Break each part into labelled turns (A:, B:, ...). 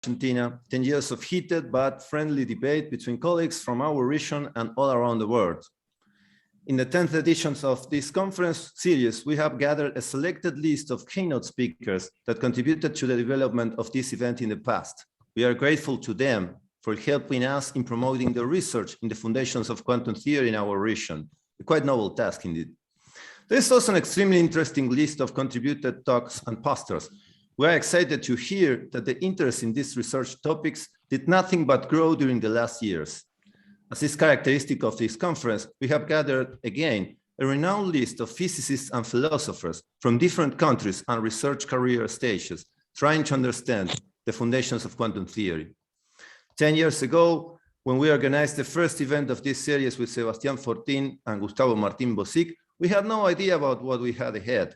A: Argentina, 10 years of heated but friendly debate between colleagues from our region and all around the world. In the 10th editions of this conference series, we have gathered a selected list of keynote speakers that contributed to the development of this event in the past. We are grateful to them for helping us in promoting the research in the foundations of quantum theory in our region. A quite novel task indeed. There is also an extremely interesting list of contributed talks and posters. We are excited to hear that the interest in these research topics did nothing but grow during the last years. As is characteristic of this conference, we have gathered again a renowned list of physicists and philosophers from different countries and research career stages, trying to understand the foundations of quantum theory. 10 years ago, when we organized the first event of this series with Sebastián Fortín and Gustavo Martín Bosic, we had no idea about what we had ahead.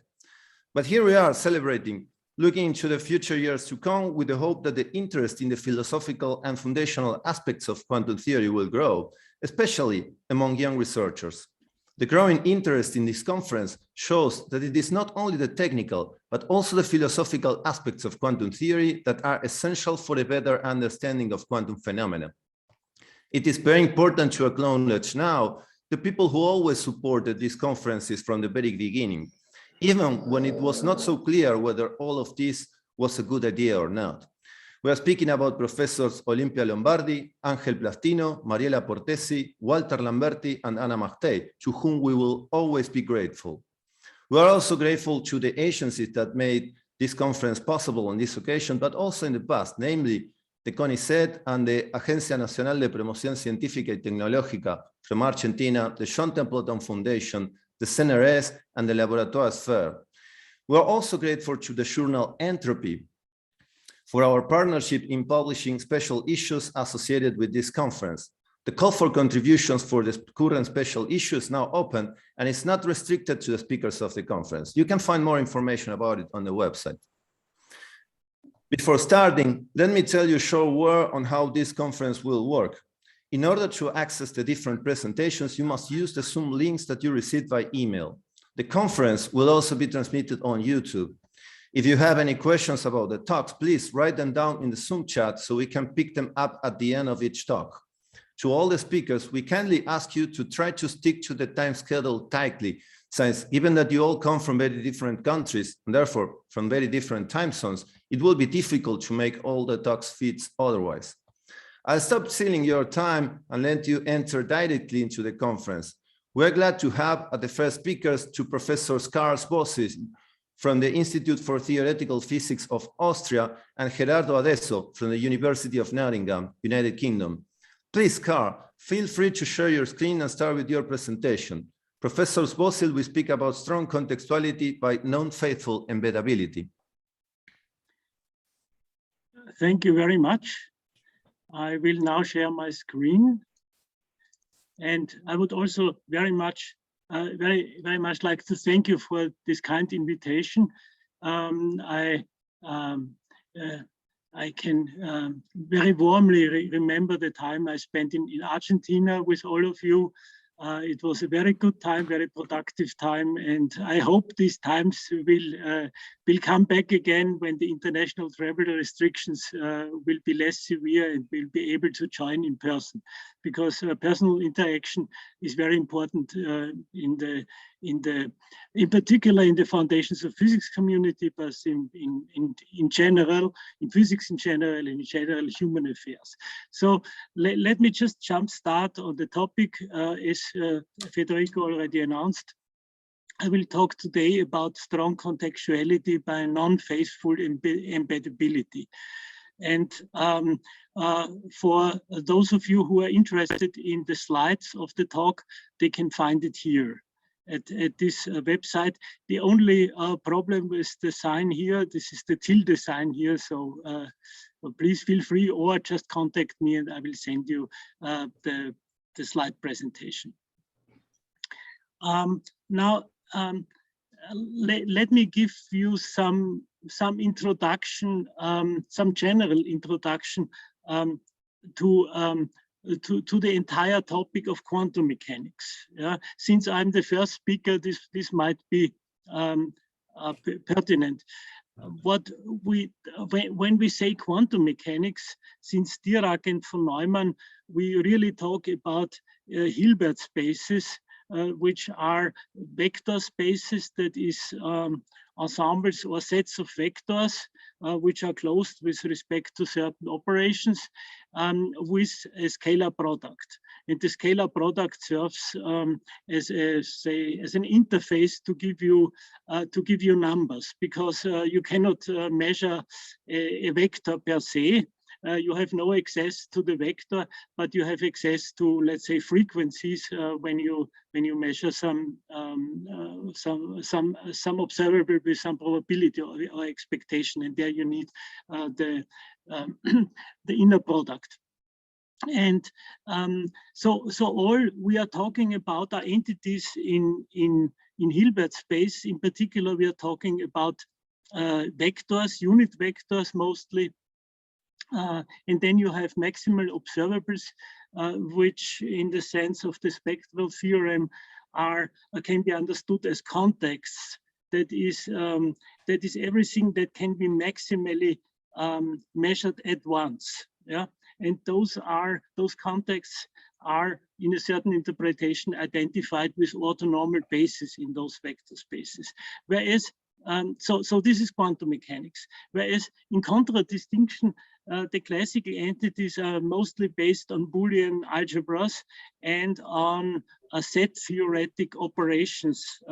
A: But here we are celebrating, looking into the future years to come with the hope that the interest in the philosophical and foundational aspects of quantum theory will grow, especially among young researchers. The growing interest in this conference shows that it is not only the technical, but also the philosophical aspects of quantum theory that are essential for a better understanding of quantum phenomena. It is very important to acknowledge now the people who always supported these conferences from the very beginning, even when it was not so clear whether all of this was a good idea or not. We are speaking about Professors Olimpia Lombardi, Angel Plastino, Mariela Portesi, Walter Lamberti, and Anna Martey, to whom we will always be grateful. We are also grateful to the agencies that made this conference possible on this occasion, but also in the past, namely the CONICET and the Agencia Nacional de Promoción Científica y Tecnológica from Argentina, the John Templeton Foundation, the CNRS, and the Laboratoire Sphere. We are also grateful to the journal Entropy for our partnership in publishing special issues associated with this conference. The call for contributions for the current special issue is now open, and it's not restricted to the speakers of the conference. You can find more information about it on the website. Before starting, let me tell you a short word on how this conference will work. In order to access the different presentations, you must use the Zoom links that you received by email. The conference will also be transmitted on YouTube. If you have any questions about the talks, please write them down in the Zoom chat so we can pick them up at the end of each talk. To all the speakers, we kindly ask you to try to stick to the time schedule tightly, since given that you all come from very different countries and therefore from very different time zones, it will be difficult to make all the talks fit otherwise. I'll stop stealing your time and let you enter directly into the conference. We're glad to have at the first speakers two Professors Karl Bosis from the Institute for Theoretical Physics of Austria and Gerardo Adeso from the University of Nottingham, United Kingdom. Please, Karl, feel free to share your screen and start with your presentation. Professor Bosil will speak about strong contextuality by non-faithful embeddability.
B: Thank you very much. I will now share my screen. And I would also very much like to thank you for this kind invitation. I can very warmly remember the time I spent in Argentina with all of you. It was a very good time, very productive time, and I hope these times will come back again when the international travel restrictions will be less severe and we'll be able to join in person, because personal interaction is very important in particular in the foundations of physics community, but in general, in physics in general, and in general human affairs. So let me just jump start on the topic. As Federico already announced, I will talk today about strong contextuality by non-faithful embeddability. And for those of you who are interested in the slides of the talk, they can find it here at this website. The only problem with the sign here, this is the tilde sign here, so please feel free or just contact me and I will send you the slide presentation. Now, let me give you some introduction, some general introduction to the entire topic of quantum mechanics. Yeah? Since I'm the first speaker, this might be pertinent. when we say quantum mechanics, since Dirac and von Neumann, we really talk about Hilbert spaces, which are vector spaces, that is ensembles or sets of vectors which are closed with respect to certain operations with a scalar product. And the scalar product serves as an interface to give you numbers, because you cannot measure a vector per se. You have no access to the vector, but you have access to, let's say, frequencies when you measure some observable with some probability or expectation, and there you need the inner product. And so all we are talking about are entities in Hilbert space. In particular, we are talking about vectors, unit vectors mostly. And then you have maximal observables, which in the sense of the spectral theorem can be understood as contexts. That is everything that can be maximally measured at once. Yeah, and those contexts are in a certain interpretation identified with orthonormal bases in those vector spaces. Whereas so this is quantum mechanics. Whereas in contradistinction, the classical entities are mostly based on Boolean algebras and on set theoretic operations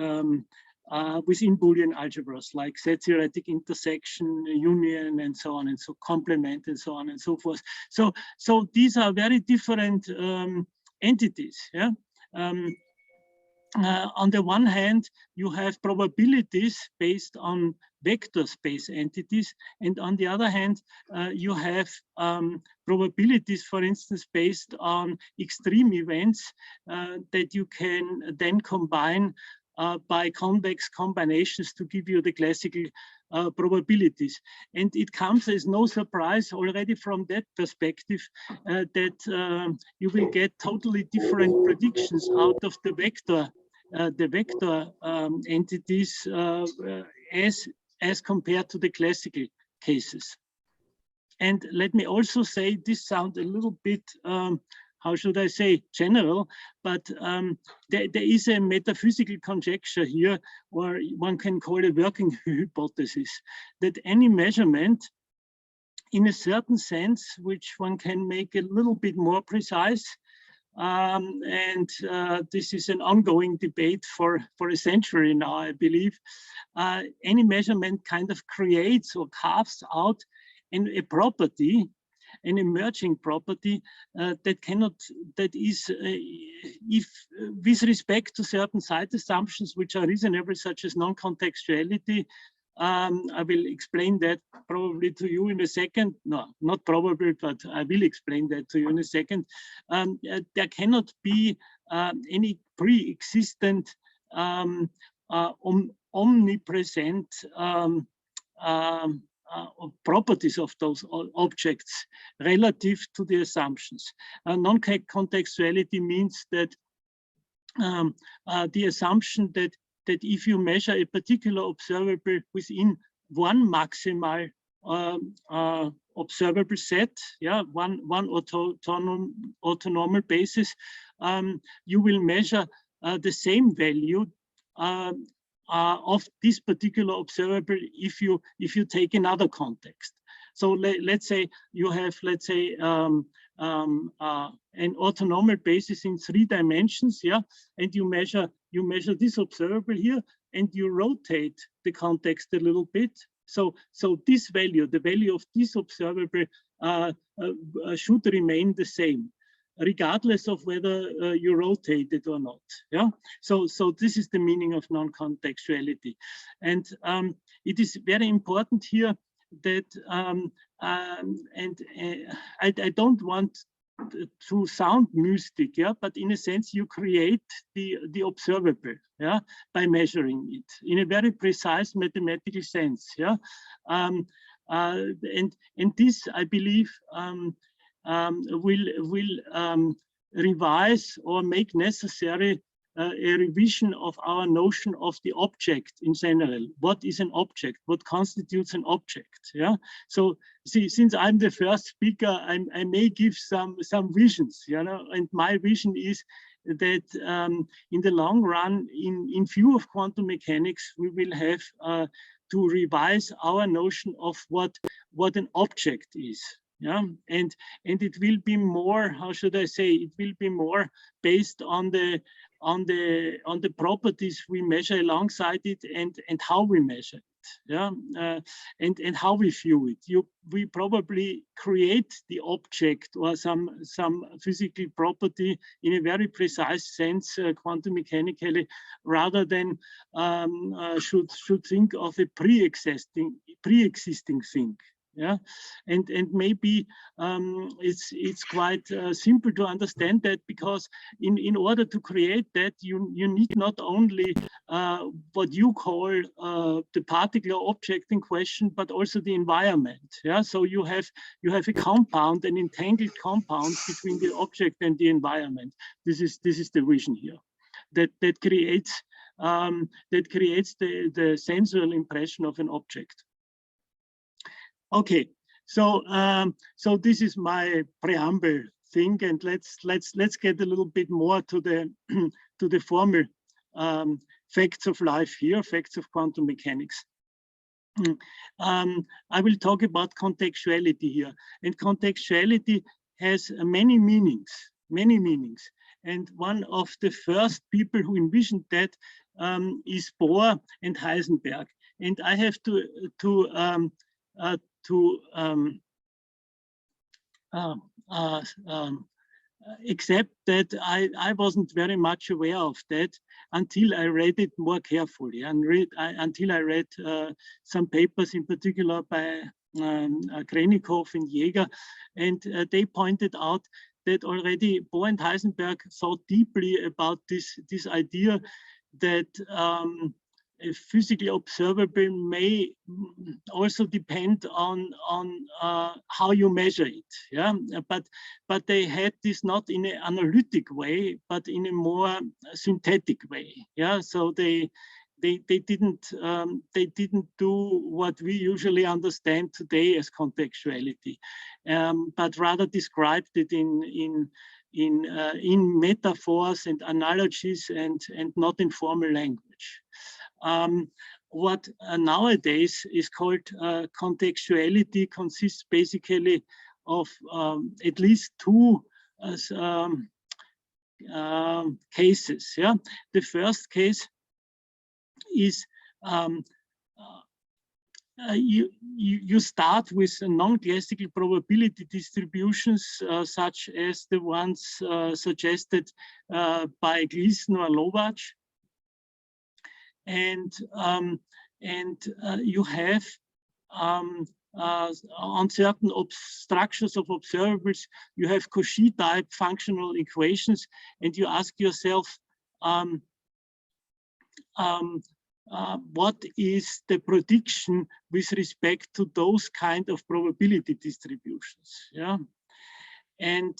B: within Boolean algebras, like set theoretic intersection, union, and so on, and so complement, and so on and so forth. So these are very different entities. Yeah. On the one hand, you have probabilities based on vector space entities, and on the other hand, you have probabilities, for instance, based on extreme events that you can then combine by convex combinations to give you the classical probabilities. And it comes as no surprise already from that perspective that you will get totally different predictions out of the vector entities as compared to the classical cases. And let me also say, this sounds a little bit, how should I say, general, but there is a metaphysical conjecture here, or one can call it a working hypothesis, that any measurement in a certain sense, which one can make a little bit more precise, and this is an ongoing debate for a century now, I believe. Any measurement kind of creates or carves out a property, an emerging property that is, if with respect to certain side assumptions which are reasonable, such as non-contextuality. I will explain that probably to you in a second. No, not probably, but I will explain that to you in a second. There cannot be any pre-existent omnipresent properties of those objects relative to the assumptions. Non-contextuality means that the assumption that if you measure a particular observable within one maximal observable set, yeah, one orthonormal basis, you will measure the same value of this particular observable if you take another context. So let's say you have, let's say, an orthonormal basis in 3 dimensions, yeah, and you measure this observable here, and you rotate the context a little bit. So this value, the value of this observable, should remain the same, regardless of whether you rotate it or not. Yeah. So this is the meaning of non-contextuality, and it is very important here that I don't want to sound mystic, yeah, but in a sense you create the observable, yeah, by measuring it in a very precise mathematical sense, yeah, and this, I believe, will revise or make necessary a revision of our notion of the object in general. What is an object? What constitutes an object? Yeah. So see, since I'm the first speaker, I may give some visions, you know, and my vision is that in the long run, in view of quantum mechanics, we will have to revise our notion of what an object is. Yeah, and it will be more, how should I say, it will be more based on the properties we measure alongside it and how we measure it. Yeah, and how we view it. We probably create the object or some physical property in a very precise sense, quantum mechanically, rather than should think of a pre-existing thing. Yeah, and maybe it's quite simple to understand that, because in order to create that, you need not only what you call the particular object in question, but also the environment. Yeah, so you have a compound, an entangled compound between the object and the environment. This is the vision here, that creates the sensual impression of an object. Okay, so so this is my preamble thing, and let's get a little bit more to the to the formal facts of life here, facts of quantum mechanics. I will talk about contextuality here, and contextuality has many meanings, and one of the first people who envisioned that is Bohr and Heisenberg, and I have to accept that I wasn't very much aware of that until I read it more carefully, and until I read some papers, in particular by Krennikov and Jäger, and they pointed out that already Bohr and Heisenberg thought deeply about this idea that a physically observable may also depend on how you measure it. Yeah, but they had this not in an analytic way, but in a more synthetic way. Yeah, so they didn't do what we usually understand today as contextuality, but rather described it in metaphors and analogies and not in formal language. What nowadays is called contextuality consists basically of at least two cases. Yeah, the first case is you start with non-classical probability distributions such as the ones suggested by Gleason or Lovac. And you have on certain structures of observables, you have Cauchy type functional equations, and you ask yourself, what is the prediction with respect to those kind of probability distributions? Yeah. And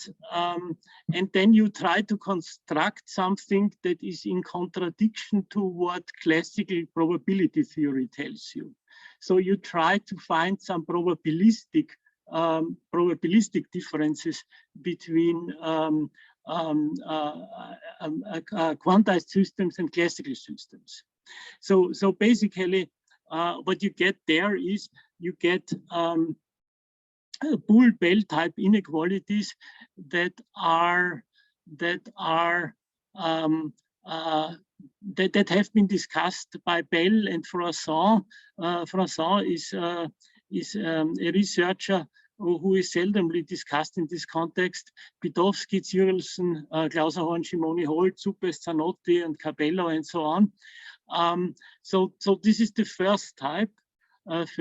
B: then you try to construct something that is in contradiction to what classical probability theory tells you. So you try to find some probabilistic differences between quantized systems and classical systems. So basically, what you get there is you get Boole-Bell type inequalities that have been discussed by Bell and Froissart. Froissart is a researcher who is seldomly discussed in this context. Pitofsky, Cyrilson, Klauser-Horn, Shimoni-Holt, Suppes, Zanotti, and Capello, and so on. So this is the first type of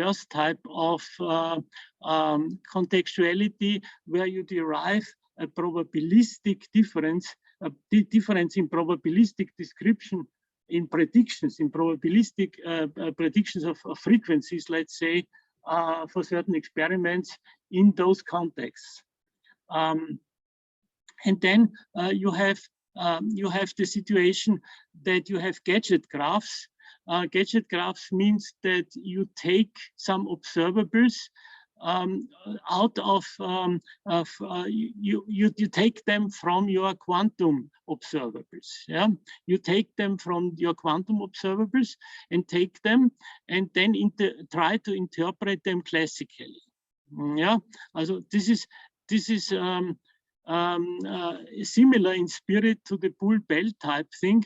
B: contextuality, where you derive a probabilistic difference, difference in probabilistic description in predictions, in probabilistic predictions of frequencies, let's say, for certain experiments in those contexts. And then you have you have the situation that you have gadget graphs. Gadget graphs means that you take some observables out of you take them from your quantum observables. Yeah, you take them from your quantum observables and take them and then try to interpret them classically. Yeah, also this is similar in spirit to the Bull-Bell type thing,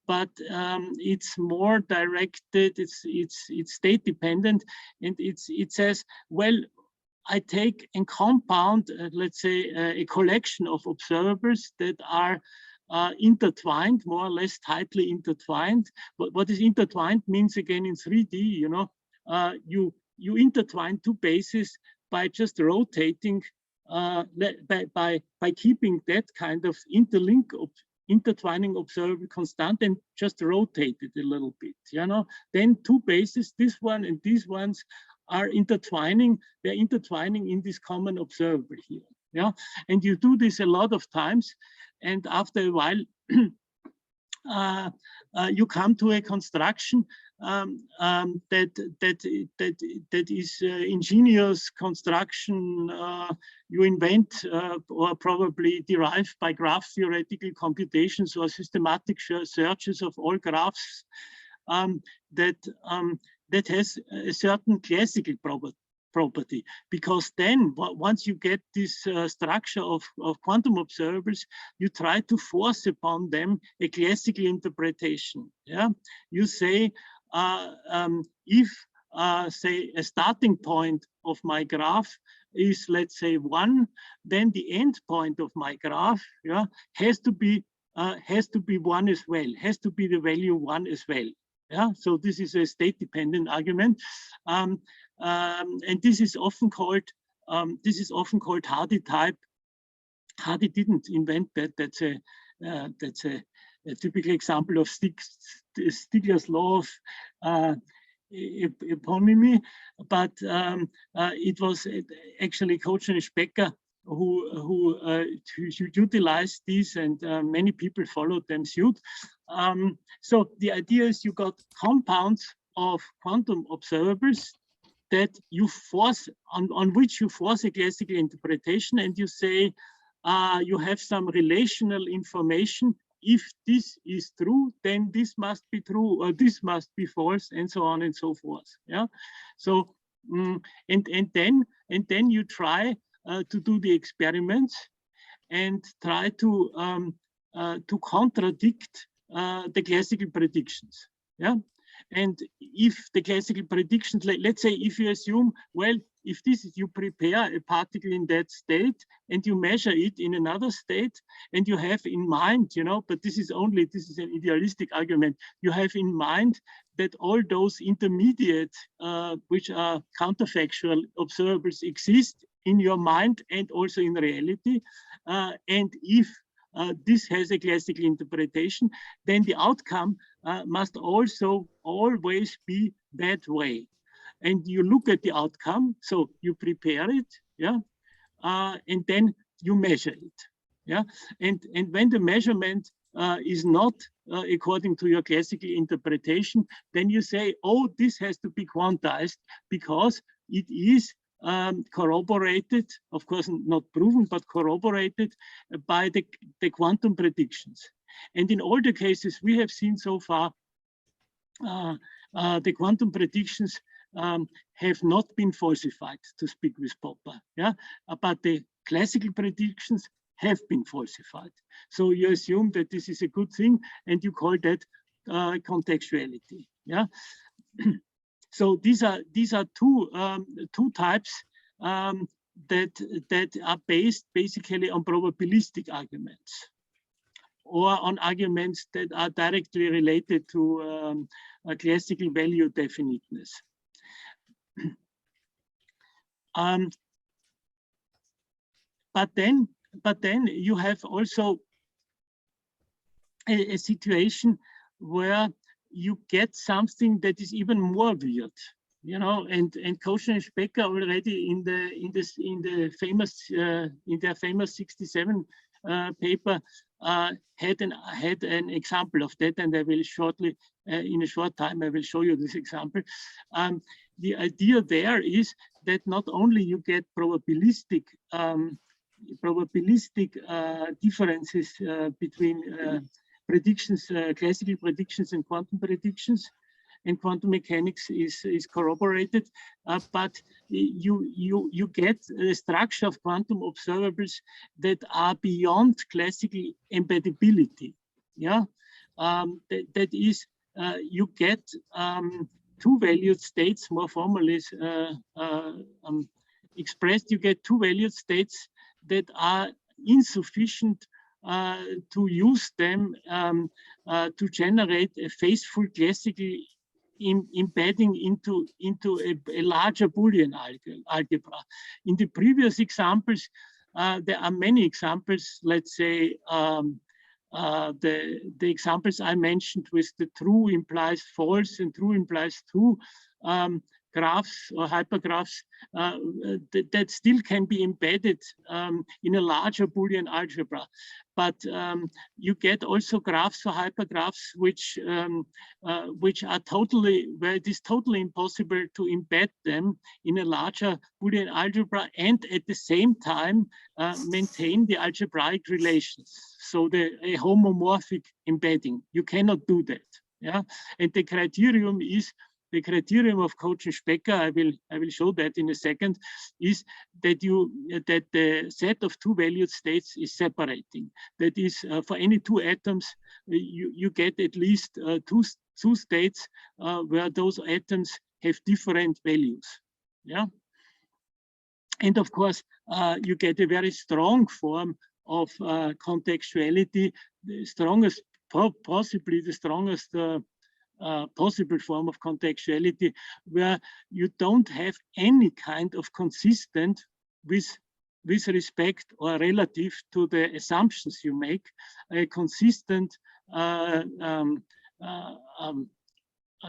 B: but it's more directed. It's state dependent, and it says, well, I take and compound, let's say, a collection of observables that are intertwined, more or less tightly intertwined. But what is intertwined means, again, in 3D, you know, you intertwine two bases by just rotating, by keeping that kind of intertwining observable constant and just rotate it a little bit, you know. Then two bases, this one and these ones, are intertwining. They're intertwining in this common observable here. Yeah, and you do this a lot of times, and after a while, you come to a construction that is ingenious construction you invent or probably derived by graph theoretical computations or systematic searches of all graphs that has a certain classical property, because then once you get this structure of quantum observables, you try to force upon them a classical interpretation. Yeah, you say if say a starting point of my graph is, let's say, 1, then the end point of my graph, yeah, has to be 1 as well, has to be the value 1 as well. Yeah, so this is a state-dependent argument, and this is often called Hardy type. Hardy didn't invent that. That's a typical example of Stigler's law of eponymy, but it was actually Quotient and Spec who utilized these, and many people followed them suit. So the idea is you got compounds of quantum observables that you force on which you force a classical interpretation, and you say you have some relational information. If this is true, then this must be true, or this must be false, and so on and so forth. Yeah. So and then you try to do the experiments and try to contradict the classical predictions. Yeah. And if the classical predictions, let's say, if you assume, well, if this is, you prepare a particle in that state and you measure it in another state, and you have in mind, you know, but this is an idealistic argument, you have in mind that all those intermediate, which are counterfactual observables, exist in your mind and also in reality. And if this has a classical interpretation, then the outcome must also always be that way. And you look at the outcome, so you prepare it, yeah, and then you measure it, yeah. And when the measurement is not according to your classical interpretation, then you say, oh, this has to be quantized because it is corroborated, of course not proven, but corroborated by the quantum predictions. And in all the cases we have seen so far, the quantum predictions have not been falsified, to speak with Popper, yeah, but the classical predictions have been falsified. So you assume that this is a good thing, and you call that contextuality, yeah. So these are two types that are based basically on probabilistic arguments, or on arguments that are directly related to a classical value definiteness. But then you have also a situation where you get something that is even more weird, you know, and Quotient and Spec already in their famous 67 paper had an example of that, and I will shortly, in a short time, I will show you this example. The idea there is that not only you get probabilistic differences between predictions, classical predictions and quantum predictions, and quantum mechanics is corroborated, but you get a structure of quantum observables that are beyond classical embeddability. Yeah, that is, you get two-valued states, more formally expressed. You get two-valued states that are insufficient to use them to generate a faithful classical embedding into a larger Boolean algebra. In the previous examples, there are many examples. Let's say the examples I mentioned with the true implies false and true implies true graphs or hypergraphs that still can be embedded in a larger Boolean algebra. But you get also graphs or hypergraphs which are totally, where it is totally impossible to embed them in a larger Boolean algebra and at the same time maintain the algebraic relations. So a homomorphic embedding, you cannot do that. Yeah, and the criterion is, the criterion of Quotient Specker, I will show that in a second, is that the set of two-valued states is separating. That is, for any two atoms, you get at least two states where those atoms have different values. Yeah, and of course, you get a very strong form of contextuality, the strongest, possibly the strongest possible form of contextuality, where you don't have any kind of consistent with respect or relative to the assumptions you make, a consistent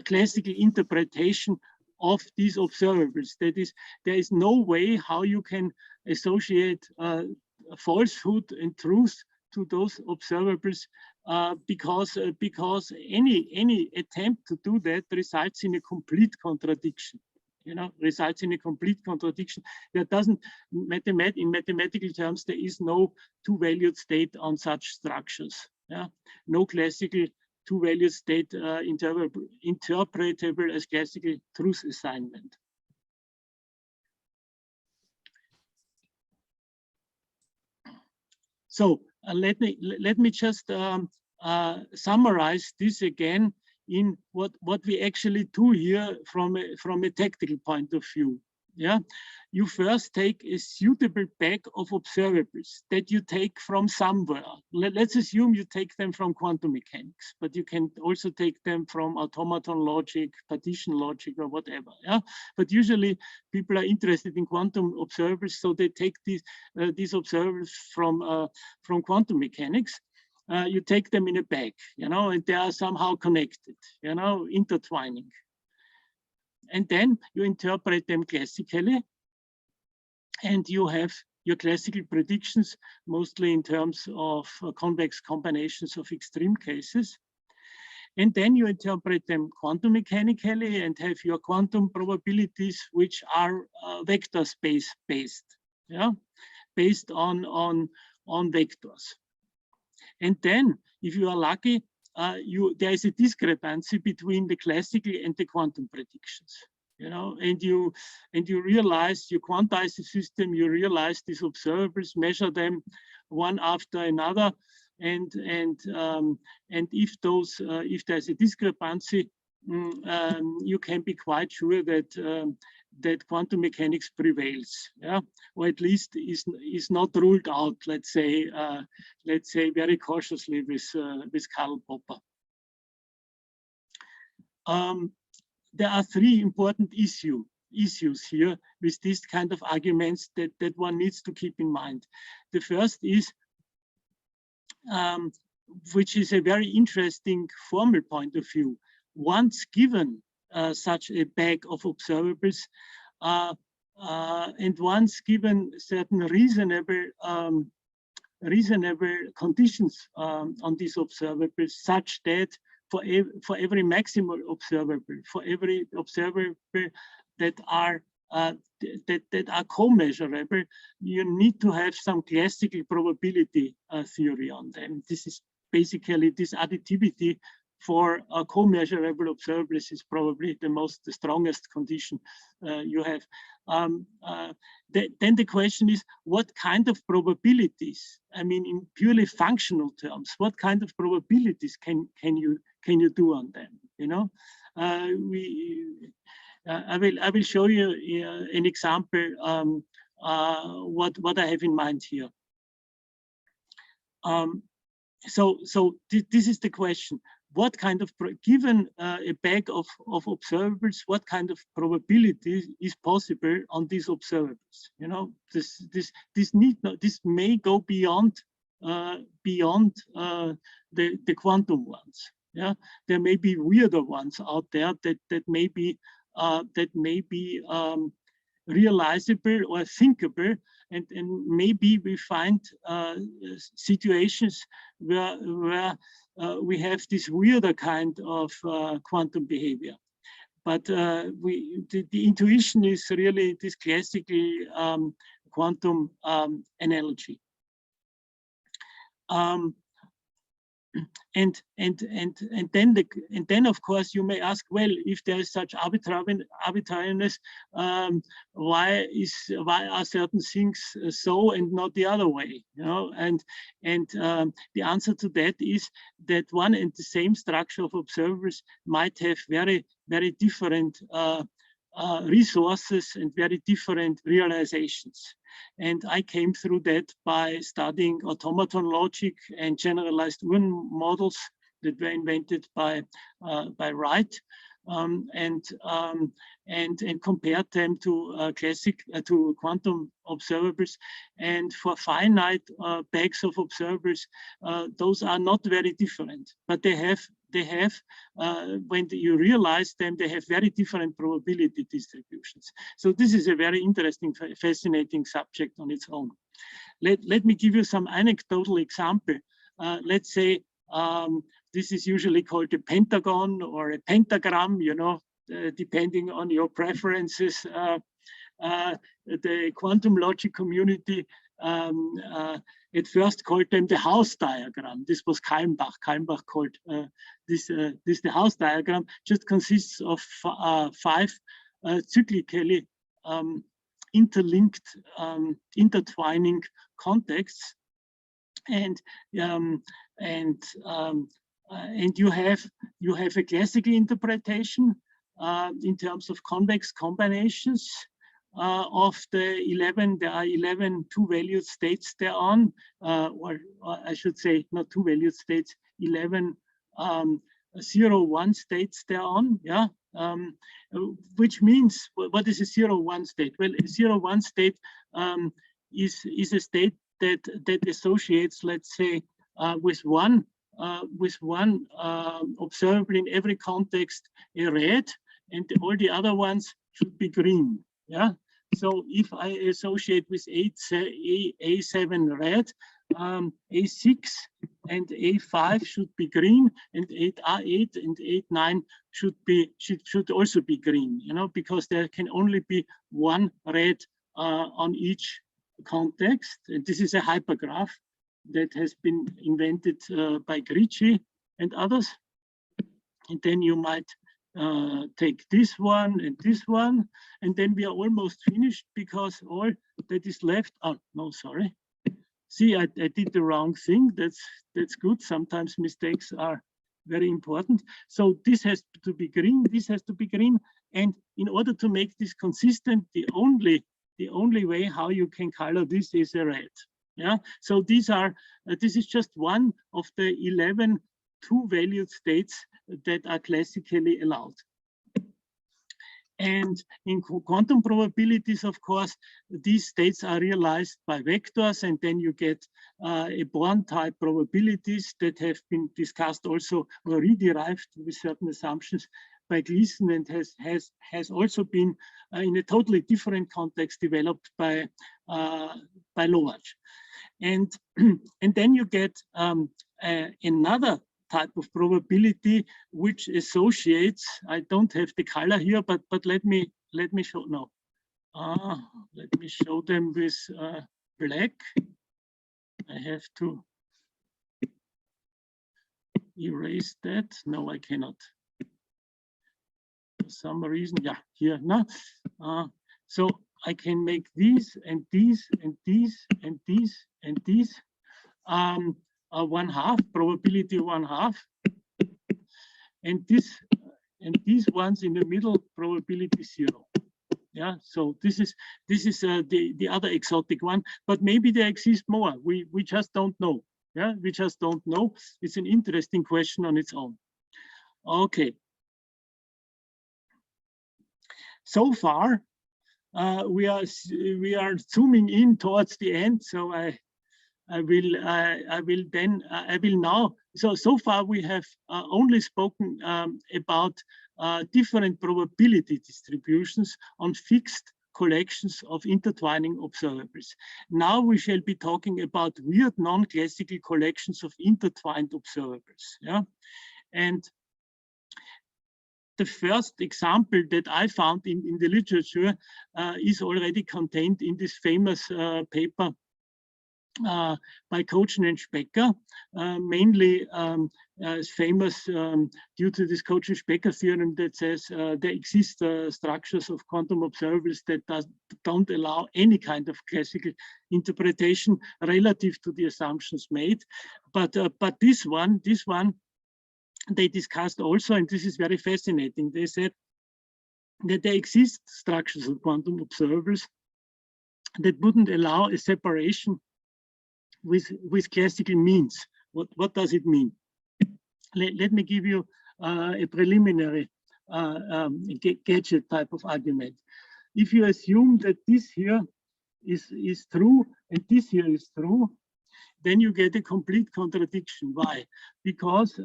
B: classical interpretation of these observables. That is, there is no way how you can associate falsehood and truth to those observables, because any attempt to do that results in a complete contradiction. You know, results in a complete contradiction. There doesn't, in mathematical terms, there is no two-valued state on such structures. Yeah, no classical two-valued state interpretable as classical truth assignment. So let me just summarize this again in what we actually do here from a tactical point of view. Yeah, you first take a suitable bag of observables that you take from somewhere. Let's assume you take them from quantum mechanics, but you can also take them from automaton logic, partition logic, or whatever. Yeah, but usually people are interested in quantum observables, so they take these observables from quantum mechanics. You take them in a bag, you know, and they are somehow connected, you know, intertwining. And then you interpret them classically, and you have your classical predictions, mostly in terms of convex combinations of extreme cases. And then you interpret them quantum mechanically and have your quantum probabilities, which are vector space based, yeah, based on vectors. And then, if you are lucky, there is a discrepancy between the classical and the quantum predictions, you know, and you realize, you quantize the system, you realize these observables, measure them one after another, and if there's a discrepancy, you can be quite sure that that quantum mechanics prevails, yeah, or at least is not ruled out. Let's say very cautiously with Karl Popper. There are three important issues here with these kind of arguments that one needs to keep in mind. The first is, which is a very interesting formal point of view. Once given such a bag of observables, and once given certain reasonable reasonable conditions on these observables, such that for every maximal observable, for every observable that are co-measurable, you need to have some classical probability theory on them. This is basically this additivity for co-measurable observables is probably the strongest condition you have. Then the question is, what kind of probabilities? I mean, in purely functional terms, what kind of probabilities can you do on them? You know, I will show you an example what I have in mind here. So this is the question. What kind of, given a bag of observables, what kind of probability is possible on these observables? You know, this may go beyond the quantum ones. Yeah, there may be weirder ones out there that may be realizable or thinkable, and maybe we find situations where we have this weirder kind of quantum behavior. But the intuition is really this classical quantum analogy. And then of course you may ask, well, if there is such arbitrariness, why are certain things so and not the other way? You know, and the answer to that is that one and the same structure of observables might have very, very different resources and very different realizations. And I came through that by studying automaton logic and generalized Uhren models that were invented by Wright, and compared them to to quantum observables. And for finite bags of observables, those are not very different, but they have when you realize them, they have very different probability distributions. So this is a very interesting, fascinating subject on its own. Let me give you some anecdotal example. Let's say this is usually called a pentagon or a pentagram, you know, depending on your preferences. The quantum logic community at first called them the house diagram. This was Kalmbach. Kalmbach called this the house diagram. Just consists of 5 cyclically interlinked, intertwining contexts, and you have a classical interpretation in terms of convex combinations of the 11. There are 11 two-valued states thereon, or I should say not two-valued states, 11 0-1 states thereon. Yeah, which means, what is a 0-1 state? Well, a 0-1 state is a state that associates, let's say, with one observable in every context a red, and all the other ones should be green. Yeah. So if I associate with A7 red, A6 and A5 should be green, and A8 and A9 should also be green. You know, because there can only be one red on each context. And this is a hypergraph that has been invented by Gricci and others. And then you might take this one, and then we are almost finished, because all that is left. Oh no, sorry. See, I did the wrong thing. That's good. Sometimes mistakes are very important. So this has to be green. This has to be green. And in order to make this consistent, the only way how you can color this is a red. Yeah. So these are. This is just one of the 11 two-valued states that are classically allowed. And in quantum probabilities, of course, these states are realized by vectors, and then you get a Born-type probabilities that have been discussed also, or re-derived with certain assumptions by Gleason, and has also been in a totally different context developed by Lovac. And and then you get another type of probability which associates. I don't have the color here, but let me show now. Let me show them with black. I have to erase that. No, I cannot. For some reason, yeah, here now. So I can make these and these and these and these and these 1/2 probability 1/2, and these ones in the middle probability 0. Yeah, so this is the other exotic one, but maybe there exist more. We just don't know. Yeah, we just don't know. It's an interesting question on its own. Okay. So far, we are zooming in towards the end. So I will now. So far we have only spoken about different probability distributions on fixed collections of intertwining observables. Now we shall be talking about weird non-classical collections of intertwined observables. Yeah, and the first example that I found in the literature is already contained in this famous paper by Quotient and Spec, mainly famous due to this Quotient-Spec theorem that says there exist structures of quantum observables that don't allow any kind of classical interpretation relative to the assumptions made. But this one they discussed also, and this is very fascinating. They said that there exist structures of quantum observables that wouldn't allow a separation with classical means. What does it mean? Let me give you a preliminary gadget type of argument. If you assume that this here is true and this here is true, then you get a complete contradiction. Why? Because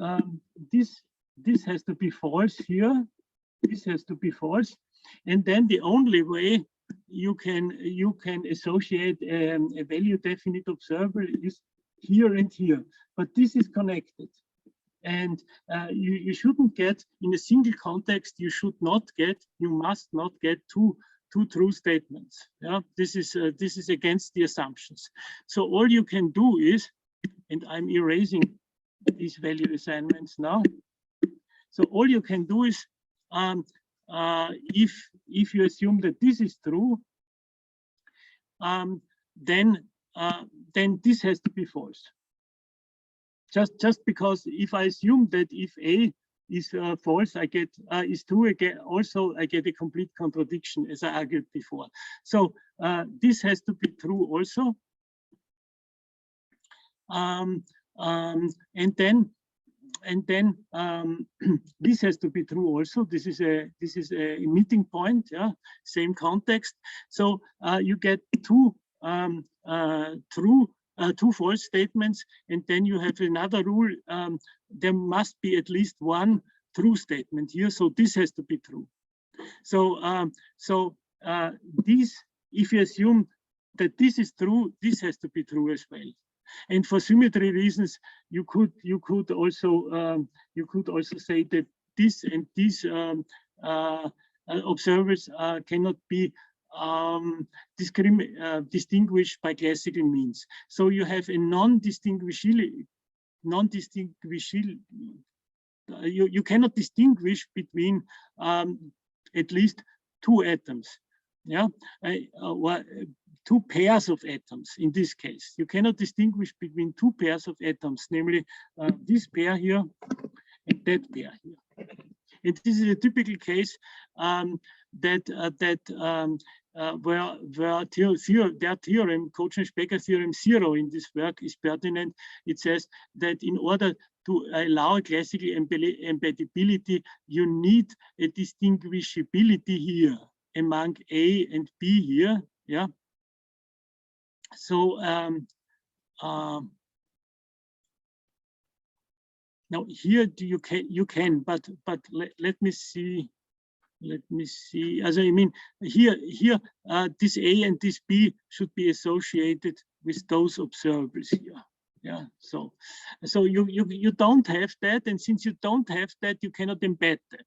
B: this has to be false here, this has to be false, and then the only way you can associate a value definite observable is here and here, but this is connected, and you shouldn't get in a single context. You must not get two true statements. Yeah, this is against the assumptions. So all you can do is, and I'm erasing these value assignments now. So all you can do is, if you assume that this is true, then this has to be false. Just because if I assume that if A is false, I get is true again. Also, I get a complete contradiction, as I argued before. So this has to be true also, and then this has to be true also. This is a meeting point. Yeah, same context. So you get two two false statements, and then you have another rule. There must be at least one true statement here, so this has to be true. So if you assume that this is true, this has to be true as well. And for symmetry reasons, you could also say that this and these observers cannot be distinguished by classical means. So you have a non-distinguishable. You cannot distinguish between at least two atoms. Yeah, or two pairs of atoms. In this case, you cannot distinguish between two pairs of atoms, namely this pair here and that pair here. And this is a typical case where their theorem, Quotient-Spec theorem 0 in this work is pertinent. It says that in order to allow classical embeddability, you need a distinguishability here among A and B here. Yeah. So now here you can, but let me see. Let me see. As I mean, here this A and this B should be associated those observables here. Yeah, so you don't have that, and since you don't have that, you cannot embed them.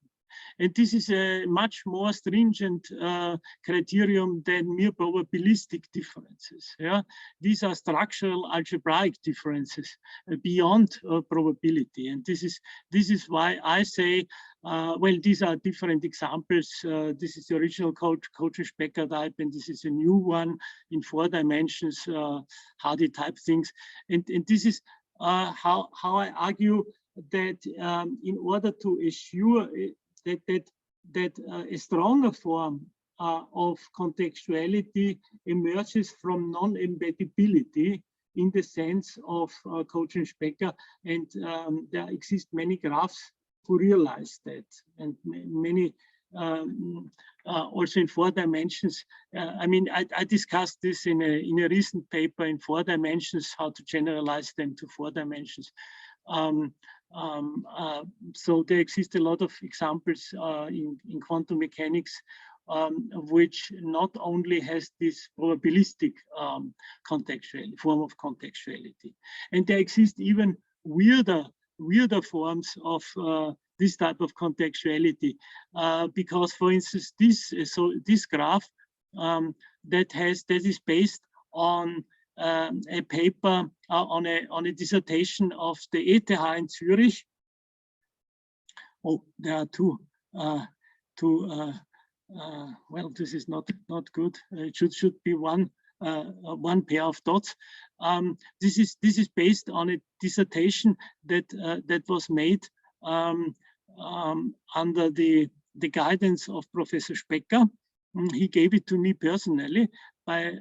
B: And this is a much more stringent criterion than mere probabilistic differences. Yeah, these are structural algebraic differences beyond probability, and this is why I say, well, these are different examples. This is the original Quotient type, and this is a new one in 4 dimensions, Hardy type things, and this is how I argue that in order to assure that a stronger form of contextuality emerges from non-embeddability in the sense of Quotient-Specker, and there exist many graphs who realize that, and many also in 4 dimensions. I mean, I discussed this in a recent paper in 4 dimensions, how to generalize them to 4 dimensions. So there exist a lot of examples in quantum mechanics, which not only has this probabilistic contextuality, form of contextuality, and there exist even weirder forms of this type of contextuality, because, for instance, this graph that is based on a paper on a dissertation of the ETH in Zurich. Oh, there are two. Well, this is not good. It should be one pair of dots. This is based on a dissertation that was made under the guidance of Professor Specker. He gave it to me personally by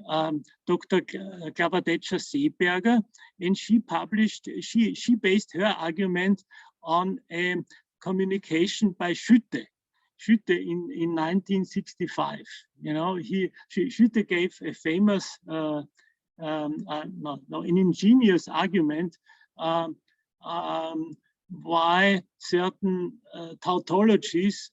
B: Dr. Klavatetscher-Seeberger, and she based her argument on a communication by Schütte in 1965. You know, Schütte gave a famous, an ingenious argument why certain tautologies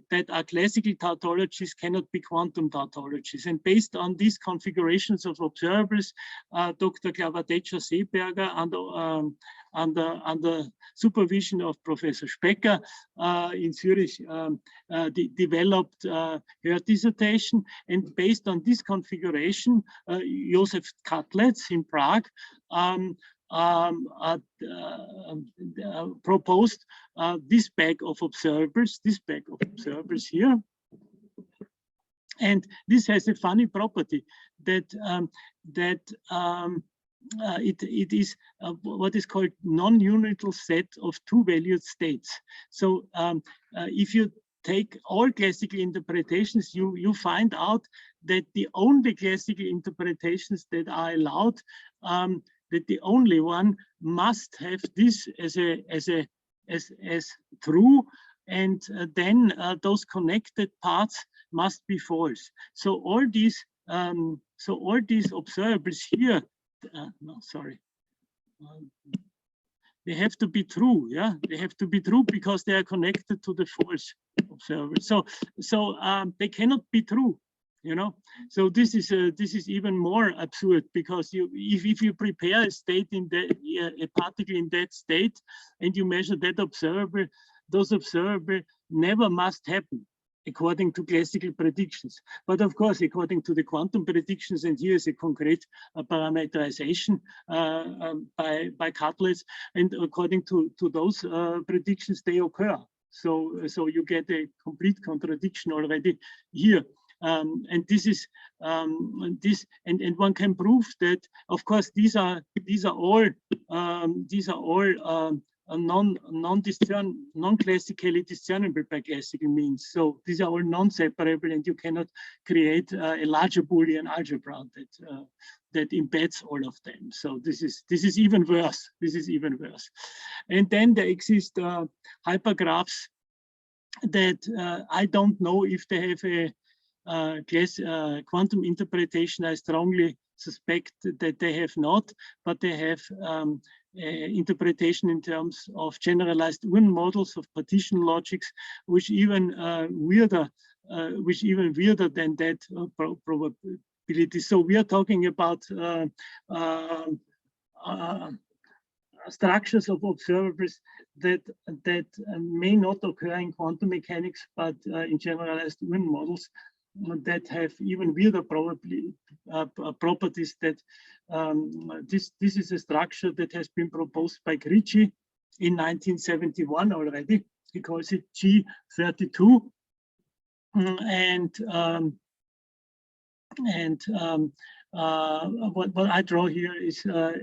B: that are classical tautologies cannot be quantum tautologies. And based on these configurations of observables, Dr. Klavatetscher-Seeberger under supervision of Professor Specker in Zurich developed her dissertation. And based on this configuration, Josef Katlec in Prague proposed this bag of observables here. And this has a funny property that it is what is called non-unital set of 2-valued states. So if you take all classical interpretations, you find out that the only classical interpretations that are allowed, that the only one must have this as true, and then those connected parts must be false. So all these observables here, they have to be true. Yeah, they have to be true because they are connected to the false observables. So they cannot be true. You know, so this is even more absurd, because if you prepare a state in a particle in that state, and you measure that observable, those observable never must happen according to classical predictions. But of course, according to the quantum predictions, and here is a concrete parameterization by Katlec, and according to those predictions, they occur. So you get a complete contradiction already here. And this is and one can prove that, of course, these are all non-classically discernible by classical means. So these are all non-separable, and you cannot create a larger Boolean algebra that embeds all of them. So this is even worse. This is even worse. And then there exist hypergraphs that I don't know if they have a quantum interpretation. I strongly suspect that they have not, but they have interpretation in terms of generalized Urn models of partition logics, which even weirder than that probability. So we are talking about structures of observables that may not occur in quantum mechanics, but in generalized Uhn models that have even weirder properties. That this is a structure that has been proposed by Grigi in 1971 already. He calls it G32, what I draw here is a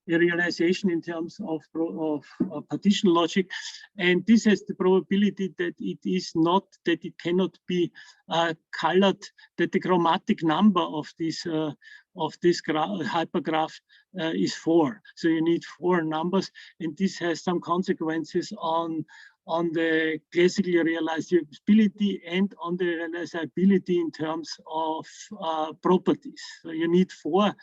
B: realization in terms of partition logic, and this has the probability that it is not, that it cannot be colored, that the chromatic number of this hypergraph is 4. So you need 4 numbers, and this has some consequences on the classically realizability and on the realizability in terms of properties. So you need 4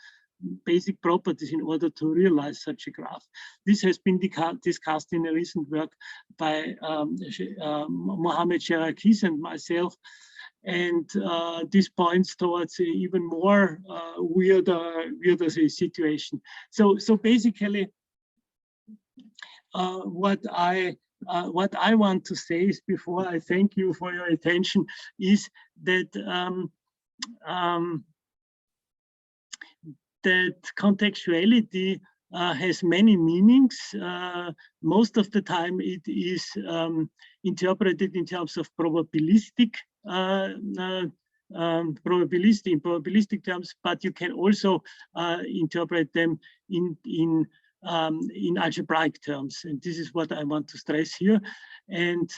B: basic properties in order to realize such a graph. This has been discussed in a recent work by Mohamed Sherakis and myself, and this points towards an even more weirder situation. So basically, what I want to say is, before I thank you for your attention, is that that contextuality has many meanings. Most of the time it is interpreted in terms of probabilistic probabilistic terms, but you can also interpret them in algebraic terms, and this is what I want to stress here. And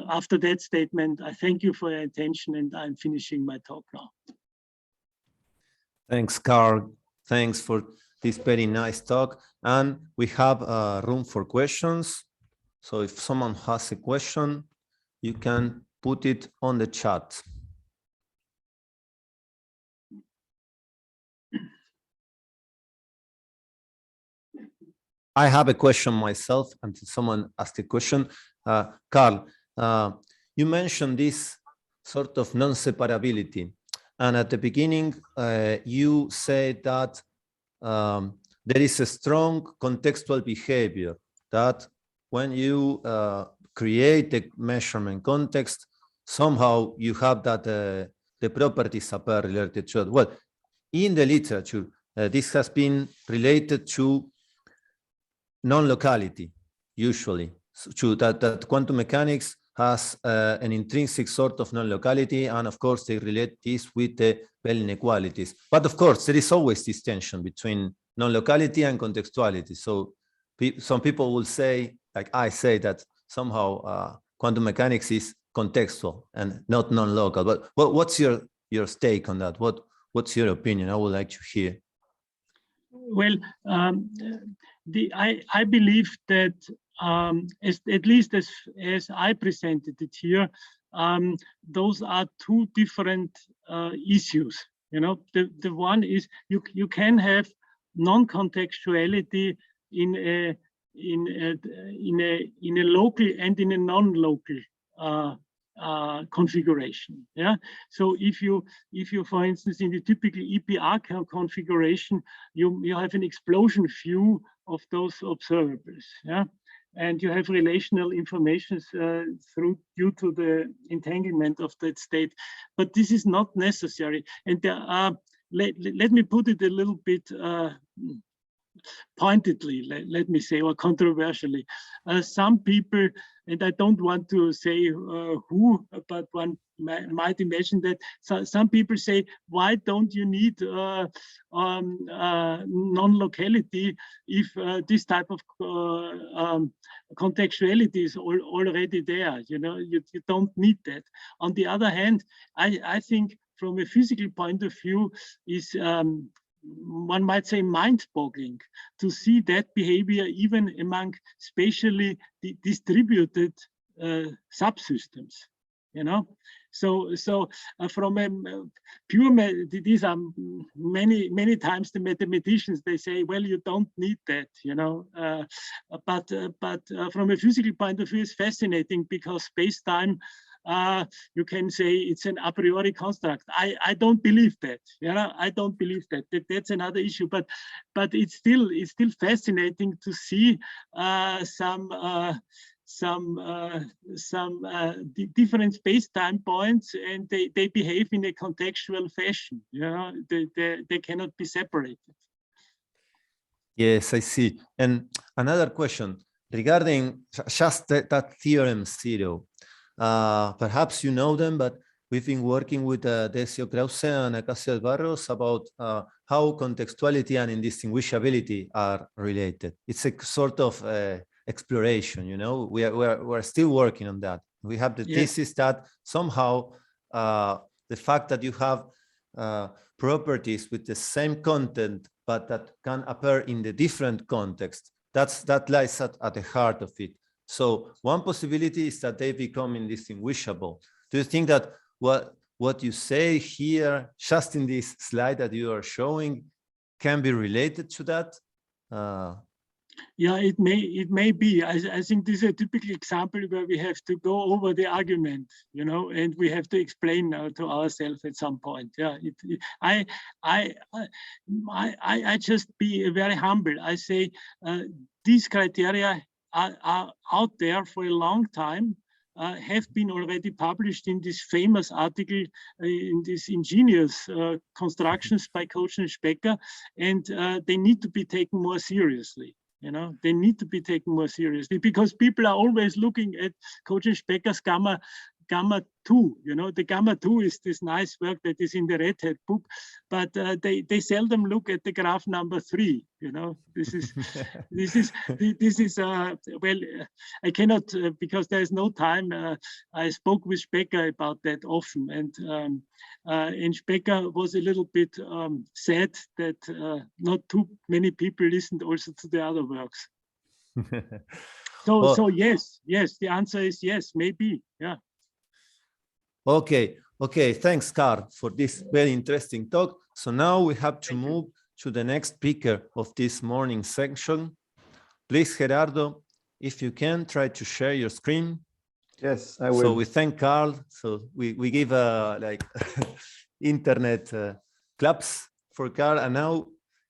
B: after that statement, I thank you for your attention, and I'm finishing my talk now.
A: Thanks, Carl. Thanks for this very nice talk. And we have room for questions. So if someone has a question, you can put it on the chat. I have a question myself until someone asked a question. Carl, you mentioned this sort of non-separability. And at the beginning, you said that there is a strong contextual behavior, that when you create a measurement context, somehow you have that the properties appear related to it. Well, in the literature, this has been related to non-locality, usually, so that quantum mechanics has an intrinsic sort of non-locality, and of course they relate this with the Bell inequalities. But of course there is always this tension between non-locality and contextuality. So some people will say, like I say, that somehow quantum mechanics is contextual and not non-local. But what's your take on that? What's your opinion? I would like to hear.
B: Well, I believe that at least as I presented it here, those are 2 different issues. You know, the one is you can have non-contextuality in a local and in a non-local configuration. Yeah. So if you for instance in the typical EPR configuration, you have an explosion view of those observables. Yeah. And you have relational information due to the entanglement of that state, but this is not necessary. And there are, let me put it a little bit pointedly, let me say, or controversially. Some people, and I don't want to say who, but one might imagine that some people say, why don't you need non-locality if this type of contextuality is already there? You know, you don't need that. On the other hand, I think from a physical point of view is one might say mind-boggling to see that behavior even among spatially distributed subsystems. You know, so from a pure, these are many times the mathematicians, they say, well, you don't need that, you know, but from a physical point of view, it's fascinating because space-time you can say it's an a priori construct. I don't believe that. I don't believe that. That's another issue. But it's still fascinating to see some different space-time points, and they behave in a contextual fashion. They cannot be separated.
A: Yes, I see. And another question regarding just that theorem 0. Perhaps you know them, but we've been working with Decio Krause and Acacio Barros about how contextuality and indistinguishability are related. It's a sort of exploration, we're still working on that. We have the thesis that somehow the fact that you have properties with the same content, but that can appear in the different context, that lies at the heart of it. So one possibility is that they become indistinguishable. Do you think that what you say here, just in this slide that you are showing, can be related to that?
B: Yeah, it may be. I think this is a typical example where we have to go over the argument, and we have to explain now to ourselves at some point. Yeah, I just be very humble. I say these criteria are out there for a long time, have been already published in this famous article, in these ingenious constructions by Quotient and Spec, and they need to be taken more seriously. They need to be taken more seriously, because people are always looking at Quotient Spec's gamma 2. The gamma 2 is this nice work that is in the Red Hat book, but they seldom look at the graph number 3. This is well, I cannot, because there is no time. I spoke with Specker about that often, and Specker was a little bit sad that not too many people listened also to the other works. So yes, the answer is yes, maybe, yeah.
A: Okay, thanks, Carl, for this very interesting talk. So now we have to move to the next speaker of this morning section. Please, Gerardo, if you can, try to share your screen.
C: Yes, I will.
A: So we thank Carl. So we give like internet claps for Carl. And now,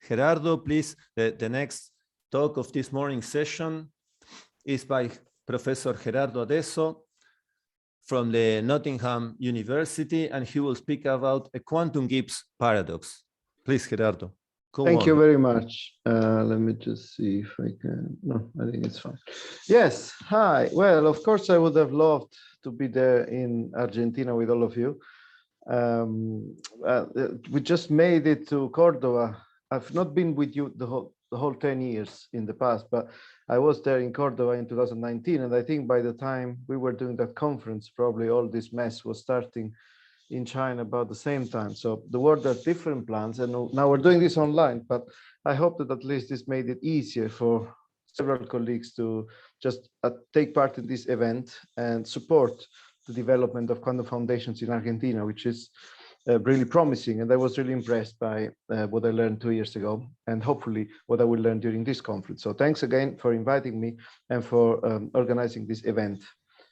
A: Gerardo, please, the next talk of this morning session is by Professor Gerardo Adeso from the Nottingham University, and he will speak about a quantum Gibbs paradox. Please, Gerardo.
C: Thank you very much. Let me just see if I can. No, I think it's fine. Yes, hi. Well, of course, I would have loved to be there in Argentina with all of you. We just made it to Cordova. I've not been with you the whole 10 years in the past, but I was there in Cordova in 2019, and I think by the time we were doing that conference, probably all this mess was starting in China about the same time. So the world has different plans, and now we're doing this online, but I hope that at least this made it easier for several colleagues to just take part in this event and support the development of quantum foundations in Argentina, which is really promising. And I was really impressed by what I learned 2 years ago, and hopefully what I will learn during this conference. So thanks again for inviting me and for organizing this event.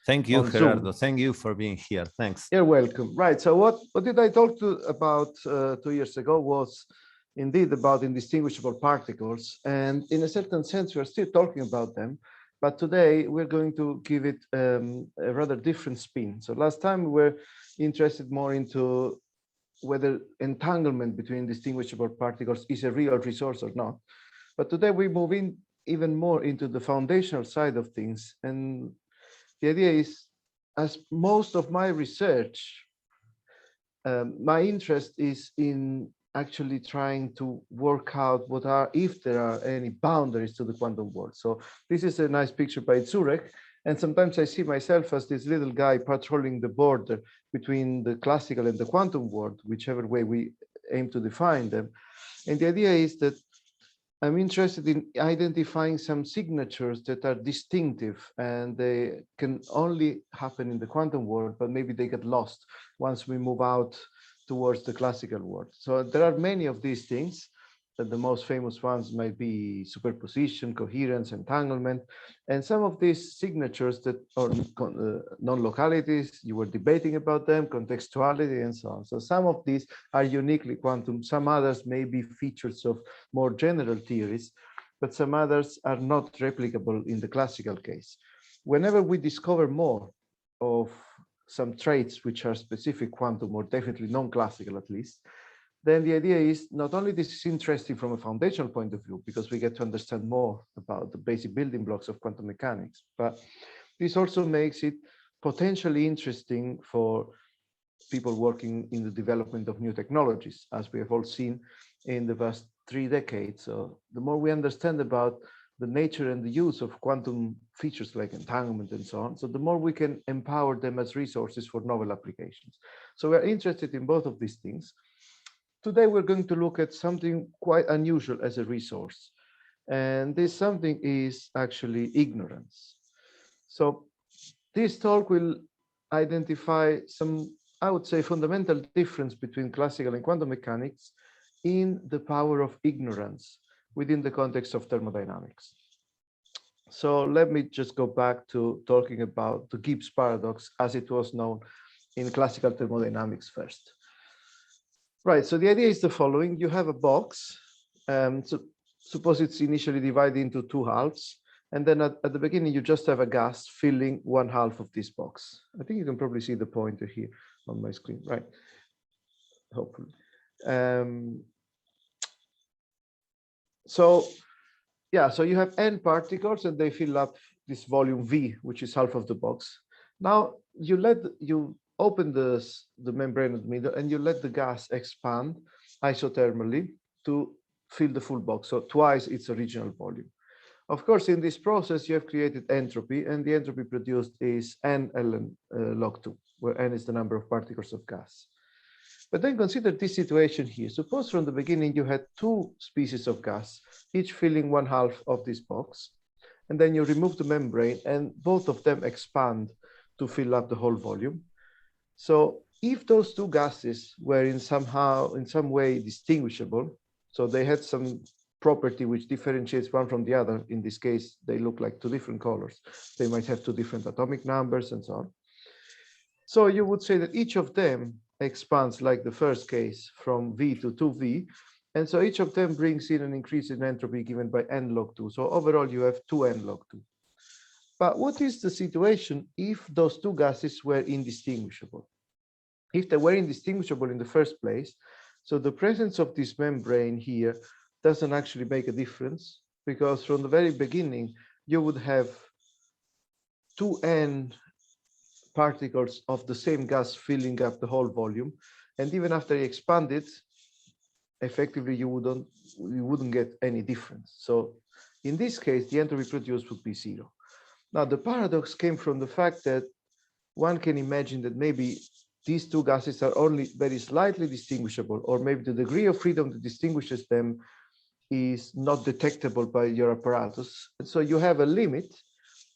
A: Thank you, Gerardo. Thank you for being here. Thanks.
C: You're welcome. Right. So what did I talk about 2 years ago was indeed about indistinguishable particles. And in a certain sense, we're still talking about them. But today we're going to give it a rather different spin. So last time we were interested more into whether entanglement between distinguishable particles is a real resource or not. But today we move in even more into the foundational side of things. And the idea is, as most of my research, my interest is in actually trying to work out if there are any boundaries to the quantum world. So this is a nice picture by Zurek. And sometimes I see myself as this little guy patrolling the border between the classical and the quantum world, whichever way we aim to define them. And the idea is that I'm interested in identifying some signatures that are distinctive, and they can only happen in the quantum world, but maybe they get lost once we move out towards the classical world. So there are many of these things. the most famous ones might be superposition, coherence, entanglement, and some of these signatures that are non-localities, you were debating about them, contextuality, and so on. So some of these are uniquely quantum, some others may be features of more general theories, but some others are not replicable in the classical case. Whenever we discover more of some traits which are specific quantum or definitely non-classical at least, then the idea is not only this is interesting from a foundational point of view, because we get to understand more about the basic building blocks of quantum mechanics, but this also makes it potentially interesting for people working in the development of new technologies, as we have all seen in the past 3 decades. So the more we understand about the nature and the use of quantum features like entanglement and so on, so the more we can empower them as resources for novel applications. So we're interested in both of these things. Today, we're going to look at something quite unusual as a resource. And this something is actually ignorance. So this talk will identify some, I would say, fundamental difference between classical and quantum mechanics in the power of ignorance within the context of thermodynamics. So let me just go back to talking about the Gibbs paradox as it was known in classical thermodynamics first. Right, so the idea is the following. You have a box. So suppose it's initially divided into 2 halves. And then at the beginning, you just have a gas filling 1/2 of this box. I think you can probably see the pointer here on my screen, right? Hopefully. So yeah, so you have n particles and they fill up this volume V, which is half of the box. Now you open the membrane in the middle and you let the gas expand isothermally to fill the full box, so twice its original volume. Of course, in this process, you have created entropy, and the entropy produced is n ln log 2, where n is the number of particles of gas. But then consider this situation here. Suppose from the beginning you had 2 species of gas, each filling 1/2 of this box, and then you remove the membrane and both of them expand to fill up the whole volume. So if those 2 gases were in some way distinguishable, so they had some property which differentiates one from the other, in this case, they look like 2 different colors. They might have 2 different atomic numbers and so on. So you would say that each of them expands, like the first case, from V to 2V. And so each of them brings in an increase in entropy given by n log 2. So overall, you have 2n log 2. But what is the situation if those 2 gases were indistinguishable? If they were indistinguishable in the first place, so the presence of this membrane here doesn't actually make a difference, because from the very beginning, you would have 2n particles of the same gas filling up the whole volume. And even after you expand it, effectively, you wouldn't get any difference. So in this case, the entropy produced would be 0. Now, the paradox came from the fact that one can imagine that maybe these 2 gases are only very slightly distinguishable, or maybe the degree of freedom that distinguishes them is not detectable by your apparatus. And so you have a limit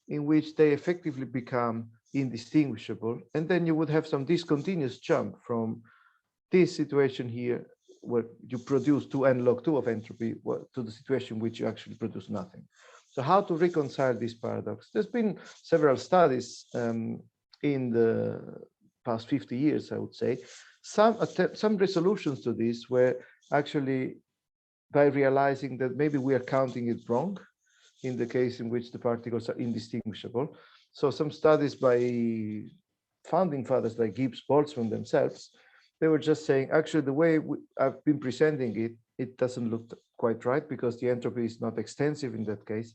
C: in which they effectively become indistinguishable. And then you would have some discontinuous jump from this situation here, where you produce 2n log 2 of entropy, to the situation in which you actually produce nothing. So how to reconcile this paradox? There's been several studies in the past 50 years, I would say. Some resolutions to this were actually by realizing that maybe we are counting it wrong in the case in which the particles are indistinguishable. So some studies by founding fathers like Gibbs, Boltzmann themselves, they were just saying, actually, the way I've been presenting it, it doesn't look quite right because the entropy is not extensive in that case.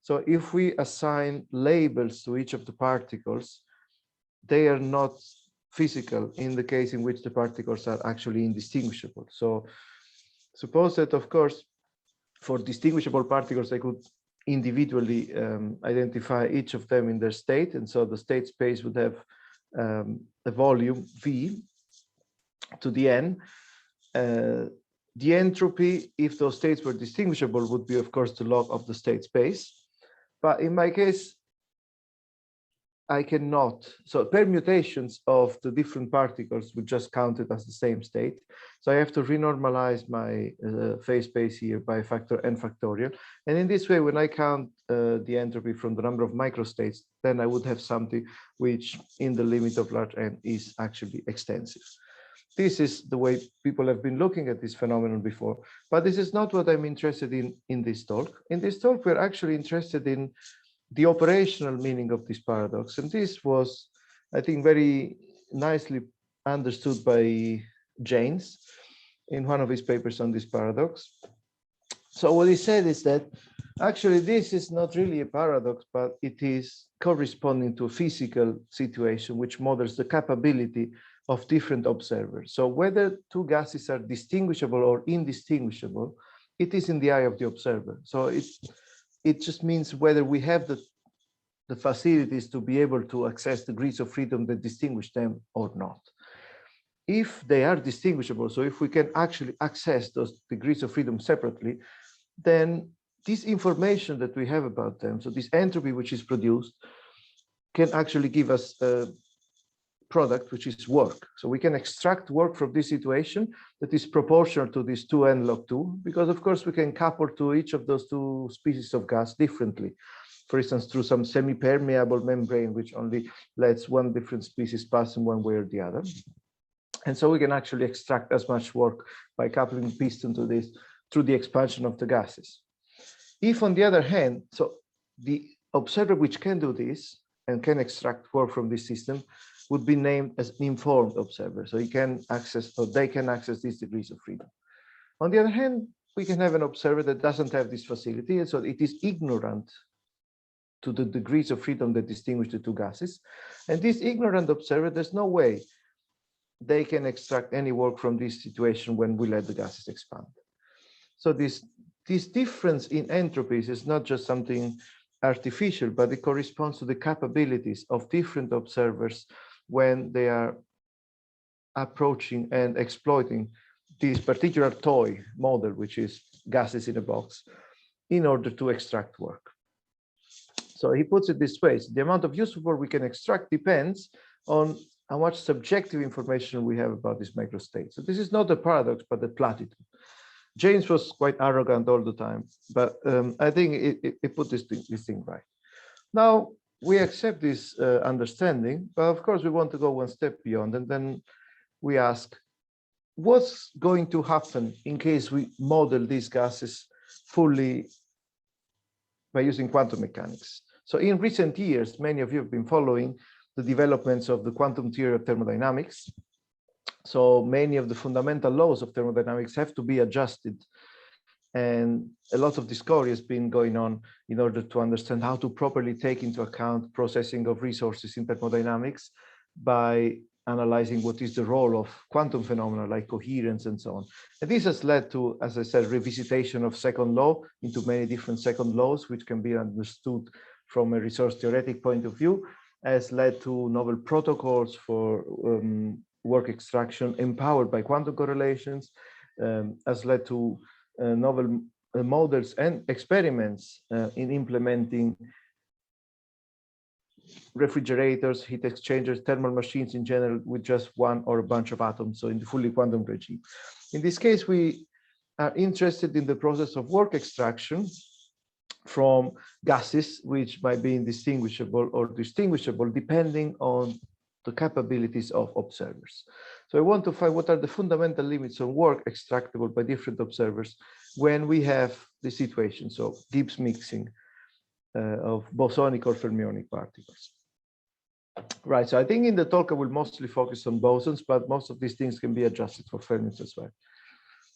C: So if we assign labels to each of the particles, they are not physical in the case in which the particles are actually indistinguishable. So suppose that, of course, for distinguishable particles, I could individually identify each of them in their state. And so the state space would have a volume V to the n. The entropy, if those states were distinguishable, would be, of course, the log of the state space. But in my case, I cannot, so permutations of the different particles would just count it as the same state. So I have to renormalize my phase space here by factor n factorial. And in this way, when I count the entropy from the number of microstates, then I would have something which in the limit of large n is actually extensive. This is the way people have been looking at this phenomenon before, but this is not what I'm interested in this talk. In this talk, we're actually interested in the operational meaning of this paradox. And this was, I think, very nicely understood by James in one of his papers on this paradox. So what he said is that actually this is not really a paradox, but it is corresponding to a physical situation which models the capability of different observers. So whether two gases are distinguishable or indistinguishable, it is in the eye of the observer. So it just means whether we have the facilities to be able to access degrees of freedom that distinguish them or not. If they are distinguishable, so if we can actually access those degrees of freedom separately, then this information that we have about them, so this entropy which is produced, can actually give us a product which is work. So we can extract work from this situation that is proportional to this 2n log 2, because of course we can couple to each of those two species of gas differently. For instance, through some semi-permeable membrane, which only lets one different species pass in one way or the other. And so we can actually extract as much work by coupling the piston to this through the expansion of the gases. If on the other hand, so the observer which can do this and can extract work from this system would be named as an informed observer. So he can access, or they can access these degrees of freedom. On the other hand, we can have an observer that doesn't have this facility, and so it is ignorant to the degrees of freedom that distinguish the two gases. And this ignorant observer, there's no way they can extract any work from this situation when we let the gases expand. So this difference in entropies is not just something artificial, but it corresponds to the capabilities of different observers when they are approaching and exploiting this particular toy model, which is gases in a box, in order to extract work. So he puts it this way: the amount of useful work we can extract depends on how much subjective information we have about this microstate. So this is not a paradox, but a platitude. James was quite arrogant all the time, but I think it put this thing right. Now, we accept this understanding, but of course we want to go one step beyond, and then we ask, what's going to happen in case we model these gases fully by using quantum mechanics? So in recent years, many of you have been following the developments of the quantum theory of thermodynamics. So many of the fundamental laws of thermodynamics have to be adjusted. And a lot of discovery has been going on in order to understand how to properly take into account processing of resources in thermodynamics by analyzing what is the role of quantum phenomena like coherence and so on. And this has led to, as I said, revisitation of second law into many different second laws, which can be understood from a resource theoretic point of view, has led to novel protocols for work extraction empowered by quantum correlations, has led to novel models and experiments in implementing refrigerators, heat exchangers, thermal machines in general with just one or a bunch of atoms, so in the fully quantum regime. In this case, we are interested in the process of work extraction from gases, which might be indistinguishable or distinguishable depending on the capabilities of observers. So I want to find what are the fundamental limits on work extractable by different observers when we have the situation, so Gibbs mixing of bosonic or fermionic particles. Right, so I think in the talk I will mostly focus on bosons, but most of these things can be adjusted for fermions as well.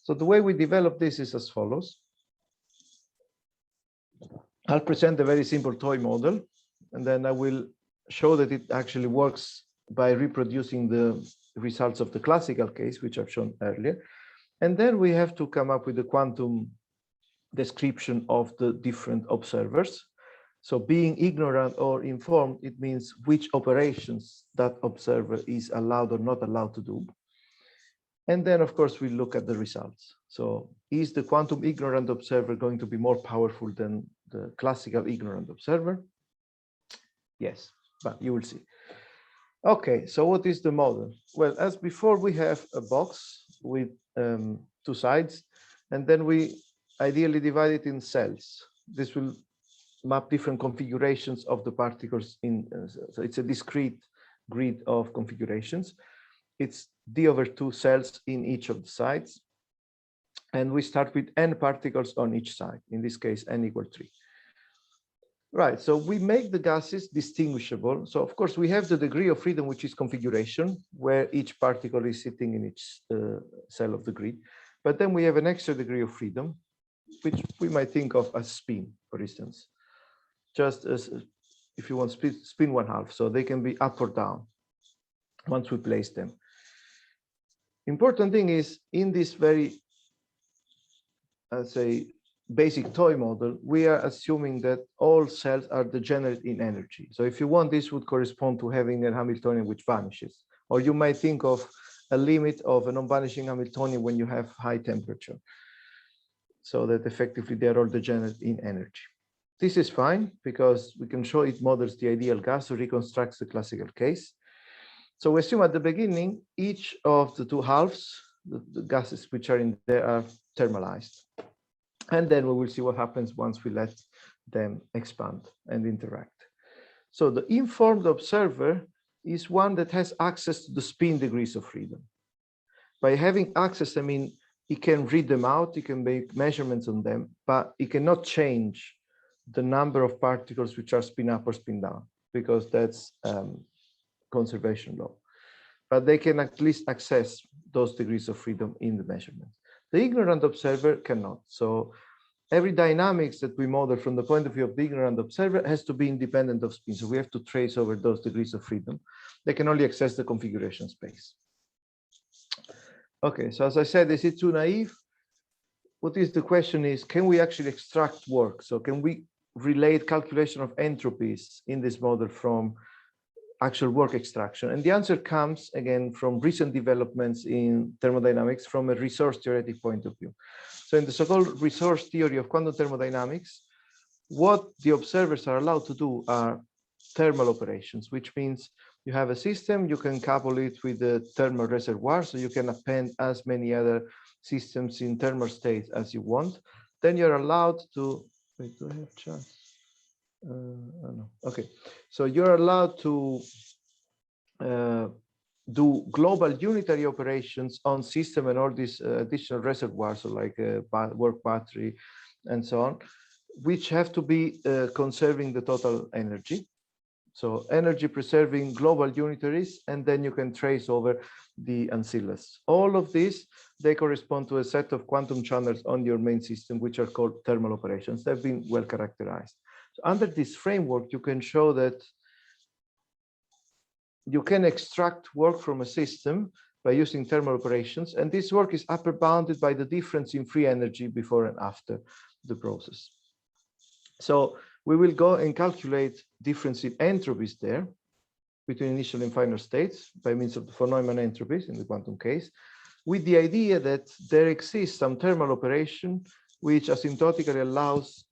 C: So the way we develop this is as follows. I'll present a very simple toy model, and then I will show that it actually works by reproducing the results of the classical case, which I've shown earlier. And then we have to come up with a quantum description of the different observers. So being ignorant or informed, it means which operations that observer is allowed or not allowed to do. And then, of course, we look at the results. So is the quantum ignorant observer going to be more powerful than the classical ignorant observer? Yes. but you will see. Okay, so what is the model? Well, as before, we have a box with two sides, and then we ideally divide it in cells. This will map different configurations of the particles in, so it's a discrete grid of configurations. It's d/2 cells in each of the sides. And we start with n particles on each side. In this case, n equals 3. Right, so we make the gases distinguishable. So of course, we have the degree of freedom, which is configuration, where each particle is sitting in each cell of the grid. But then we have an extra degree of freedom, which we might think of as spin, for instance. Just as, if you want, spin 1/2, so they can be up or down once we place them. Important thing is, in this very, I'd say, basic toy model, we are assuming that all cells are degenerate in energy. So if you want, this would correspond to having a Hamiltonian which vanishes. Or you might think of a limit of a non-vanishing Hamiltonian when you have high temperature. So that effectively they're all degenerate in energy. This is fine because we can show it models the ideal gas or reconstructs the classical case. So we assume at the beginning, each of the two halves, the gases which are in there, are thermalized. And then we will see what happens once we let them expand and interact. So the informed observer is one that has access to the spin degrees of freedom. By having access, I mean, he can read them out, he can make measurements on them, but he cannot change the number of particles which are spin up or spin down, because that's conservation law. But they can at least access those degrees of freedom in the measurement. The ignorant observer cannot. So every dynamics that we model from the point of view of the ignorant observer has to be independent of spin. So we have to trace over those degrees of freedom. They can only access the configuration space. Okay, so as I said, is it too naive? What is the question is, can we actually extract work? So can we relate calculation of entropies in this model from actual work extraction? And the answer comes again from recent developments in thermodynamics from a resource theoretic point of view. So in the so-called resource theory of quantum thermodynamics, what the observers are allowed to do are thermal operations, which means you have a system, you can couple it with a thermal reservoir, so you can append as many other systems in thermal state as you want. Then you're allowed to, wait, do I have chance? Oh no. Okay, so you're allowed to do global unitary operations on system and all these additional reservoirs, so like work battery and so on, which have to be conserving the total energy. So energy preserving global unitaries, and then you can trace over the ancillas. All of these, they correspond to a set of quantum channels on your main system, which are called thermal operations. They've been well characterized. So under this framework, you can show that you can extract work from a system by using thermal operations, and this work is upper bounded by the difference in free energy before and after the process. So we will go and calculate difference in entropies there between initial and final states by means of the von Neumann entropies in the quantum case, with the idea that there exists some thermal operation which asymptotically allows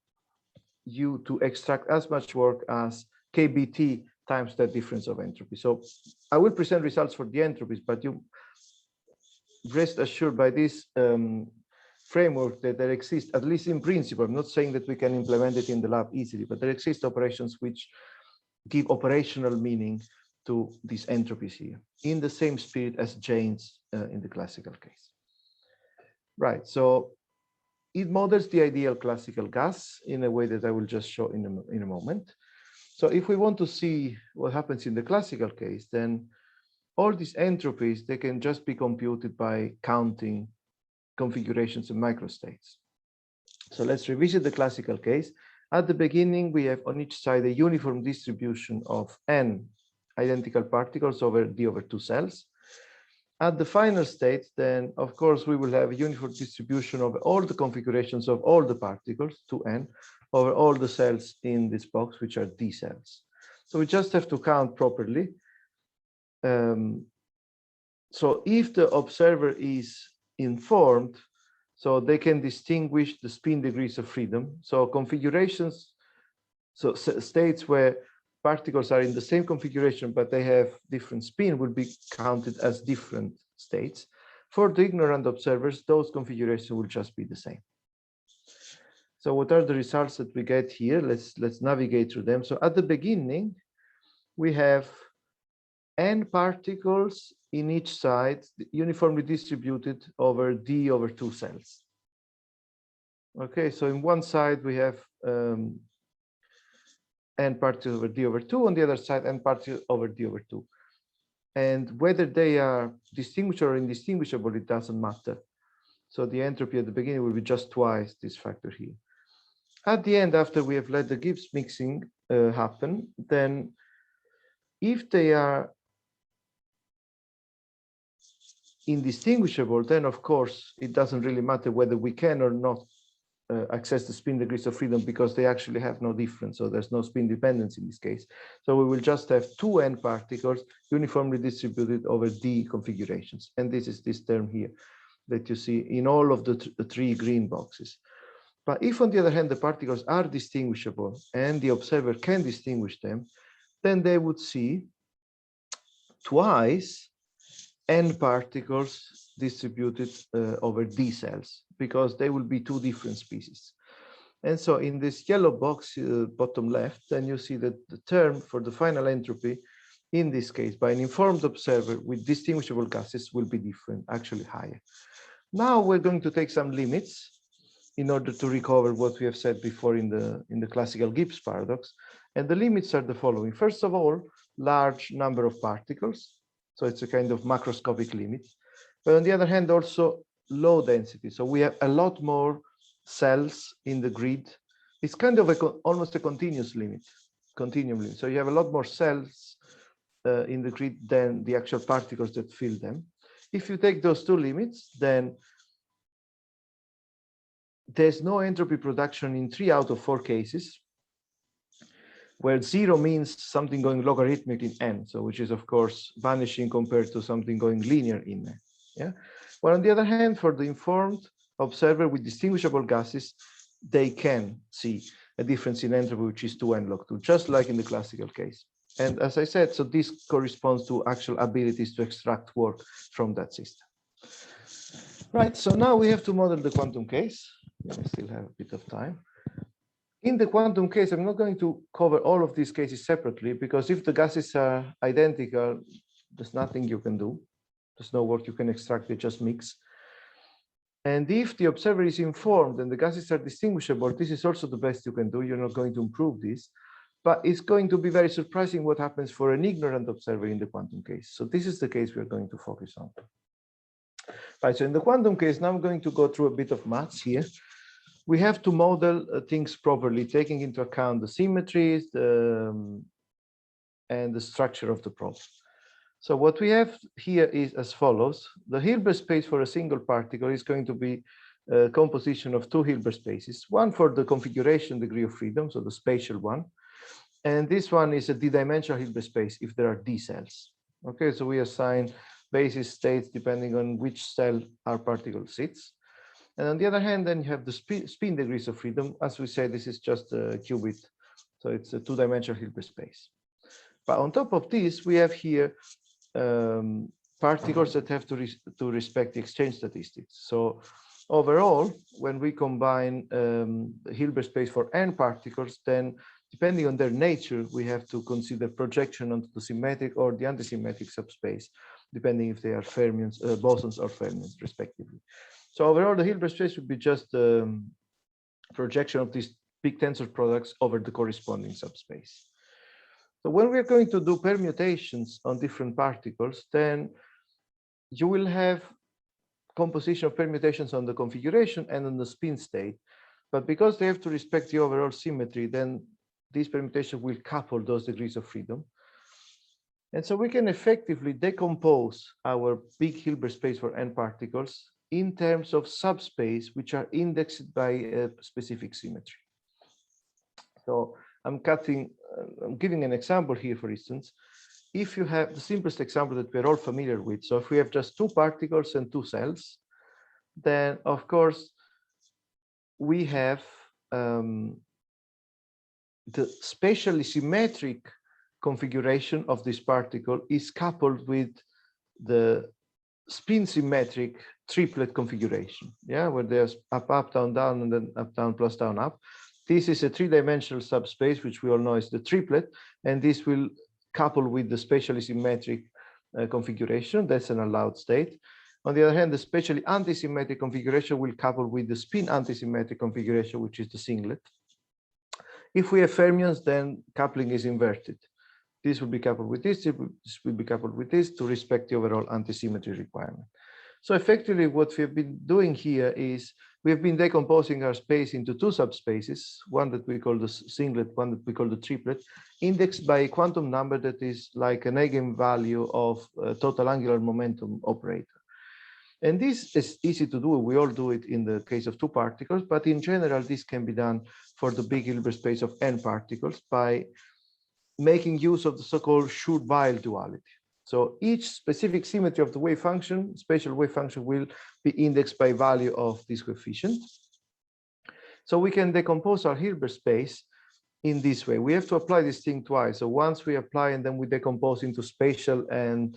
C: you to extract as much work as kBT times that difference of entropy. So I will present results for the entropies, but you rest assured by this framework that there exists, at least in principle, I'm not saying that we can implement it in the lab easily, but there exist operations which give operational meaning to these entropies here, in the same spirit as Jane's in the classical case. Right, so it models the ideal classical gas in a way that I will just show in a moment. So if we want to see what happens in the classical case, then all these entropies, they can just be computed by counting configurations and microstates. So let's revisit the classical case. At the beginning, we have on each side a uniform distribution of n identical particles over d/2 cells. At the final state, then, of course, we will have a uniform distribution of all the configurations of all the particles, 2n, over all the cells in this box, which are d cells. So we just have to count properly. So if the observer is informed, so they can distinguish the spin degrees of freedom. So configurations, so states where particles are in the same configuration, but they have different spin, will be counted as different states. For the ignorant observers, those configurations will just be the same. So what are the results that we get here? Let's navigate through them. So at the beginning, we have n particles in each side uniformly distributed over d over 2 cells. Okay, so in one side we have n particles over d over 2, on the other side n particles over d over 2. And whether they are distinguishable or indistinguishable, it doesn't matter. So the entropy at the beginning will be just twice this factor here. At the end, after we have let the Gibbs mixing happen, then if they are indistinguishable, then of course it doesn't really matter whether we can or not access the spin degrees of freedom, because they actually have no difference. So there's no spin dependence in this case. So we will just have 2 n particles uniformly distributed over d configurations. And this is this term here that you see in all of the 3 green boxes. But if on the other hand, the particles are distinguishable and the observer can distinguish them, then they would see twice n particles distributed over d cells, because they will be 2 different species. And so in this yellow box, bottom left, then you see that the term for the final entropy, in this case, by an informed observer with distinguishable gases, will be different, actually higher. Now we're going to take some limits in order to recover what we have said before in the classical Gibbs paradox. And the limits are the following. First of all, large number of particles. So it's a kind of macroscopic limit. But on the other hand, also low density. So we have a lot more cells in the grid. It's kind of almost a continuous limit, continuum limit. So you have a lot more cells in the grid than the actual particles that fill them. If you take those 2 limits, then there's no entropy production in 3 out of 4 cases, where 0 means something going logarithmic in n, so which is of course vanishing compared to something going linear in n. Yeah. Well, on the other hand, for the informed observer with distinguishable gases, they can see a difference in entropy, which is 2n log 2, just like in the classical case. And as I said, so this corresponds to actual abilities to extract work from that system. Right, so now we have to model the quantum case. I still have a bit of time. In the quantum case, I'm not going to cover all of these cases separately, because if the gases are identical, there's nothing you can do. There's no work you can extract, they just mix. And if the observer is informed and the gases are distinguishable, this is also the best you can do. You're not going to improve this, but it's going to be very surprising what happens for an ignorant observer in the quantum case. So this is the case we're going to focus on. Right, so in the quantum case, now I'm going to go through a bit of maths here. We have to model things properly, taking into account the symmetries and the structure of the problem. So what we have here is as follows. The Hilbert space for a single particle is going to be a composition of 2 Hilbert spaces, one for the configuration degree of freedom, so the spatial one, and this one is a d-dimensional Hilbert space if there are d cells. Okay, so we assign basis states depending on which cell our particle sits. And on the other hand, then you have the spin degrees of freedom. As we said, this is just a qubit, so it's a 2-dimensional Hilbert space. But on top of this, we have here particles that have to respect the exchange statistics. So overall, when we combine the Hilbert space for n particles, then depending on their nature, we have to consider projection onto the symmetric or the antisymmetric subspace, depending if they are fermions, bosons or fermions, respectively. So overall, the Hilbert space would be just projection of these big tensor products over the corresponding subspace. So when we're going to do permutations on different particles, then you will have composition of permutations on the configuration and on the spin state. But because they have to respect the overall symmetry, then these permutations will couple those degrees of freedom. And so we can effectively decompose our big Hilbert space for n particles in terms of subspace, which are indexed by a specific symmetry. So I'm giving an example here, for instance. If you have the simplest example that we're all familiar with, so if we have just 2 particles and 2 cells, then of course we have the spatially symmetric configuration of this particle is coupled with the spin symmetric triplet configuration, yeah, where there's up, up, down, down, and then up, down, plus, down, up. This is a three-dimensional subspace, which we all know is the triplet, and this will couple with the spatially symmetric configuration. That's an allowed state. On the other hand, the spatially antisymmetric configuration will couple with the spin antisymmetric configuration, which is the singlet. If we have fermions, then coupling is inverted. This will be coupled with this will be coupled with this to respect the overall antisymmetry requirement. So effectively, what we have been doing here is we have been decomposing our space into two subspaces, one that we call the singlet, one that we call the triplet, indexed by a quantum number that is like an eigenvalue of a total angular momentum operator. And this is easy to do. We all do it in the case of two particles, but in general, this can be done for the big Hilbert space of n particles by making use of the so-called Schur-Weil duality. So each specific symmetry of the wave function, spatial wave function, will be indexed by value of this coefficient. So we can decompose our Hilbert space in this way. We have to apply this thing twice. So once we apply and then we decompose into spatial and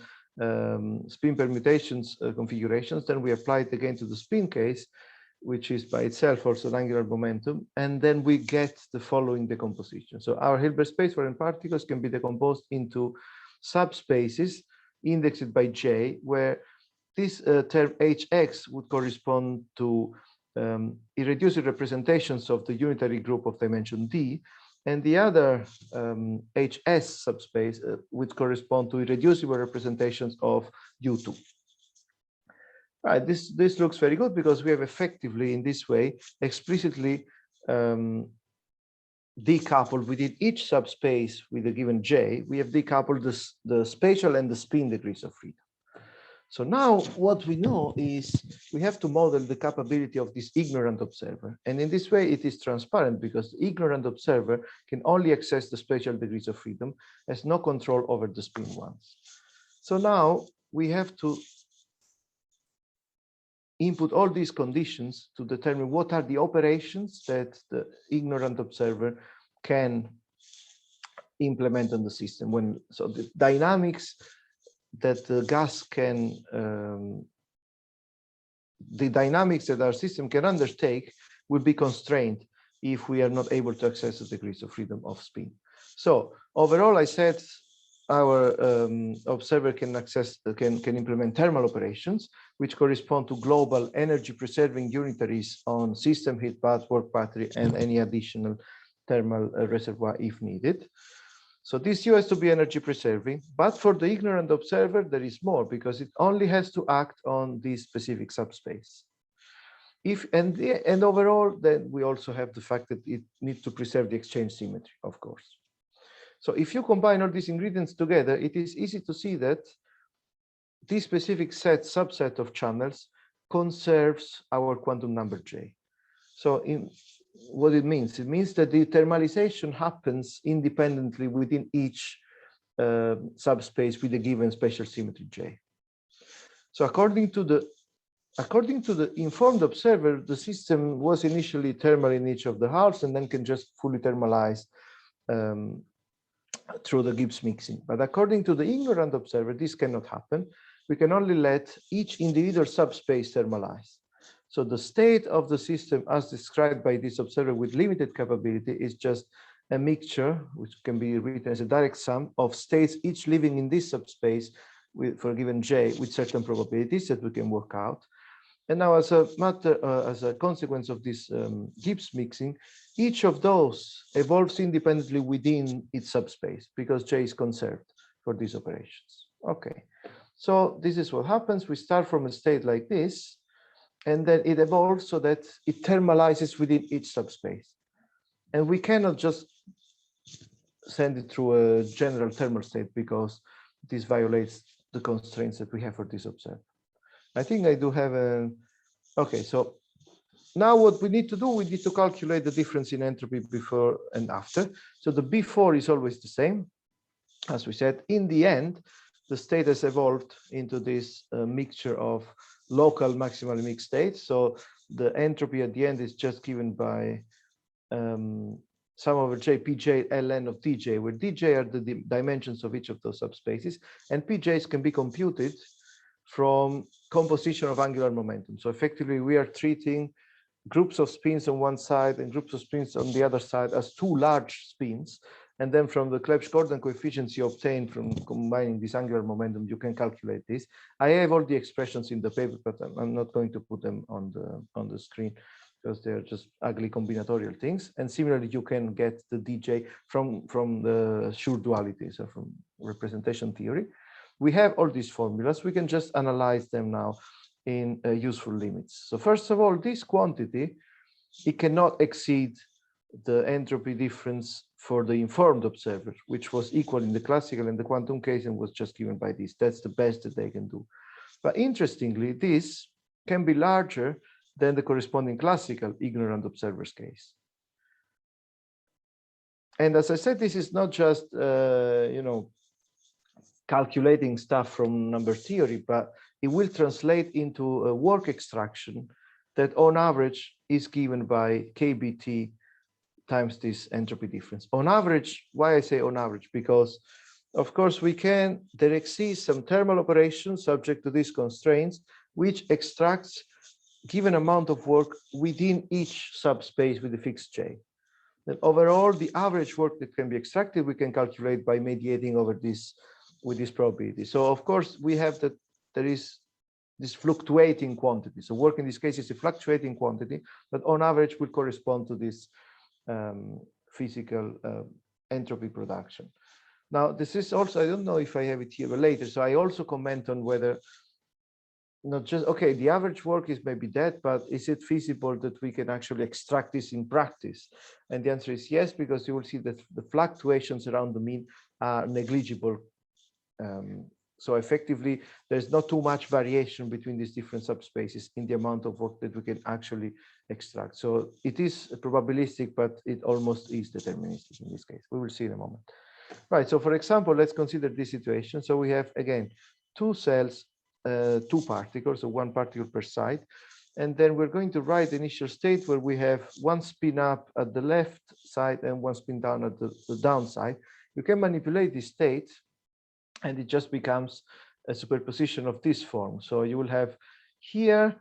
C: spin permutations configurations, then we apply it again to the spin case, which is by itself also an angular momentum, and then we get the following decomposition. So our Hilbert space for n particles can be decomposed into subspaces indexed by J, where this term Hx would correspond to irreducible representations of the unitary group of dimension D, and the other HS subspace would correspond to irreducible representations of U2. Right, this looks very good because we have effectively in this way explicitly decoupled within each subspace with a given J, we have decoupled the spatial and the spin degrees of freedom. So now what we know is we have to model the capability of this ignorant observer. And in this way, it is transparent because the ignorant observer can only access the spatial degrees of freedom, has no control over the spin ones. So now we have to input all these conditions to determine what are the operations that the ignorant observer can implement on the system. So the dynamics that the gas can, the dynamics that our system can undertake will be constrained if we are not able to access the degrees of freedom of spin. So overall, I said our observer can implement thermal operations, which correspond to global energy preserving unitaries on system, heat bath, work battery, and any additional thermal reservoir if needed. So this U has to be energy preserving, but for the ignorant observer, there is more because it only has to act on this specific subspace. And overall, then we also have the fact that it needs to preserve the exchange symmetry, of course. So if you combine all these ingredients together, it is easy to see that this specific subset of channels conserves our quantum number J. So what it means that the thermalization happens independently within each subspace with a given spatial symmetry J. So according to the informed observer, the system was initially thermal in each of the halves and then can just fully thermalize through the Gibbs mixing. But according to the ignorant observer, this cannot happen. We can only let each individual subspace thermalize. So the state of the system as described by this observer with limited capability is just a mixture, which can be written as a direct sum of states each living in this subspace for a given J with certain probabilities that we can work out. And now as a consequence of this Gibbs mixing, each of those evolves independently within its subspace because J is conserved for these operations. Okay, so this is what happens. We start from a state like this, and then it evolves so that it thermalizes within each subspace. And we cannot just send it through a general thermal state because this violates the constraints that we have for this observer. I think I do have a, okay, so now what we need to do, we need to calculate the difference in entropy before and after. So the before is always the same. As we said, in the end, the state has evolved into this mixture of local maximally mixed states. So the entropy at the end is just given by sum over j, pj, ln of dj, where dj are the dimensions of each of those subspaces, and pj's can be computed from composition of angular momentum. So effectively, we are treating groups of spins on one side and groups of spins on the other side as two large spins. And then from the Clebsch-Gordon coefficients you obtain from combining this angular momentum, you can calculate this. I have all the expressions in the paper, but I'm not going to put them on the screen because they're just ugly combinatorial things. And similarly, you can get the dj from the Schur duality, so from representation theory. We have all these formulas. We can just analyze them now in useful limits. So first of all, this quantity, it cannot exceed the entropy difference for the informed observer, which was equal in the classical and the quantum case and was just given by this. That's the best that they can do. But interestingly, this can be larger than the corresponding classical ignorant observer's case. And as I said, this is not just, calculating stuff from number theory, but it will translate into a work extraction that on average is given by kBt times this entropy difference. On average, why I say on average? Because of course there exists some thermal operation subject to these constraints, which extracts given amount of work within each subspace with a fixed J. Then overall, the average work that can be extracted, we can calculate by mediating over this with this probability. So of course, we have that there is this fluctuating quantity. So work in this case is a fluctuating quantity, but on average will correspond to this physical entropy production. Now, this is also, I don't know if I have it here later, so I also comment on whether not just, okay, the average work is maybe that, but is it feasible that we can actually extract this in practice? And the answer is yes, because you will see that the fluctuations around the mean are negligible. So effectively, there's not too much variation between these different subspaces in the amount of work that we can actually extract. So it is probabilistic, but it almost is deterministic in this case. We will see in a moment. Right, so for example, let's consider this situation. So we have, again, two cells, two particles, so one particle per side. And then we're going to write the initial state where we have one spin up at the left side and one spin down at the downside. You can manipulate this state, and it just becomes a superposition of this form. So you will have here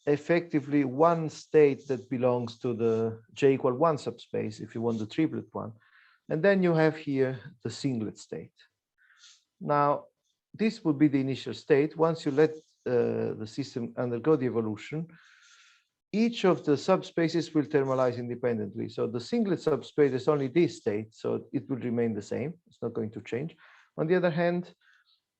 C: effectively one state that belongs to the j = 1 subspace, if you want the triplet one. And then you have here the singlet state. Now, this would be the initial state. Once you let the system undergo the evolution, each of the subspaces will thermalize independently. So the singlet subspace is only this state, so it will remain the same. It's not going to change. On the other hand,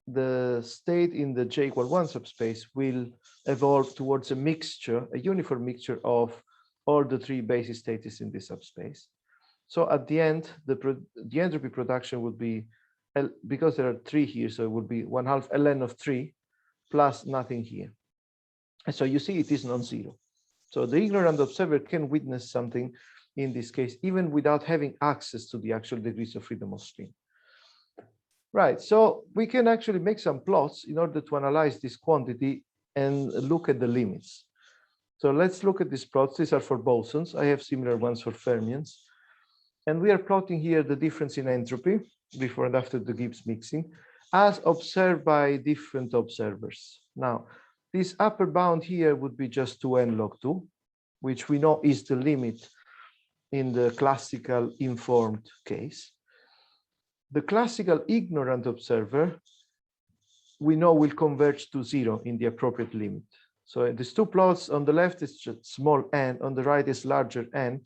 C: the state in the j = 1 subspace will evolve towards a mixture, a uniform mixture of all the three basis states in this subspace. So at the end, the entropy production would be, because there are three here, so it would be 1/2 ln of 3 plus nothing here. And so you see it is non-zero. So the ignorant observer can witness something in this case, even without having access to the actual degrees of freedom of spin. Right, so we can actually make some plots in order to analyze this quantity and look at the limits. So let's look at these plots. These are for bosons. I have similar ones for fermions. And we are plotting here the difference in entropy before and after the Gibbs mixing as observed by different observers. Now, this upper bound here would be just 2n log 2, which we know is the limit in the classical informed case. The classical ignorant observer, we know will converge to 0 in the appropriate limit. So these two plots on the left is just small n, on the right is larger n.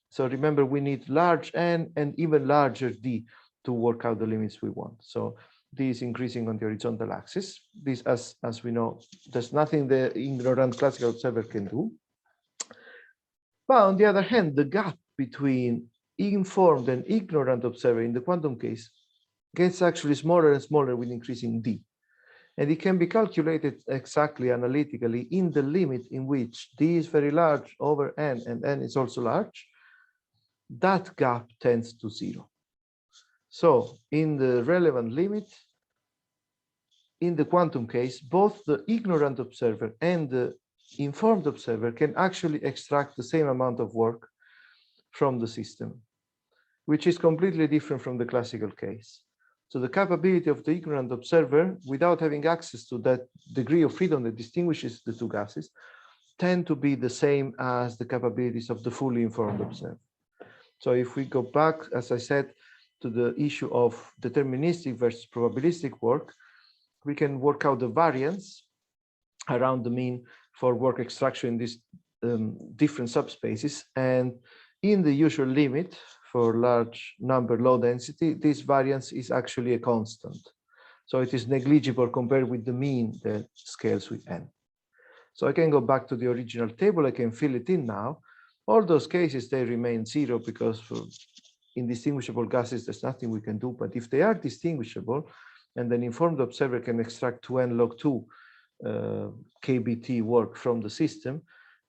C: So remember, we need large n and even larger d to work out the limits we want. So d is increasing on the horizontal axis. This, as we know, there's nothing the ignorant classical observer can do. But on the other hand, the gap between informed and ignorant observer in the quantum case gets actually smaller and smaller with increasing d. And it can be calculated exactly analytically in the limit in which d is very large over n and n is also large. That gap tends to 0. So in the relevant limit, in the quantum case, both the ignorant observer and the informed observer can actually extract the same amount of work from the system. which is completely different from the classical case. So the capability of the ignorant observer, without having access to that degree of freedom that distinguishes the two gases, tend to be the same as the capabilities of the fully informed observer. So if we go back, as I said, to the issue of deterministic versus probabilistic work, we can work out the variance around the mean for work extraction in these different subspaces. And in the usual limit for large number low density, this variance is actually a constant. So it is negligible compared with the mean that scales with n. So I can go back to the original table, I can fill it in now. All those cases, they remain zero because for indistinguishable gases, there's nothing we can do. But if they are distinguishable, and an informed observer can extract 2n log 2 kBT work from the system,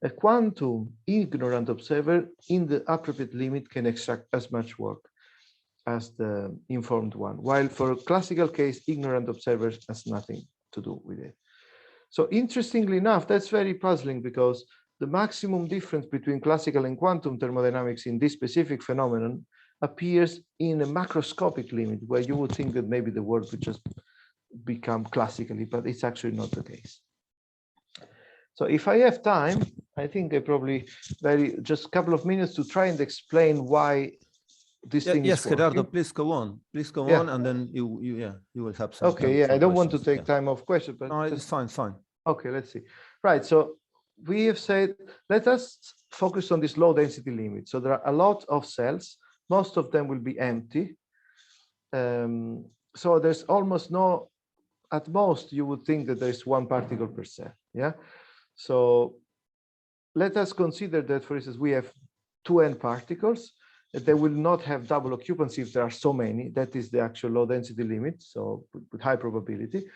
C: a quantum ignorant observer in the appropriate limit can extract as much work as the informed one, while for a classical case, ignorant observers has nothing to do with it. So interestingly enough, that's very puzzling because the maximum difference between classical and quantum thermodynamics in this specific phenomenon appears in a macroscopic limit, where you would think that maybe the world would just become classically, but it's actually not the case. So if I have time, I think I probably just a couple of minutes to try and explain why this thing
A: yes,
C: is
A: Gerardo,
C: working.
A: please go on. Please go
C: Yeah.
A: on, and then you will have some.
C: Okay, yeah, I don't want to take time off questions, but
A: no, it's fine, fine.
C: Okay, let's see. Right, so we have said, let us focus on this low density limit. So there are a lot of cells, most of them will be empty. So there's almost no, at most you would think that there's one particle per cell, yeah? So let us consider that, for instance, we have 2n particles. They will not have double occupancy if there are so many. That is the actual low density limit, so with high probability.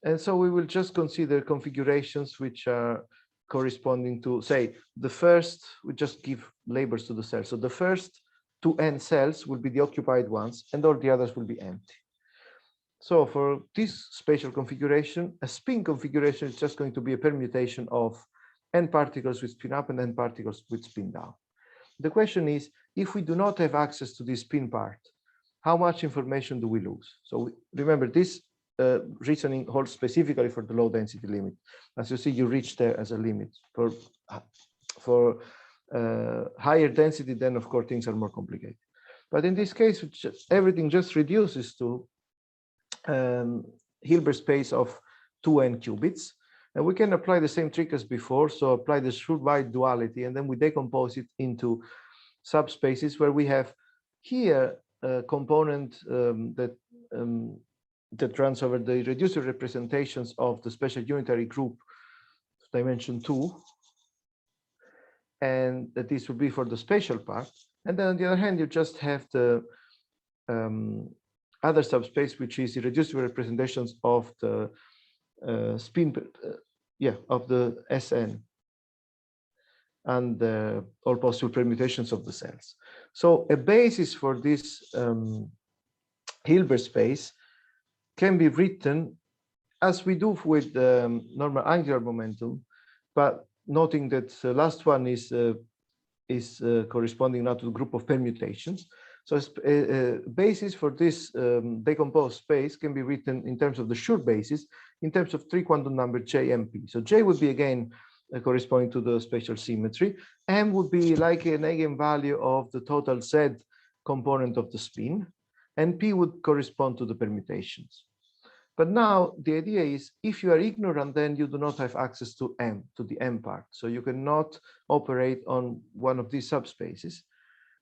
C: And so we will just consider configurations which are corresponding to, say, the first, we just give labels to the cells. So the first 2n cells will be the occupied ones, and all the others will be empty. So for this spatial configuration, a spin configuration is just going to be a permutation of n particles with spin up and n particles with spin down. The question is, if we do not have access to this spin part, how much information do we lose? So remember, this reasoning holds specifically for the low density limit. As you see, you reach there as a limit. For higher density, then of course things are more complicated. But in this case, everything just reduces to Hilbert space of 2n qubits. And we can apply the same trick as before. So apply the Schur-Wide duality, and then we decompose it into subspaces where we have here a component that runs over the reducer representations of the special unitary group dimension 2. And that this will be for the spatial part. And then on the other hand, you just have the other subspace, which is the reducible representations of the of the SN and all possible permutations of the cells. So a basis for this Hilbert space can be written as we do with normal angular momentum, but noting that the last one is corresponding now to the group of permutations. So a basis for this decomposed space can be written in terms of the Schur basis, in terms of three quantum number J and P. So J would be again corresponding to the spatial symmetry. M would be like an eigenvalue of the total Z component of the spin, and P would correspond to the permutations. But now the idea is, if you are ignorant, then you do not have access to M, to the M part. So you cannot operate on one of these subspaces.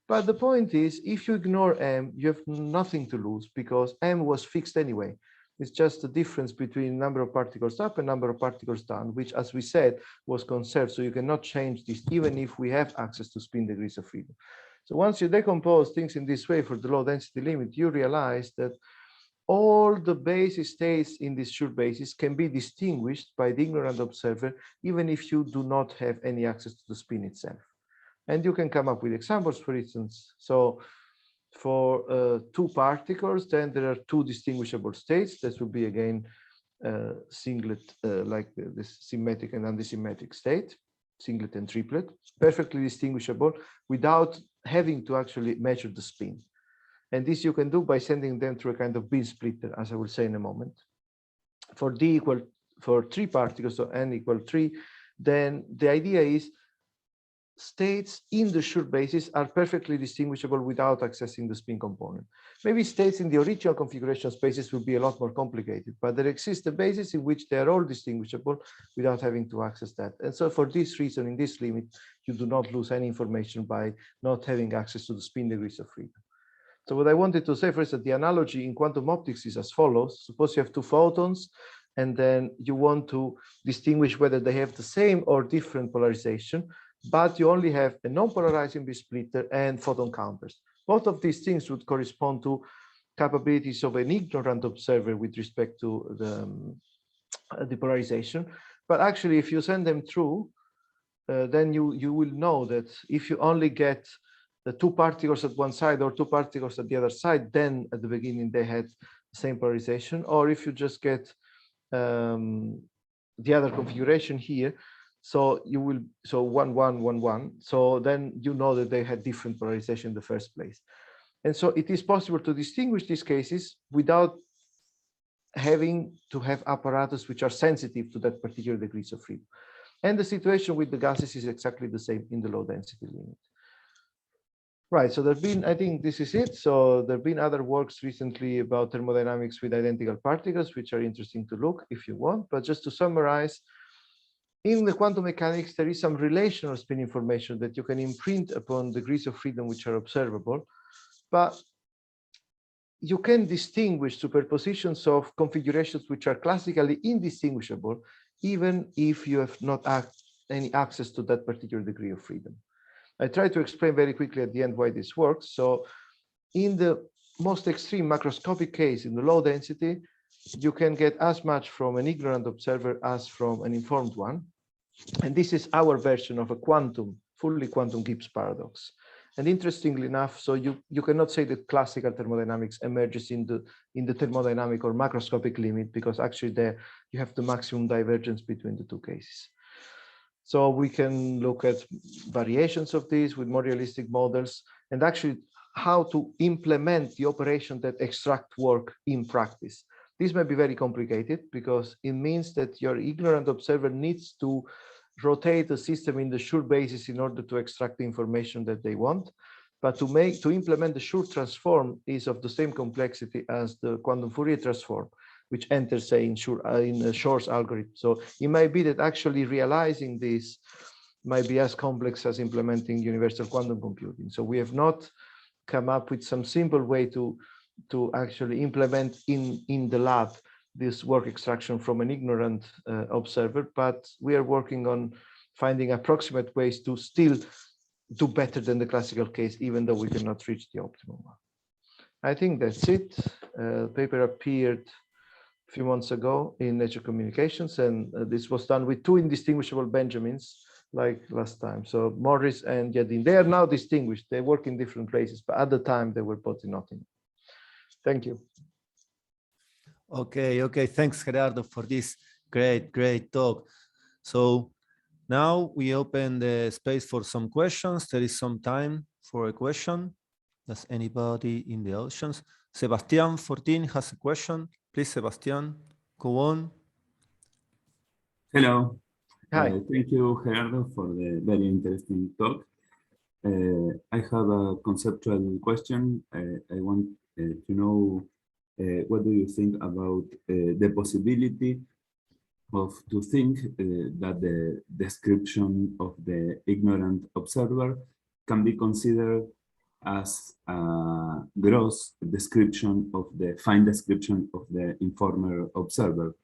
C: But the point is, if you ignore M, you have nothing to lose because M was fixed anyway. It's just the difference between number of particles up and number of particles down, which, as we said, was conserved. So you cannot change this, even if we have access to spin degrees of freedom. So once you decompose things in this way for the low density limit, you realize that all the basis states in this Schur basis can be distinguished by the ignorant observer, even if you do not have any access to the spin itself. And you can come up with examples, for instance. So for two particles, then there are two distinguishable states. This will be again singlet, like this symmetric and antisymmetric state. singlet and triplet, perfectly distinguishable without having to actually measure the spin. And this you can do by sending them through a kind of beam splitter, as I will say in a moment. For for 3 particles, so n equal 3, then the idea is states in the Schur basis are perfectly distinguishable without accessing the spin component. Maybe states in the original configuration spaces will be a lot more complicated, but there exists a basis in which they are all distinguishable without having to access that. And so for this reason, in this limit, you do not lose any information by not having access to the spin degrees of freedom. So what I wanted to say first, that the analogy in quantum optics is as follows. Suppose you have 2 photons, and then you want to distinguish whether they have the same or different polarization, but you only have a non-polarizing beam splitter and photon counters. Both of these things would correspond to capabilities of an ignorant observer with respect to the polarization. But actually, if you send them through, then you will know that if you only get the 2 particles at one side or 2 particles at the other side, then at the beginning they had the same polarization. Or if you just get the other configuration here, so you will, so 1, 1, 1, 1. So then you know that they had different polarization in the first place. And so it is possible to distinguish these cases without having to have apparatus which are sensitive to that particular degrees of freedom. And the situation with the gases is exactly the same in the low density limit. Right, so there've been, I think this is it. So there've been other works recently about thermodynamics with identical particles, which are interesting to look if you want. But just to summarize, in the quantum mechanics, there is some relational spin information that you can imprint upon degrees of freedom which are observable. But you can distinguish superpositions of configurations which are classically indistinguishable, even if you have not any access to that particular degree of freedom. I try to explain very quickly at the end why this works. So in the most extreme macroscopic case, in the low density, you can get as much from an ignorant observer as from an informed one. And this is our version of a fully quantum Gibbs paradox. And interestingly enough, so you cannot say that classical thermodynamics emerges in the thermodynamic or macroscopic limit, because actually there you have the maximum divergence between the 2 cases. So we can look at variations of this with more realistic models, and actually how to implement the operation that extract work in practice. This may be very complicated because it means that your ignorant observer needs to rotate the system in the Schur basis in order to extract the information that they want. But to implement the Schur transform is of the same complexity as the quantum Fourier transform, which enters, say, in Shor's algorithm. So it might be that actually realizing this might be as complex as implementing universal quantum computing. So we have not come up with some simple way to actually implement in the lab this work extraction from an ignorant observer, but we are working on finding approximate ways to still do better than the classical case, even though we cannot reach the optimum one. I think that's it. Paper appeared a few months ago in Nature Communications, and this was done with 2 indistinguishable Benjamins, like last time. So Morris and Yadin, they are now distinguished. They work in different places, but at the time they were both in Nottingham. Thank you.
A: Okay. Thanks, Gerardo, for this great talk. So now we open the space for some questions. There is some time for a question. Does anybody in the audience? Sebastian 14 has a question. Please, Sebastian, go on.
D: Hello.
C: Hi.
D: Thank you, Gerardo, for the very interesting talk. I have a conceptual question. I want to know what do you think about the possibility to think that the description of the ignorant observer can be considered as a gross description of the fine description of the informer observer.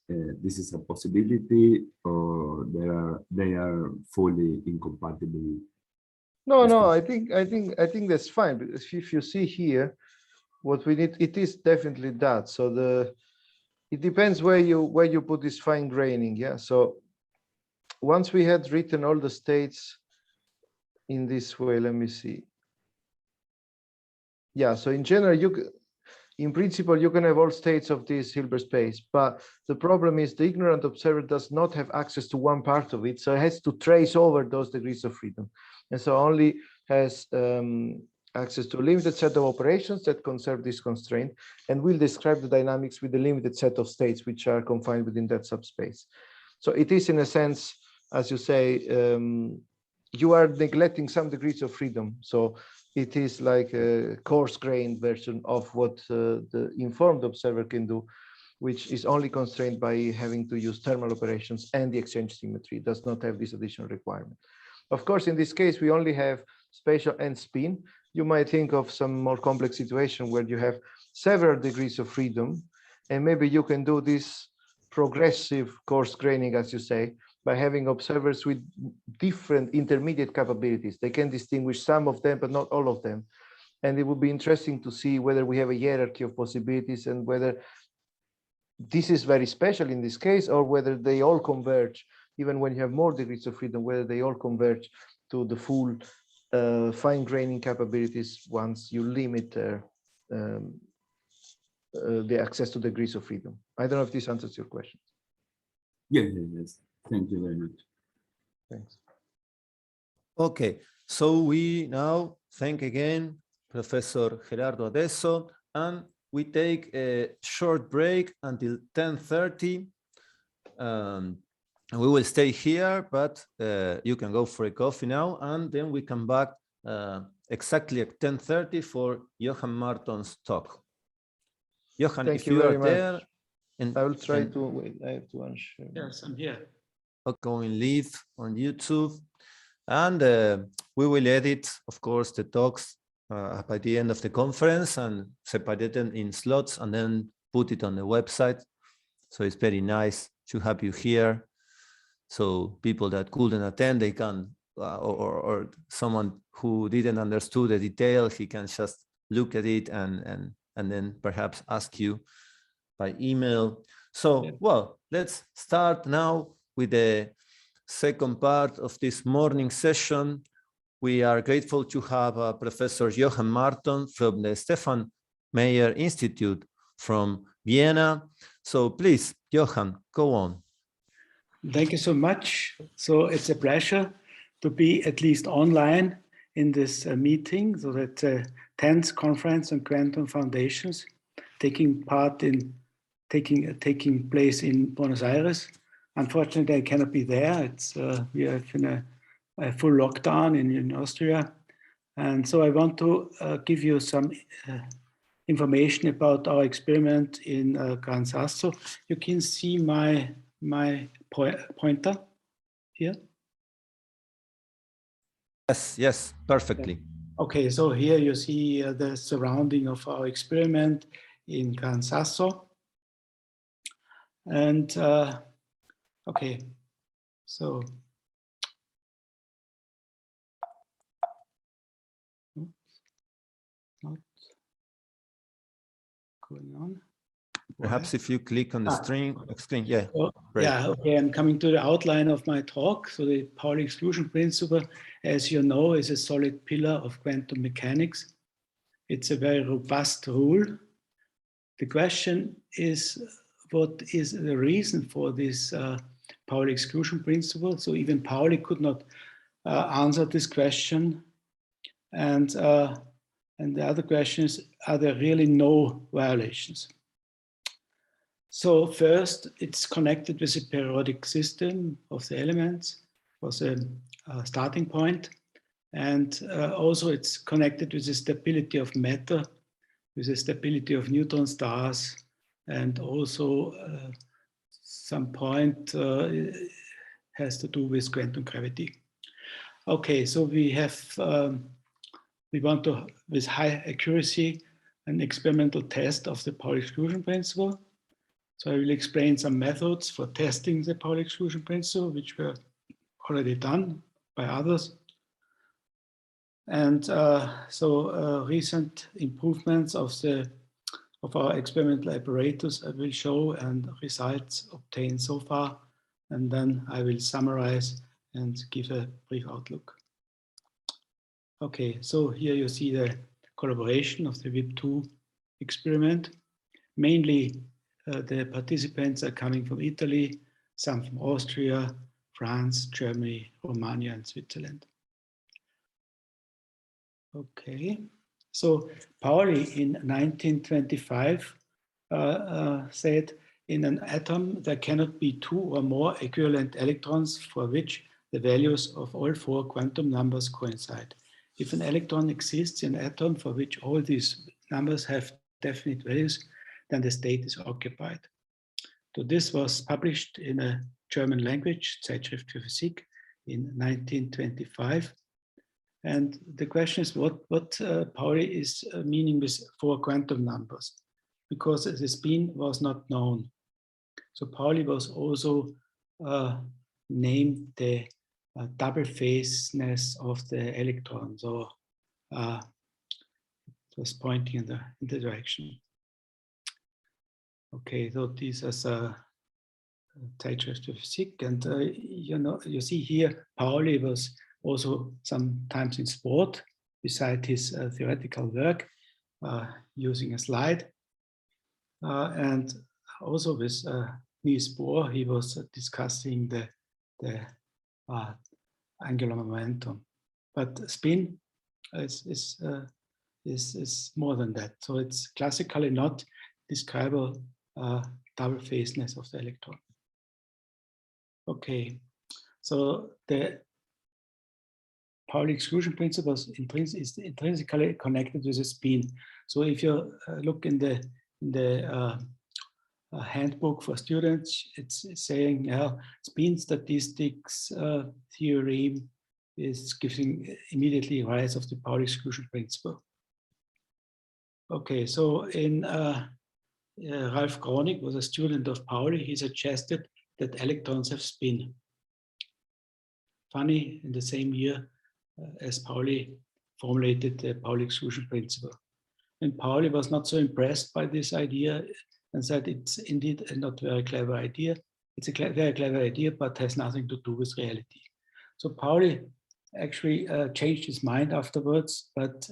D: This is a possibility, or they are fully incompatible?
C: No, I think that's fine, because if you see here, what we need, it is definitely that. So it depends where you put this fine graining. Yeah. So once we had written all the states in this way, let me see. Yeah. So in general, in principle, you can have all states of this Hilbert space, but the problem is the ignorant observer does not have access to one part of it, so it has to trace over those degrees of freedom, and so only has access to a limited set of operations that conserve this constraint, and will describe the dynamics with a limited set of states which are confined within that subspace. So it is, in a sense, as you say, you are neglecting some degrees of freedom. So it is like a coarse-grained version of what the informed observer can do, which is only constrained by having to use thermal operations and the exchange symmetry. It does not have this additional requirement. Of course, in this case, we only have spatial and spin. You might think of some more complex situation where you have several degrees of freedom, and maybe you can do this progressive coarse graining, as you say, by having observers with different intermediate capabilities. They can distinguish some of them, but not all of them. And it would be interesting to see whether we have a hierarchy of possibilities and whether this is very special in this case, or whether they all converge, even when you have more degrees of freedom, whether they all converge to the full fine graining capabilities once you limit the access to degrees of freedom. I don't know if this answers your question.
D: Yes. Thank you very much.
C: Thanks.
A: Okay, so we now thank again Professor Gerardo Adesso, and we take a short break until 10:30. We will stay here, but you can go for a coffee now, and then we come back exactly at 10:30 for Johan Marton's talk. Johan,
C: Thank
A: if
C: you
A: you
C: very
A: are
C: much.
A: there, and
C: I will try to wait. I have to unshare.
B: Yes, I'm here.
A: going live on YouTube, and we will edit, of course, the talks by the end of the conference and separate them in slots and then put it on the website. So it's very nice to have you here. So people that couldn't attend, they can, or someone who didn't understand the detail, he can just look at it and then perhaps ask you by email. So, well, let's start now with the second part of this morning session. We are grateful to have Professor Johan Marton from the Stefan Meyer Institute from Vienna. So please, Johan, go on.
E: Thank you so much. So it's a pleasure to be at least online in this meeting. So that's a 10th conference on quantum foundations, taking place in Buenos Aires. Unfortunately, I cannot be there. It's we are in a full lockdown in Austria, and so I want to give you some information about our experiment in Gran Sasso. You can see my pointer here.
A: Yes, perfectly.
E: Okay, so here you see the surrounding of our experiment in Gran Sasso. And okay, so not going on.
A: Perhaps if you click on the screen, yeah.
E: Yeah, okay, I'm coming to the outline of my talk. So the Pauli exclusion principle, as you know, is a solid pillar of quantum mechanics. It's a very robust rule. The question is, what is the reason for this Pauli exclusion principle? So even Pauli could not answer this question. And the other question is, are there really no violations? So first, it's connected with a periodic system of the elements, was a starting point. And also it's connected with the stability of matter, with the stability of neutron stars, and also some point has to do with quantum gravity. Okay, so we have, we want to, with high accuracy, an experimental test of the Pauli exclusion principle. So I will explain some methods for testing the Pauli exclusion principle, which were already done by others. And recent improvements of our experimental apparatus I will show, and results obtained so far. And then I will summarize and give a brief outlook. Okay, so here you see the collaboration of the VIP2 experiment. Mainly the participants are coming from Italy, some from Austria, France, Germany, Romania, and Switzerland. Okay, so Pauli in 1925 said, in an atom there cannot be two or more equivalent electrons for which the values of all four quantum numbers coincide. If an electron exists in an atom for which all these numbers have definite values, then the state is occupied. So this was published in a German language, Zeitschrift für Physik, in 1925. And the question is what Pauli is meaning with four quantum numbers, because the spin was not known. So Pauli was also named the double phaseness of the electron. So it was pointing in the direction. Okay, so this is a Zeitschrift für Physik, and you see here Pauli was also sometimes in sport beside his theoretical work, using a slide, and also with Niels Bohr he was discussing the angular momentum, but spin is more than that. So it's classically not describable double phaseness of the electron. Okay, so the Pauli exclusion principle is intrinsically connected with the spin. So if you look in the handbook for students, it's saying spin statistics theorem is giving immediately rise of the Pauli exclusion principle. Okay, so in Ralph Kronig was a student of Pauli. He suggested that electrons have spin. Funny, in the same year as Pauli formulated the Pauli exclusion principle. And Pauli was not so impressed by this idea and said it's indeed a not very clever idea. It's a very clever idea, but has nothing to do with reality. So Pauli actually changed his mind afterwards, but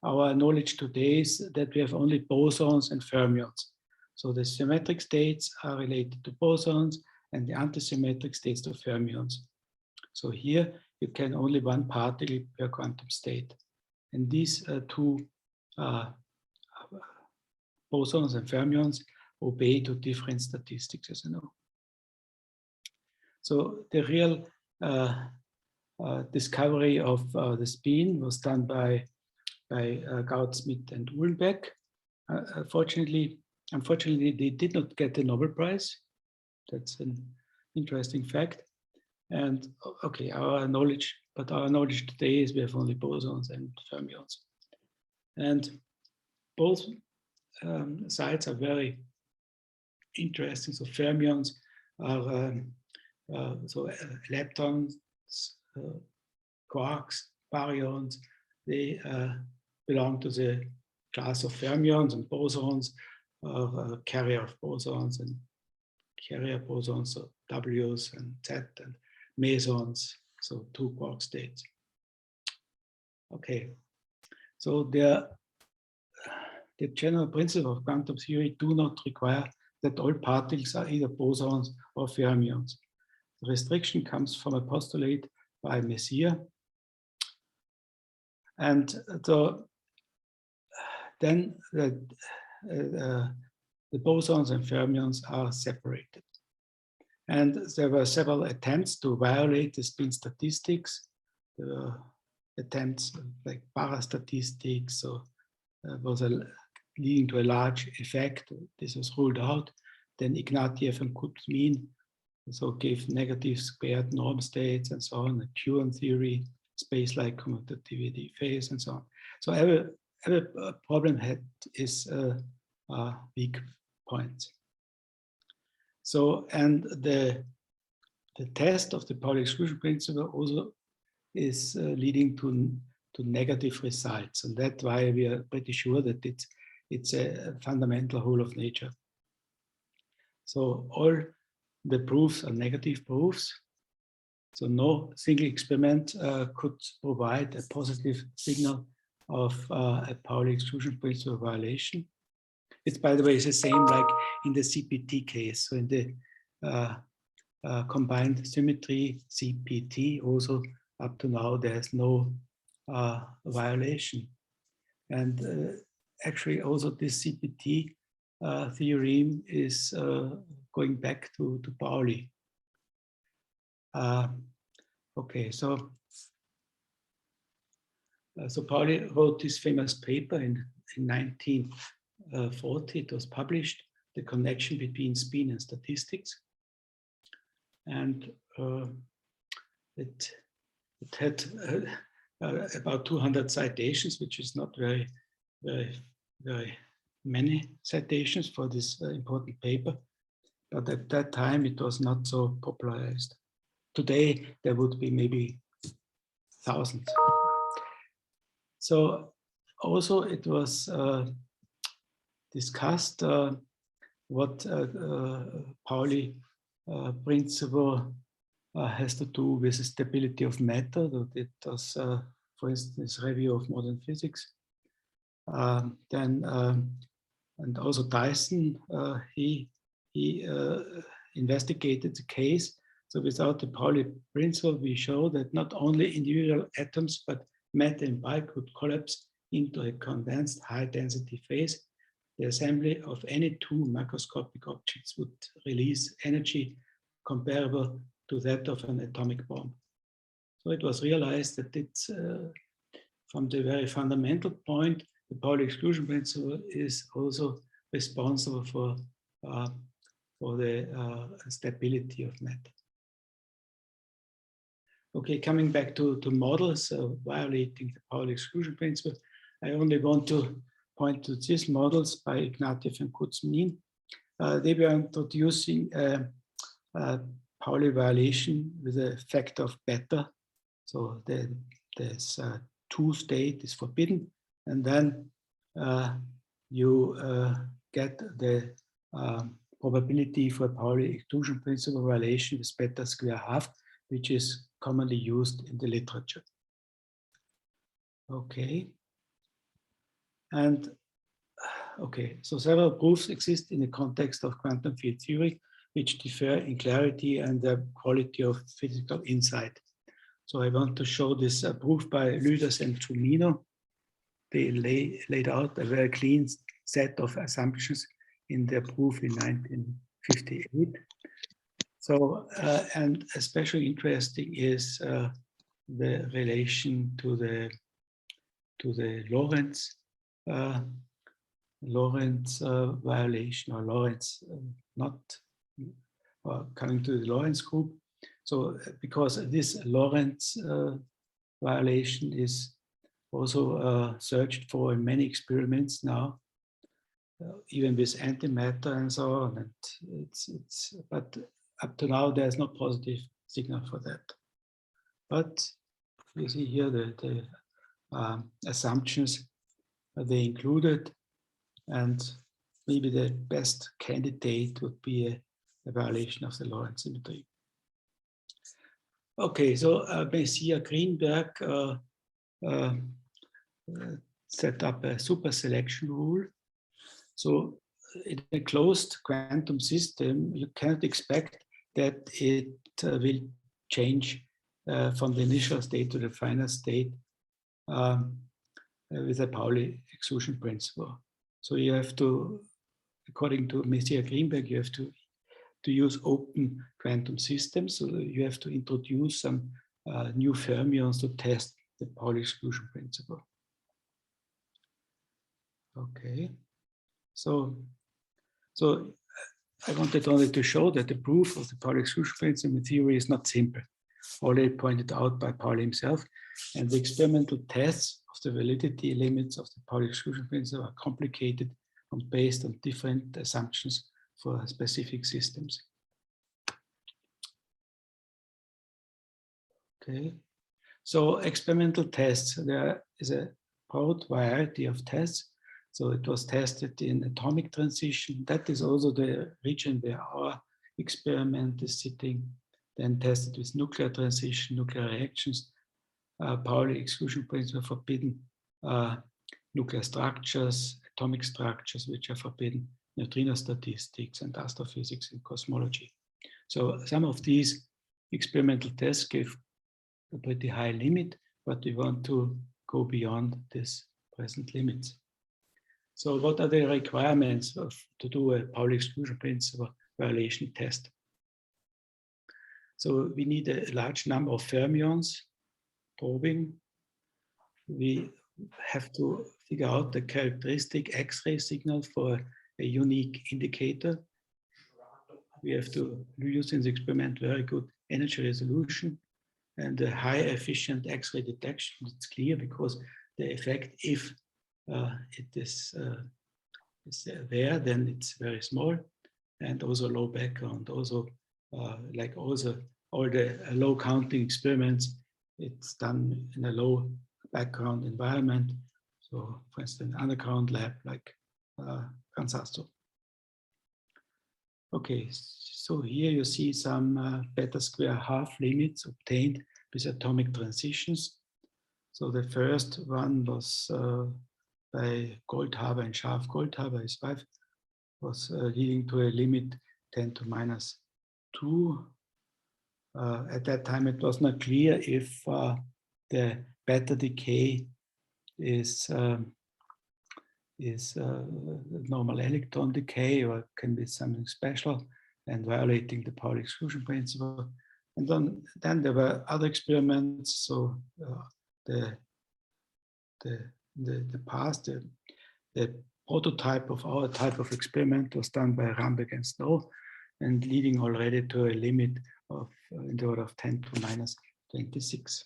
E: our knowledge today is that we have only bosons and fermions. So the symmetric states are related to bosons and the antisymmetric states to fermions. So here you can only one particle per quantum state. And these two bosons and fermions obey to different statistics, as you know. So the real discovery of the spin was done by Gauss-Schmidt and Uhlenbeck. Unfortunately, they did not get the Nobel Prize. That's an interesting fact. And okay, our knowledge today is we have only bosons and fermions. And both sides are very interesting. So fermions are leptons, quarks, baryons. They belong to the class of fermions, and bosons are carrier of bosons and carrier bosons, so W's and Z, and mesons, so two quark states. Okay, so the general principle of quantum theory do not require that all particles are either bosons or fermions. The restriction comes from a postulate by Messier. And so then the bosons and fermions are separated. And there were several attempts to violate the spin statistics. There were attempts like parastatistics, so was leading to a large effect. This was ruled out. Then Ignatieff and Kuzmin so gave negative squared norm states and so on, the Quotient theory, space-like commutativity phase, and so on. So every problem is weak points. So, and the test of the Pauli exclusion principle also is leading to negative results, and that's why we are pretty sure that it's a fundamental rule of nature. So all the proofs are negative proofs. So no single experiment could provide a positive signal of a Pauli exclusion principle violation. It's, by the way, it's the same like in the CPT case. So in the combined symmetry CPT, also up to now, there's no violation. And actually also this CPT theorem is going back to Pauli. Okay, so Pauli wrote this famous paper in 1940. It was published, The Connection Between Spin and Statistics. And it had about 200 citations, which is not very many citations for this important paper. But at that time, it was not so popularized. Today, there would be maybe thousands. So also it was discussed what Pauli principle has to do with the stability of matter. It was, for instance, review of modern physics. And also Dyson, he investigated the case. So without the Pauli principle, we show that not only individual atoms, but matter and bulk could collapse into a condensed high-density phase. The assembly of any two macroscopic objects would release energy comparable to that of an atomic bomb. So it was realized that it's, from the very fundamental point, the Pauli exclusion principle is also responsible for the stability of matter. Okay, coming back to models violating the Pauli exclusion principle, I only want to point to these models by Ignatieff and Kuzmin. They were introducing Pauli violation with a factor of beta. So there's two state is forbidden, and then you get the probability for Pauli exclusion principle violation with beta square half, which is commonly used in the literature. Okay. And okay, so several proofs exist in the context of quantum field theory, which differ in clarity and the quality of physical insight. So I want to show this proof by Lüders and Tumino. They laid out a very clean set of assumptions in their proof in 1958. So, and especially interesting is the relation to the Lorentz violation, or Lorentz coming to the Lorentz group. So because this Lorentz violation is also searched for in many experiments now, even with antimatter and so on. And but up to now, there's no positive signal for that. But you see here the assumptions they included, and maybe the best candidate would be a violation of the Lorentz symmetry. Okay, so Messier Greenberg set up a super selection rule. So in a closed quantum system, you can't expect that it will change from the initial state to the final state with a Pauli exclusion principle. So you have to, according to Messier Greenberg, you have to use open quantum systems. So you have to introduce some new fermions to test the Pauli exclusion principle. Okay, so I wanted only to show that the proof of the Pauli exclusion principle in theory is not simple, already pointed out by Pauli himself, and the experimental tests of the validity limits of the Pauli exclusion principle are complicated and based on different assumptions for specific systems. Okay, so experimental tests, there is a broad variety of tests. So it was tested in atomic transition. That is also the region where our experiment is sitting. Then tested with nuclear transition, nuclear reactions, Pauli exclusion principle forbidden nuclear structures, atomic structures, which are forbidden, neutrino statistics, and astrophysics and cosmology. So some of these experimental tests give a pretty high limit, but we want to go beyond this present limits. So what are the requirements to do a Pauli exclusion principle violation test? So we need a large number of fermions probing. We have to figure out the characteristic X-ray signal for a unique indicator. We have to use in the experiment very good energy resolution and a high efficient X-ray detection. It's clear because the effect, if it is there, then it's very small, and also low background. Also, like also all the low counting experiments, it's done in a low background environment. So, for instance, underground lab like Kansasto. Okay, so here you see some beta square half limits obtained with atomic transitions. So the first one was by Goldhaber and Scharf. Goldhaber is 5, was leading to a limit 10 to minus 2. At that time, it was not clear if the beta decay is normal electron decay or can be something special and violating the Pauli exclusion principle. And then there were other experiments. So the prototype of our type of experiment was done by Rambeck and Snow, and leading already to a limit of in the order of 10 to minus 26.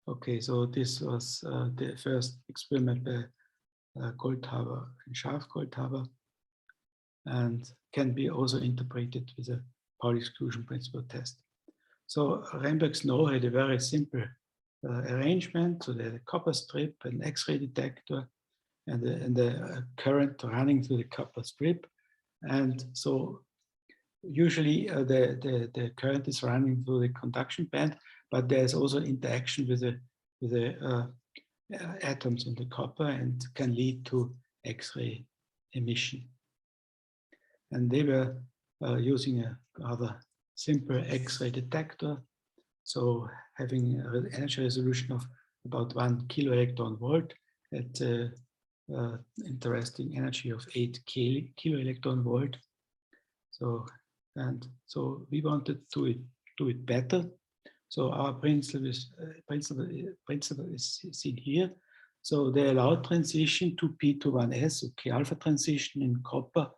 E: Okay, so this was the first experiment by Goldhaber and Scharf Goldhaber, and can be also interpreted with a Pauli exclusion principle test. So Rambeck-Snow had a very simple arrangement. So there's a copper strip, an X-ray detector, and the current running through the copper strip. And so usually the current is running through the conduction band, but there's also interaction with the atoms in the copper and can lead to X-ray emission. And they were using a rather simple X-ray detector. So having an energy resolution of about 1 kilo electron volt at interesting energy of 8 kilo electron volt. So we wanted to do it better. So our principle is seen here. So the allowed transition to P to 1s, so K alpha transition in copper.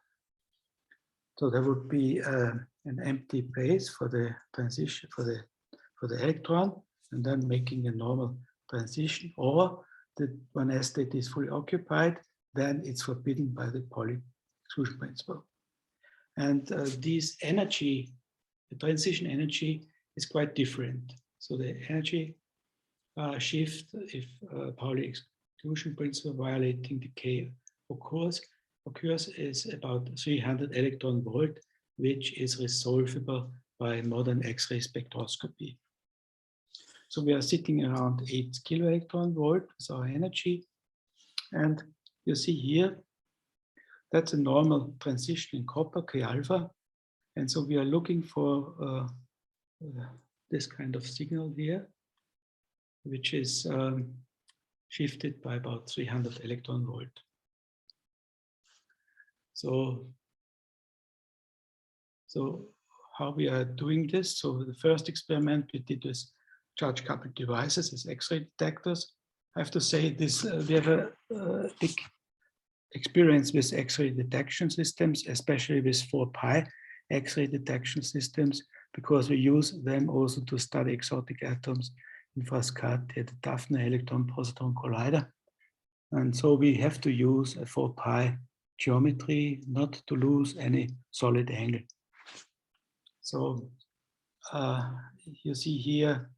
E: So there would be an empty place for the transition for the electron, and then making a normal transition. Or the 1s state is fully occupied, then it's forbidden by the Pauli exclusion principle. And this energy, the transition energy, is quite different. So the energy shift, if Pauli exclusion principle violating decay occurs, is about 300 electron volt, which is resolvable by modern X-ray spectroscopy. So we are sitting around 8 kilo electron volt with our energy. And you see here, that's a normal transition in copper, K alpha. And so we are looking for this kind of signal here, which is shifted by about 300 electron volt. So how we are doing this? So the first experiment we did with charge coupled devices as X-ray detectors. I have to say this, we have a big experience with X-ray detection systems, especially with 4-pi X-ray detection systems, because we use them also to study exotic atoms in Frascati at the Daphne electron-positron collider. And so we have to use a 4-pi geometry not to lose any solid angle. So you see here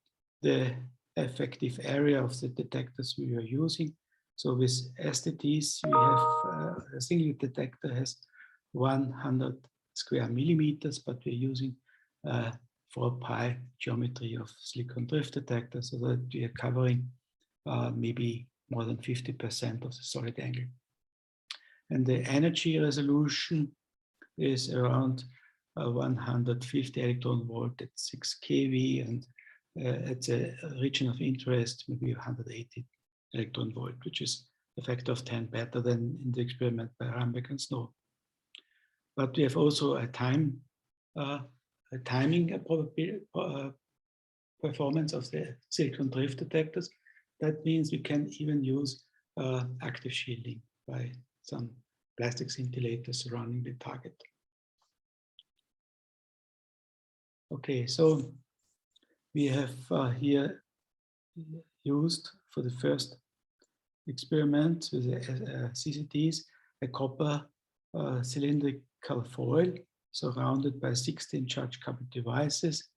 E: the effective area of the detectors we are using. So with STTs, we have a single detector has 100 square millimeters, but we're using 4-pi geometry of silicon drift detector, so that we are covering maybe more than 50% of the solid angle. And the energy resolution is around 150 electron volt at 6 kV, and at a region of interest, maybe 180 electron volt, which is a factor of 10 better than in the experiment by Rambeck and Snow. But we have also a timing performance of the silicon drift detectors. That means we can even use active shielding by some plastic scintillators surrounding the target. Okay, so we have here used for the first experiment with the CCTs a copper cylindrical foil surrounded by 16 charge-coupled devices,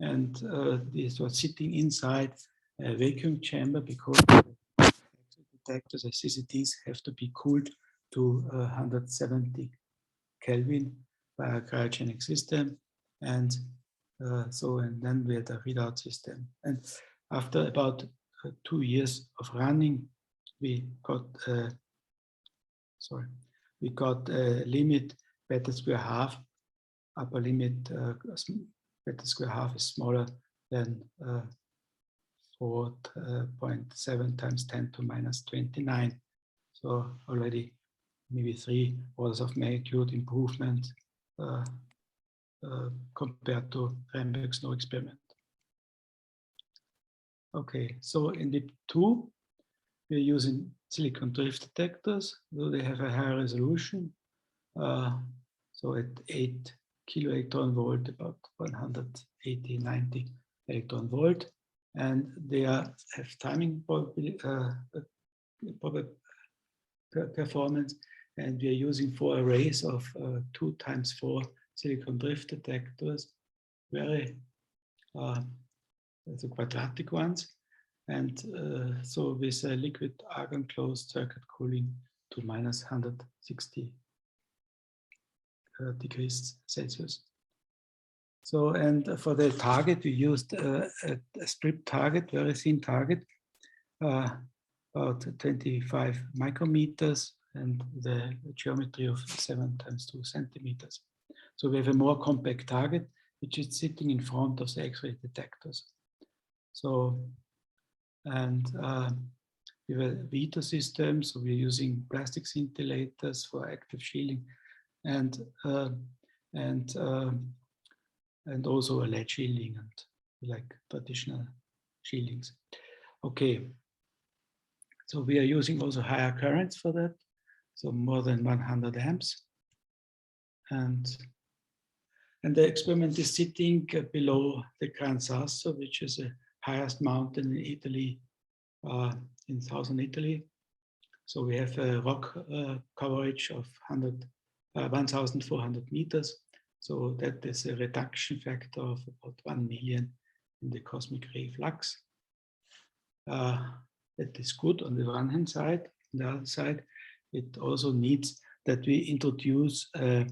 E: and these were sitting inside a vacuum chamber because detectors and CCTs have to be cooled to 170 Kelvin by a cryogenic system, and then we had a readout system. And after about 2 years of running, we got a limit beta square half. Upper limit beta square half is smaller than 4.7 times 10 to minus 29. So already maybe 3 orders of magnitude improvement compared to Rambeck's Snow experiment. Okay, so in the 2, we're using silicon drift detectors, though they have a higher resolution. So at 8 kilo electron volt, about 180, 90 electron volt, and they have timing performance, and we are using 4 arrays of 2 times 4 silicon drift detectors, very the quadratic ones, and so with a liquid argon closed circuit cooling to minus 160 degrees Celsius. So, and for the target, we used a strip target, very thin target, about 25 micrometers, and the geometry of 7 times 2 centimeters. So we have a more compact target, which is sitting in front of the X-ray detectors. So, and we have a veto system, so we're using plastic scintillators for active shielding, and also a lead shielding and like traditional shieldings. Okay, so we are using also higher currents for that, so more than 100 amps, and the experiment is sitting below the Gran Sasso, which is the highest mountain in Italy, in southern Italy. So we have a rock coverage of 1,400 meters. So that is a reduction factor of about 1 million in the cosmic ray flux. That is good on the one hand side. On the other side, it also needs that we introduce a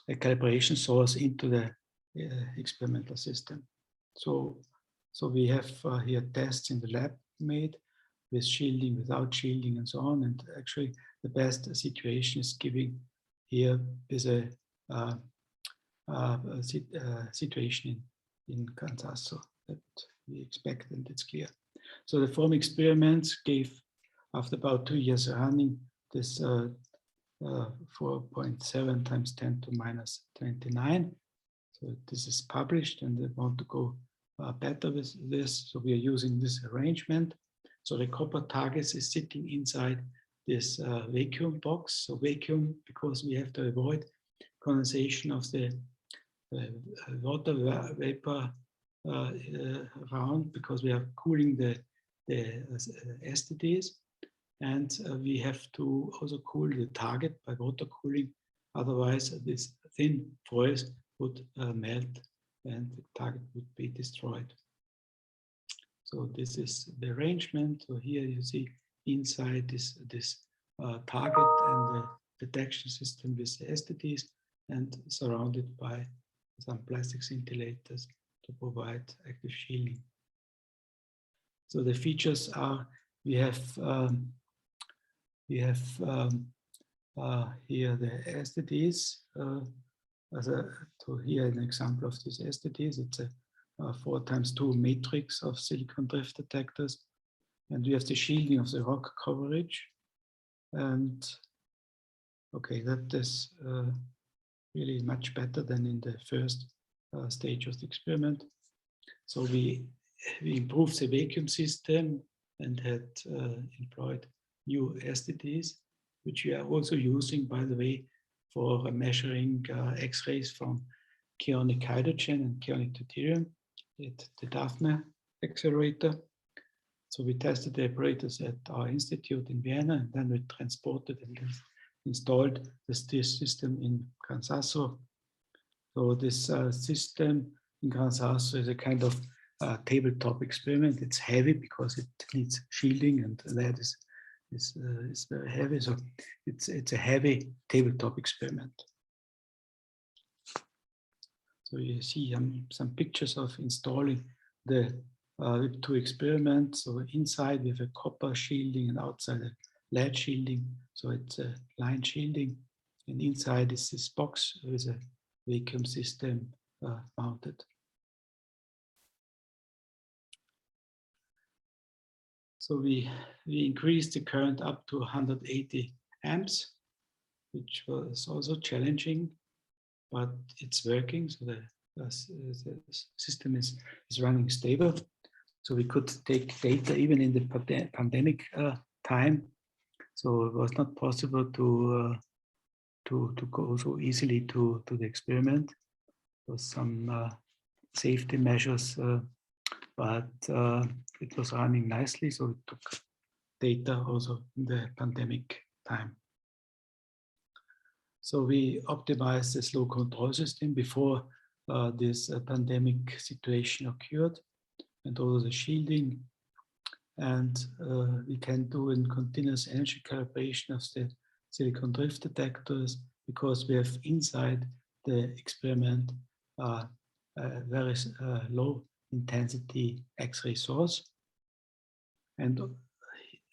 E: calibration source into the experimental system. So we have here tests in the lab made with shielding, without shielding, and so on. And actually, the best situation is giving here is a situation in Gran Sasso that we expect, and it's clear. So the form experiments gave, after about 2 years running, this 4.7 times 10 to minus 29. So this is published, and they want to go better with this. So we are using this arrangement. So the copper target is sitting inside this vacuum box. So vacuum, because we have to avoid condensation of the water vapor around, because we are cooling the STDs, and we have to also cool the target by water cooling. Otherwise, these thin foils would melt and the target would be destroyed. So this is the arrangement. So here you see inside this target and the detection system with the STDs, and surrounded by some plastic scintillators to provide active shielding. So the features are we have here the STDs. Here an example of these STDs. It's a 4x2 matrix of silicon drift detectors, and we have the shielding of the rock coverage. And okay, that is really much better than in the first stage of the experiment. So we improved the vacuum system and had employed new STDs, which we are also using, by the way, for measuring X-rays from chaonic hydrogen and chaonic deuterium at the Daphne accelerator. So we tested the apparatus at our institute in Vienna, and then we transported and installed this system in Gran Sasso. So this system in Gran Sasso is a kind of tabletop experiment. It's heavy because it needs shielding, and that is very heavy. So it's a heavy tabletop experiment. So you see some pictures of installing the two experiments. So inside we have a copper shielding and outside a lead shielding. So it's a line shielding, and inside is this box with a vacuum system mounted. So we increased the current up to 180 amps, which was also challenging, but it's working. So the system is running stable. So we could take data even in the pandemic time. So it was not possible to go so easily to the experiment. There was some safety measures, but it was running nicely. So it took data also in the pandemic time. So we optimized the slow control system before this pandemic situation occurred, and also the shielding. And we can do a continuous energy calibration of the silicon drift detectors, because we have inside the experiment a very low intensity X-ray source. And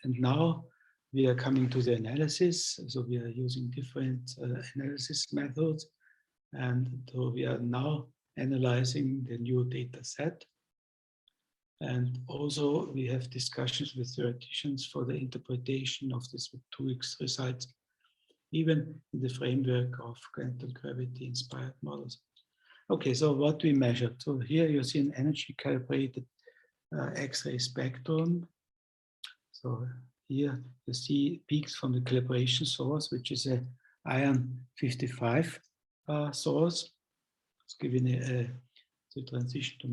E: now we are coming to the analysis. So we are using different analysis methods. And so we are now analyzing the new data set. And also we have discussions with theoreticians for the interpretation of this 2x results, even in the framework of quantum gravity inspired models. Okay, so what we measured. So here you see an energy calibrated X-ray spectrum. So here you see peaks from the calibration source, which is a iron 55 source. It's giving the transition to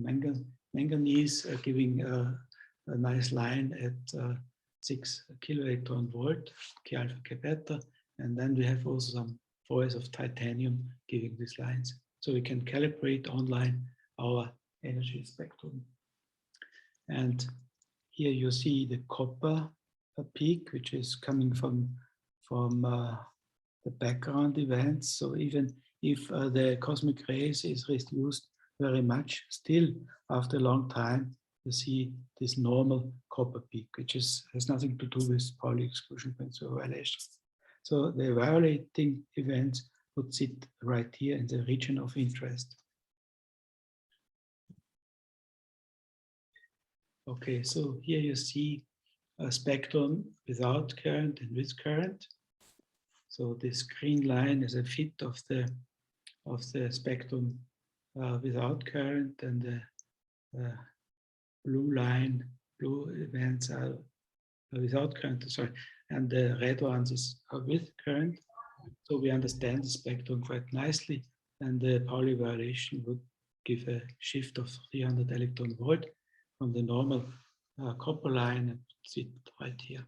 E: manganese, giving a nice line at 6 kiloelectron volt, K alpha, K beta. And then we have also some foils of titanium giving these lines. So we can calibrate online our energy spectrum. And here you see the copper peak, which is coming from the background events. So even if the cosmic rays is reduced very much, still after a long time, you see this normal copper peak, which has nothing to do with Pauli exclusion principle violation. So the violating events would sit right here in the region of interest. Okay, so here you see a spectrum without current and with current. So this green line is a fit of the spectrum without current, and the blue events are without current, sorry, and the red ones are with current. So we understand the spectrum quite nicely, and the Pauli violation would give a shift of 300 electron volt from the normal copper line and sit right here.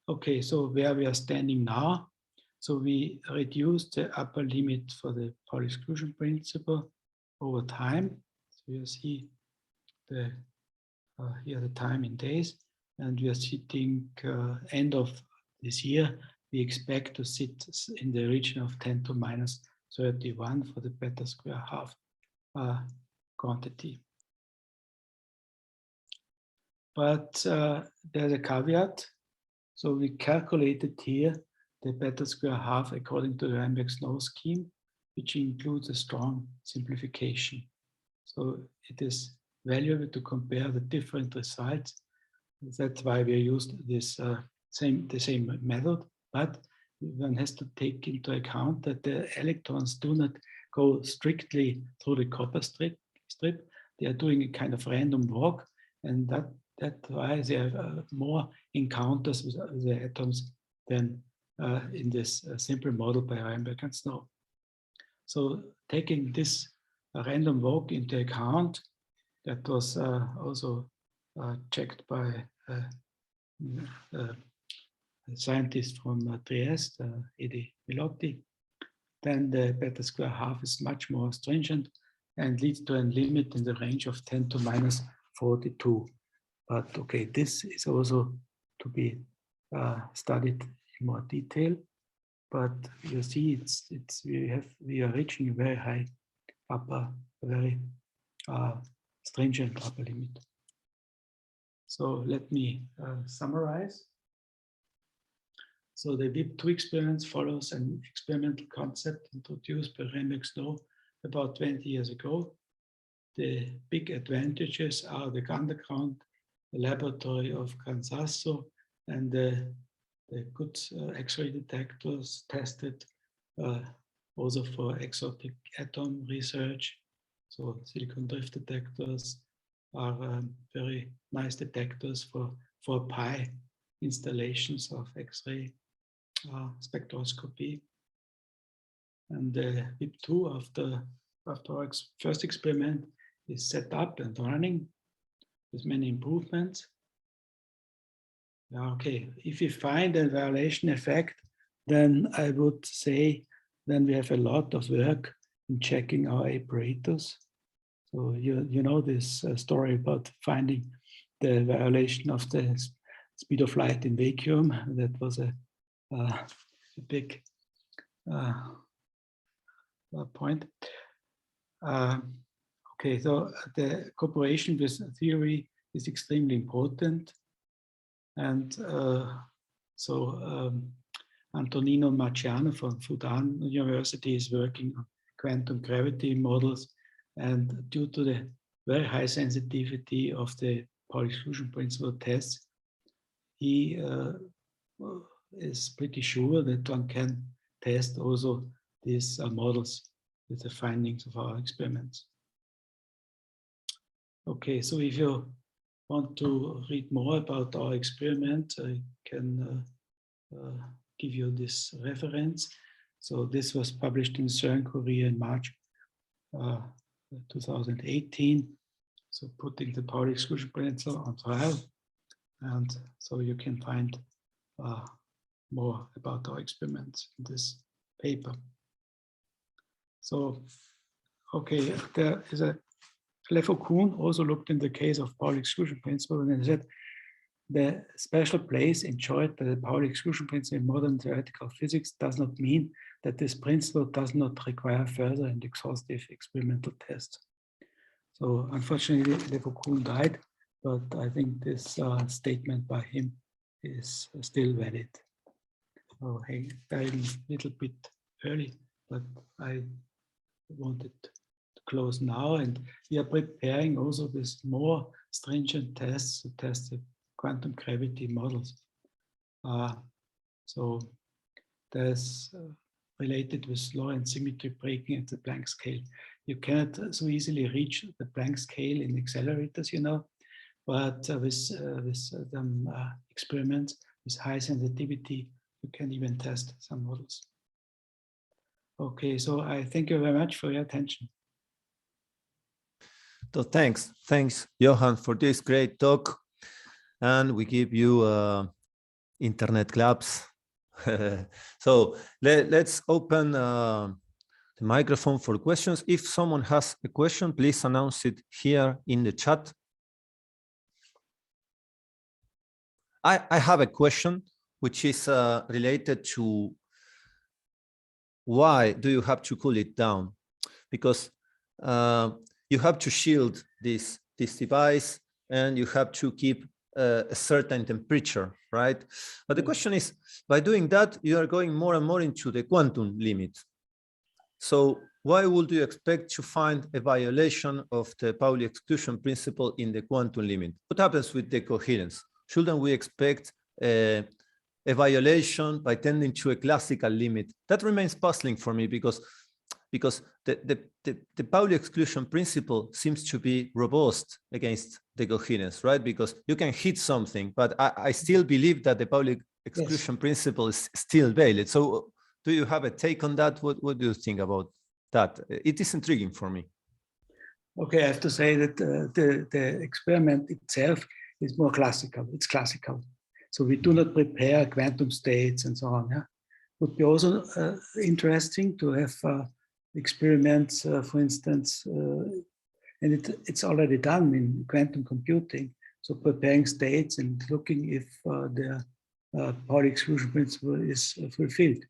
E: Okay, so where we are standing now. So we reduced the upper limit for the Pauli exclusion principle over time. So you see here the time in days, and we are sitting end of this year. We expect to sit in the region of 10 to minus 31 for the beta square half quantity. but there's a caveat. So we calculated here the beta square half according to the Reinberg-Snow scheme, which includes a strong simplification. So it is valuable to compare the different results. That's why we used this the same method, but one has to take into account that the electrons do not go strictly through the copper strip. They are doing a kind of random walk, and that's why they have more encounters with the atoms than in this simple model by Reinberg and Snow. So taking this random walk into account, that was also checked by a scientist from Trieste, Edi Milotti, then the beta square half is much more stringent and leads to a limit in the range of 10 to minus 42. But okay, this is also to be studied in more detail. But you see, we are reaching a very high very stringent upper limit. So let me summarize. So the VIP2 experiment follows an experimental concept introduced by Reinberg-Snow about 20 years ago. The big advantages are the underground, the laboratory of Gran Sasso, and the good X-ray detectors tested also for exotic atom research. So silicon drift detectors are very nice detectors for pi installations of X-ray spectroscopy. And the VIP2 after our first experiment is set up and running with many improvements. Okay, if we find a violation effect, then I would say then we have a lot of work in checking our apparatus. So you know this story about finding the violation of the speed of light in vacuum. That was a big point. Okay, so the cooperation with theory is extremely important. And Antonino Marciano from Fudan University is working on quantum gravity models. And due to the very high sensitivity of the Polyexclusion principle tests, he is pretty sure that one can test also these models with the findings of our experiments. Okay, so if you want to read more about our experiment, I can give you this reference. So this was published in CERN Korea in March 2018. So putting the Pauli exclusion principle on trial. And so you can find more about our experiments in this paper. So, okay, there is a Lefaucoun also looked in the case of Pauli exclusion principle and said the special place enjoyed by the Pauli exclusion principle in modern theoretical physics does not mean that this principle does not require further and exhaustive experimental tests. So unfortunately, Lefaucoun died, but I think this statement by him is still valid. So he died a little bit early, but I wanted to close now, and we are preparing also with more stringent tests to test the quantum gravity models. So there's related with Lorentz symmetry breaking at the Planck scale. You cannot so easily reach the Planck scale in accelerators, you know, but with some experiments with high sensitivity, you can even test some models. Okay, so I thank you very much for your attention.
A: So thanks, Johan, for this great talk. And we give you internet claps. So let's open the microphone for questions. If someone has a question, please announce it here in the chat. I have a question, which is related to why do you have to cool it down? Because you have to shield this device, and you have to keep a certain temperature, right? But the question is, by doing that, you are going more and more into the quantum limit. So why would you expect to find a violation of the Pauli exclusion principle in the quantum limit? What happens with the coherence? Shouldn't we expect a violation by tending to a classical limit? That remains puzzling for me because the Pauli exclusion principle seems to be robust against the coherence, right? Because you can hit something, but I still believe that the Pauli exclusion principle is still valid. So do you have a take on that? What do you think about that? It is intriguing for me.
E: Okay, I have to say that the experiment itself is more classical. It's classical. So we do not prepare quantum states and so on. Yeah? Would be also interesting to have experiments, for instance, and it's already done in quantum computing. So preparing states and looking if the Pauli exclusion principle is fulfilled.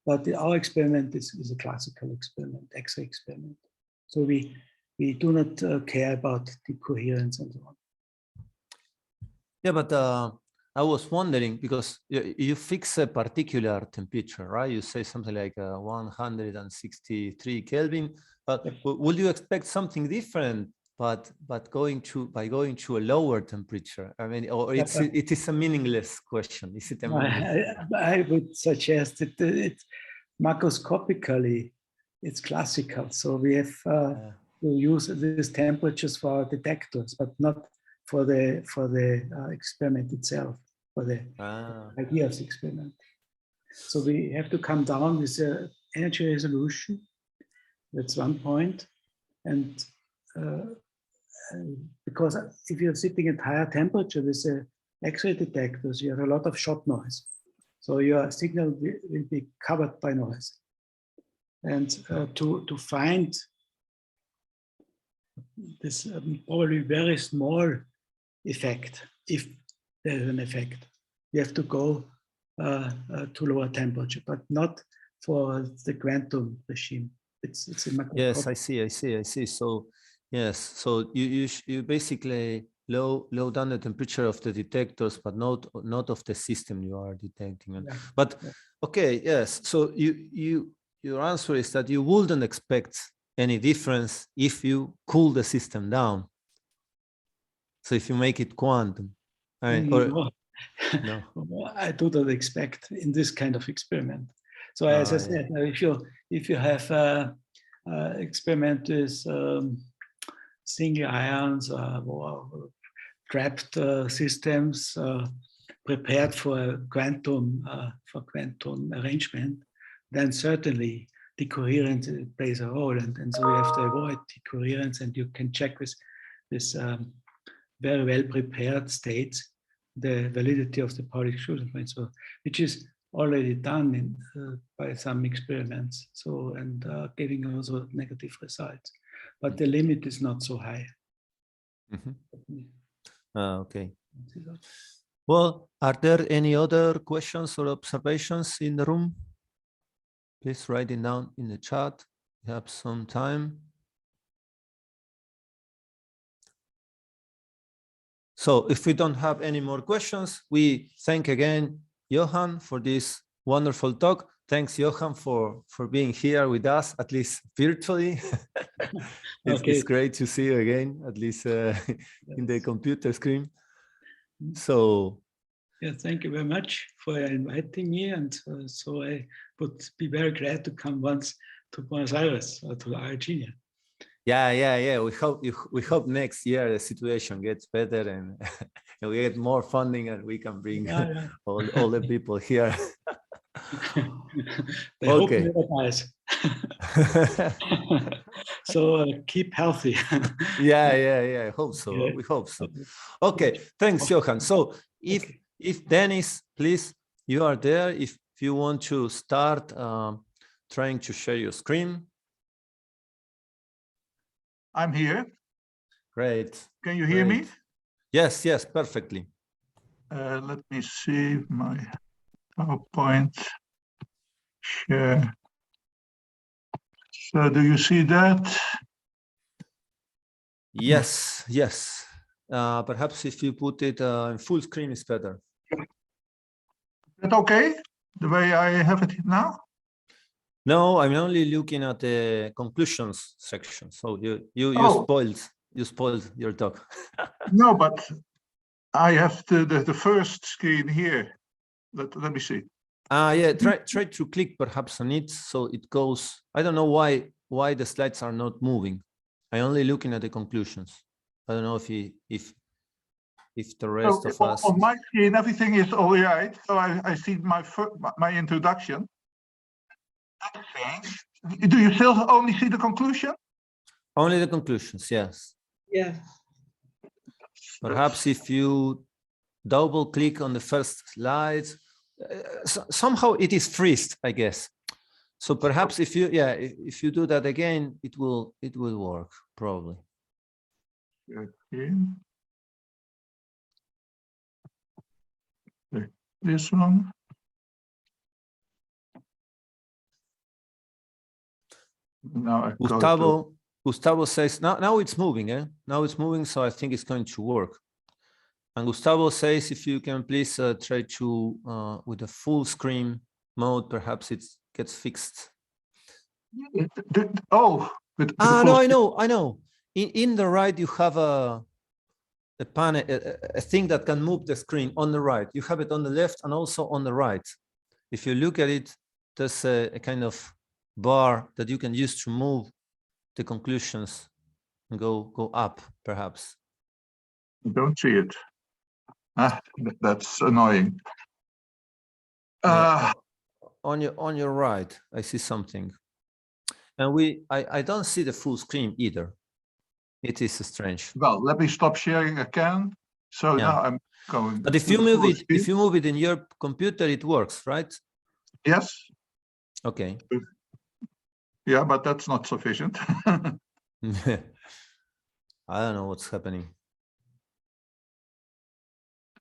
E: But our experiment is a classical experiment, X-ray experiment. So we do not care about the coherence and so on.
A: Yeah, but I was wondering, because you fix a particular temperature, right? You say something like 163 Kelvin, but would you expect something different, but by going to a lower temperature? I mean, or it is a meaningless question. Is it a meaningless?
E: I would suggest that it's macroscopically, it's classical. So we have to use these temperatures for our detectors, but not for the experiment itself, for the idea of the experiment. So we have to come down with energy resolution. That's one point. And because if you're sitting at higher temperature with X-ray detectors, you have a lot of shot noise. So your signal will be covered by noise. And to find this probably very small effect, if there's an effect, you have to go to lower temperature, but not for the quantum regime. It's a
A: yes, I see. So yes, so you basically low down the temperature of the detectors, but not of the system you are detecting. Yeah. But okay, yes. So your answer is that you wouldn't expect any difference if you cool the system down. So if you make it quantum, I mean,
E: no, I do not expect in this kind of experiment. So as I said, if you have experiment with single ions or trapped systems prepared for quantum arrangement, then certainly the coherence plays a role, and so we have to avoid decoherence, and you can check with this very well prepared states the validity of the Pauli exclusion principle, which is already done by some experiments. So and giving also negative results, but the limit is not so high.
A: Okay. Well, are there any other questions or observations in the room? Please write it down in the chat. We have some time. So if we don't have any more questions, we thank again Johan for this wonderful talk. Thanks, Johan, for being here with us, at least virtually. It's great to see you again, at least in the computer screen. So,
E: yeah, thank you very much for inviting me, and so I would be very glad to come once to Buenos Aires or to Argentina.
A: Yeah. We hope next year the situation gets better and we get more funding and we can bring all the people here.
E: Hope never dies. So keep healthy.
A: Yeah. I hope so. Yeah. We hope so. Okay, thanks, Johan. So if Dennis, please, you are there. If you want to start trying to share your screen.
F: I'm here.
A: Great.
F: Can you hear me?
A: Yes, perfectly.
F: Let me see my PowerPoint share. So do you see that?
A: Yes. Perhaps if you put it in full screen is better.
F: Is that okay? The way I have it now?
A: No, I'm only looking at the conclusions section. So you
F: Oh.
A: spoiled your talk.
F: No, but I have the first screen here. Let me see.
A: Yeah, try to click perhaps on it so it goes. I don't know why the slides are not moving. I'm only looking at the conclusions. I don't know if the rest of us.
F: On my screen, everything is all right. So I see my introduction. Do you still only see the conclusion?
A: Only the conclusions, yes.
G: Yeah.
A: Perhaps if you double click on the first slide, somehow it is freezed, I guess. So perhaps if you do that again, it will work probably.
F: Okay. This one. Now
A: Gustavo says now it's moving, eh? Now it's moving, so I think it's going to work. And Gustavo says if you can please try to with the full screen mode, perhaps it gets fixed.
F: No,
A: I know. In the right you have a panel, a thing that can move the screen on the right. You have it on the left and also on the right. If you look at it, there's a kind of bar that you can use to move the conclusions and go up, perhaps.
F: Don't see it. That's annoying.
A: On your right, I see something, and I don't see the full screen either. It is strange.
F: Well, let me stop sharing again. So now I'm going.
A: But if you move it in your computer, it works, right?
F: Yes.
A: Okay.
F: Yeah, but that's not sufficient.
A: I don't know what's happening.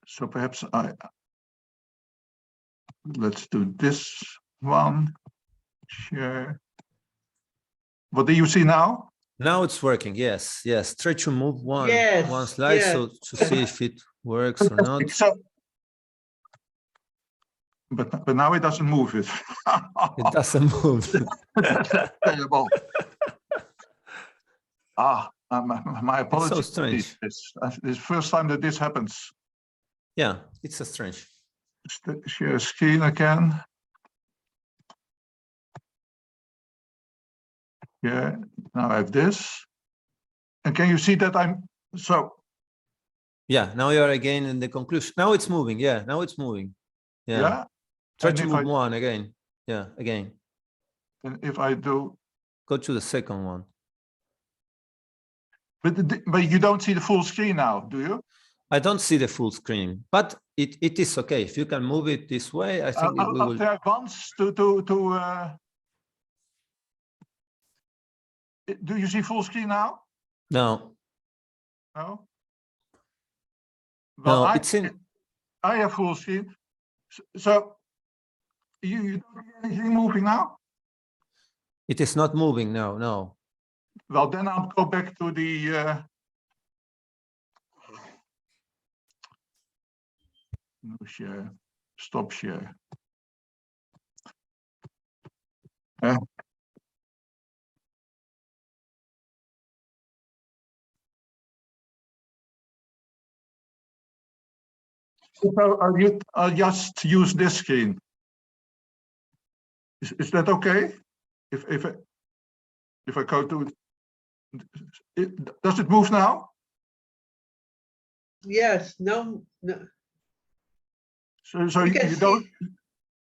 F: So perhaps let's do this one. Share. What do you see now?
A: Now it's working. Yes. Try to move one slide so to see if it works or not.
F: So, but now it doesn't move. It
A: doesn't move.
F: That's terrible. My apologies.
A: It's so strange.
F: This is the first time that this happens.
A: Yeah, it's a strange.
F: Share screen again. Yeah, now I have this. And can you see that I'm so?
A: Yeah, now you are again in the conclusion. Now it's moving. Yeah, now it's moving. Yeah. Try to move one again. Yeah, again.
F: And if I do.
A: Go to the second one.
F: But you don't see the full screen now, do you?
C: I don't see the full screen, but it is okay. If you can move it this way, I think we will.
F: There once to do you see full screen now?
C: No.
F: No? Well,
C: No, it's in.
F: I have full screen. So you don't see anything moving now?
C: It is not moving now, no.
F: Well, then I'll go back to the no share, stop share. So I'll just use this screen. Is that okay? If I go to it, does it move now?
G: Yes. No.
F: So you don't.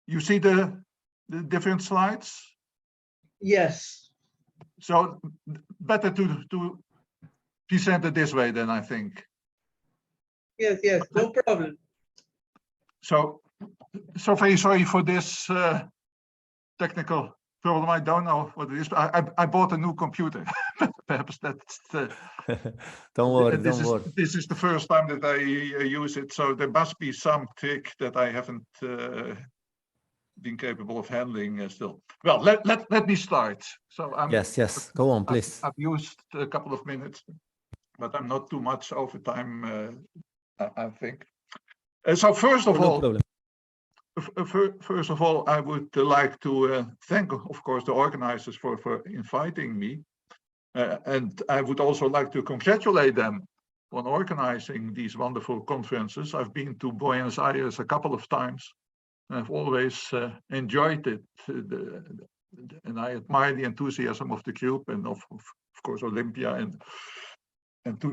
F: You see the different slides?
G: Yes.
F: So better to present it this way then, I think.
G: Yes. No problem.
F: So very sorry for this technical problem. I don't know what it is. I bought a new computer. Perhaps that's
C: don't worry.
F: This is the first time that I use it, so there must be some trick that I haven't been capable of handling still. Well, let me start. So
C: yes. Go on, please.
F: I've used a couple of minutes. but I'm not too much over time, I think. So first of
A: No
F: all,
A: problem.
F: First of all, I would like to thank, of course, the organizers for inviting me. And I would also like to congratulate them on organizing these wonderful conferences. I've been to Buenos Aires a couple of times, and I've always enjoyed it. And I admire the enthusiasm of the Cube and of course Olympia and who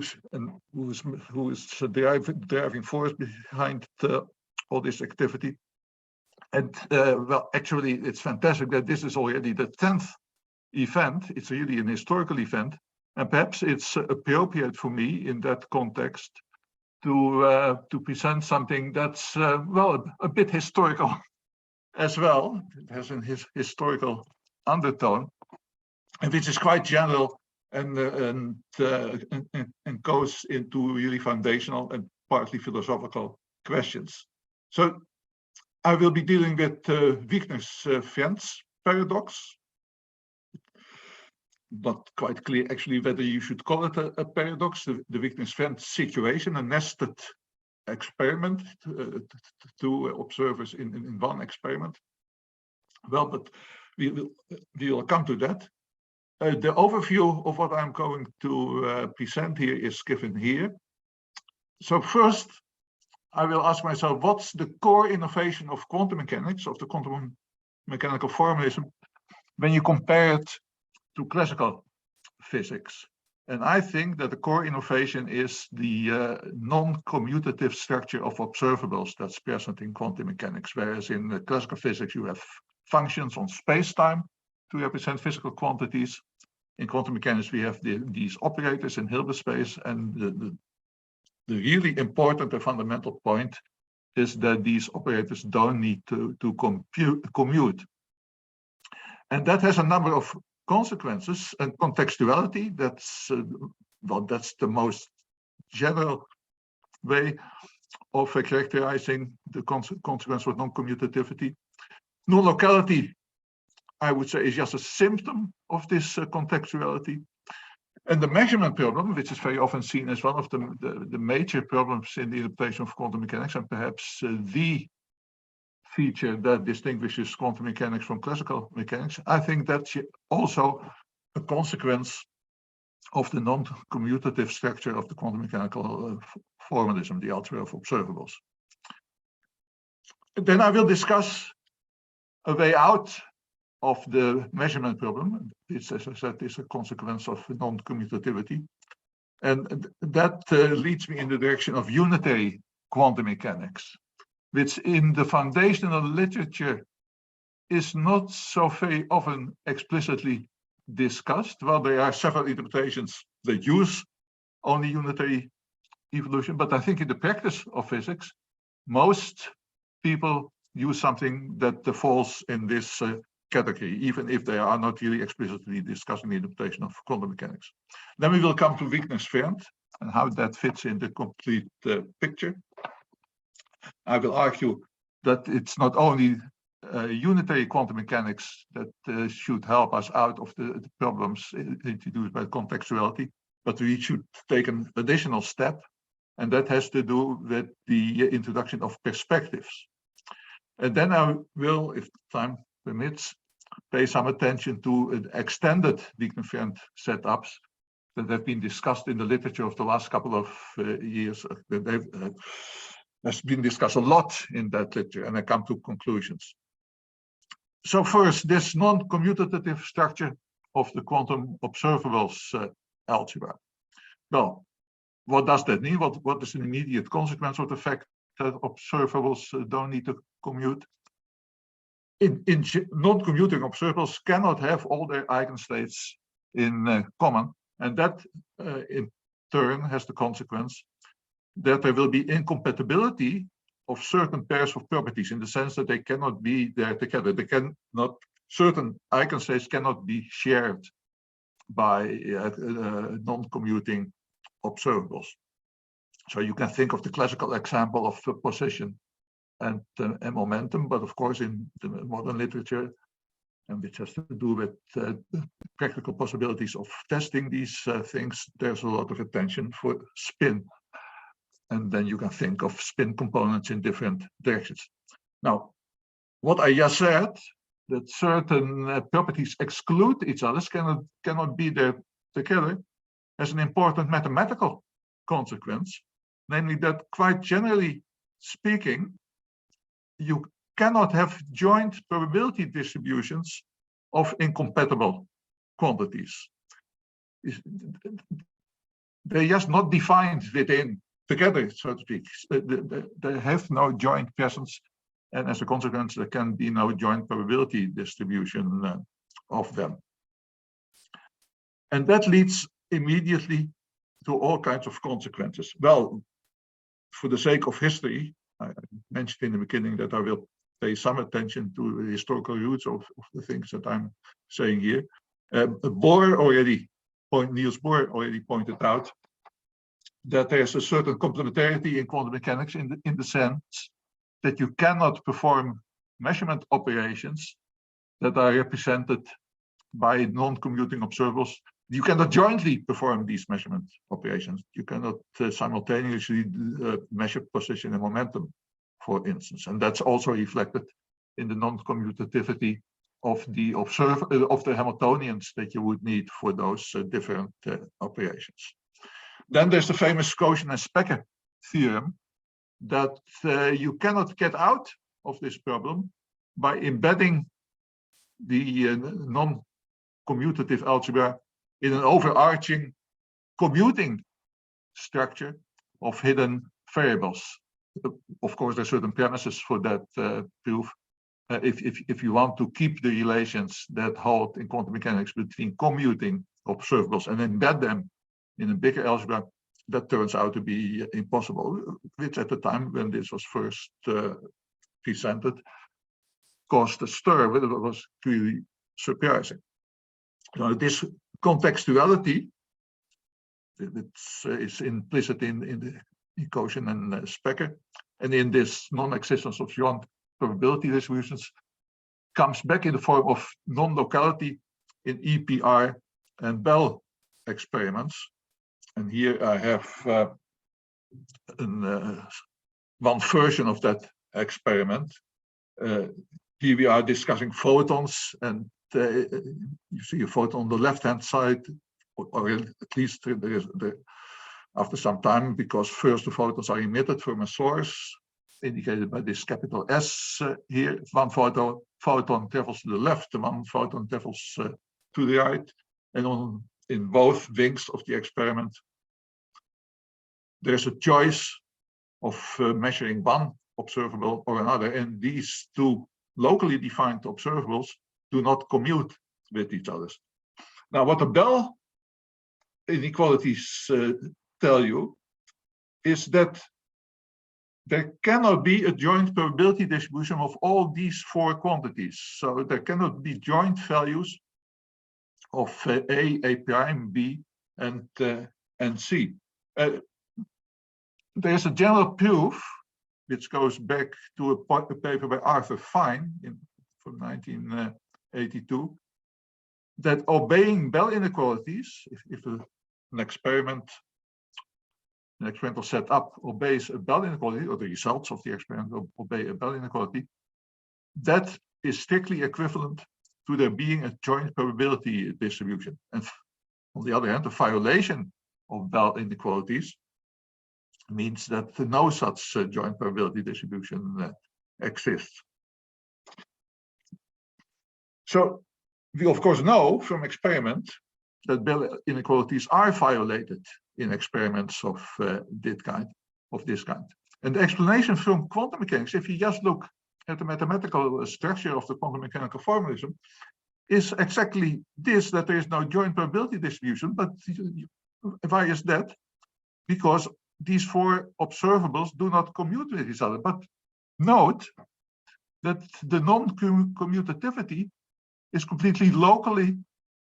F: is the driving force behind all this activity. And well, actually, it's fantastic that this is already the 10th event. It's really an historical event, and perhaps it's appropriate for me in that context to present something that's well, a bit historical as well. It has a historical undertone, and which is quite general and goes into really foundational and partly philosophical questions. So I will be dealing with Wigner's paradox. Not quite clear actually whether you should call it a paradox, the Wigner-Svens situation, a nested experiment, two observers in one experiment. Well, but we will come to that. The overview of what I'm going to present here is given here. So first, I will ask myself, what's the core innovation of quantum mechanics, of the quantum mechanical formalism, when you compare it to classical physics? And I think that the core innovation is the non-commutative structure of observables that's present in quantum mechanics, whereas in classical physics you have functions on space-time to represent physical quantities. In quantum mechanics we have these operators in Hilbert space, and the really important and fundamental point is that these operators don't need to commute. And that has a number of consequences, and contextuality, that's well, that's the most general way of characterizing the consequence of non-commutativity. Non-locality, I would say, is just a symptom of this contextuality. And the measurement problem, which is very often seen as one of the major problems in the interpretation of quantum mechanics, and perhaps the feature that distinguishes quantum mechanics from classical mechanics, I think that's also a consequence of the non-commutative structure of the quantum mechanical formalism, the algebra of observables. Then I will discuss a way out of the measurement problem, which, as I said, is a consequence of non-commutativity. And that leads me in the direction of unitary quantum mechanics, which in the foundational literature is not so very often explicitly discussed. Well, there are several interpretations that use only unitary evolution, but I think in the practice of physics, most people use something that falls in this category, even if they are not really explicitly discussing the interpretation of quantum mechanics. Then we will come to Wigner-Svens and how that fits in the complete picture. I will argue that it's not only unitary quantum mechanics that should help us out of the problems introduced by contextuality, but we should take an additional step, and that has to do with the introduction of perspectives. And then I will, if time permits, pay some attention to extended Wigner-Svens setups that have been discussed in the literature of the last couple of years. Has been discussed a lot in that literature, and I come to conclusions. So first, this non-commutative structure of the quantum observables algebra. Well, what does that mean? What is an immediate consequence of the fact that observables don't need to commute? In non-commuting observables cannot have all their eigenstates in common, and that in turn has the consequence that there will be incompatibility of certain pairs of properties, in the sense that they cannot be there together. They cannot, certain eigenstates cannot be shared by non-commuting observables. So you can think of the classical example of position and momentum, but of course in the modern literature, and which has to do with the practical possibilities of testing these things, there's a lot of attention for spin. And then you can think of spin components in different directions. Now, what I just said, that certain properties exclude each other, cannot be there together, has an important mathematical consequence, namely that quite generally speaking, you cannot have joint probability distributions of incompatible quantities. They're just not defined within together, so to speak. They have no joint presence, and as a consequence, there can be no joint probability distribution of them. And that leads immediately to all kinds of consequences. Well, for the sake of history, I mentioned in the beginning that I will pay some attention to the historical roots of the things that I'm saying here. Niels Bohr already pointed out that there's a certain complementarity in quantum mechanics in the sense that you cannot perform measurement operations that are represented by non-commuting observables. You cannot jointly perform these measurement operations. You cannot simultaneously measure position and momentum, for instance, and that's also reflected in the non-commutativity of the Hamiltonians that you would need for those different operations. Then there's the famous Quotient and Spec theorem that you cannot get out of this problem by embedding the non-commutative algebra in an overarching commuting structure of hidden variables. Of course, there are certain premises for that proof. If you want to keep the relations that hold in quantum mechanics between commuting observables and embed them in a bigger algebra, that turns out to be impossible, which at the time when this was first presented caused a stir, but it was really surprising. This contextuality, is implicit in the Quotient and Spec, and in this non-existence of joint probability distributions, comes back in the form of non-locality in EPR and Bell experiments. And here I have one version of that experiment. Here we are discussing photons, and you see a photon on the left-hand side, or at least there is after some time, because first the photons are emitted from a source, indicated by this capital S here. One photon travels to the left, one photon travels to the right, and in both wings of the experiment, there's a choice of measuring one observable or another, and these two locally defined observables do not commute with each other. Now, what the Bell inequalities tell you is that there cannot be a joint probability distribution of all these four quantities. So there cannot be joint values of A prime, B, and C. There's a general proof which goes back to a paper by Arthur Fine from 1982, that obeying Bell inequalities, if an experimental setup obeys a Bell inequality, or the results of the experiment obey a Bell inequality, that is strictly equivalent to there being a joint probability distribution. And on the other hand, the violation of Bell inequalities means that no such joint probability distribution exists. So we of course know from experiment that Bell inequalities are violated in experiments of this kind. And the explanation from quantum mechanics, if you just look at the mathematical structure of the quantum mechanical formalism, is exactly this, that there is no joint probability distribution. But why is that? Because these four observables do not commute with each other. But note that the non-commutativity is completely locally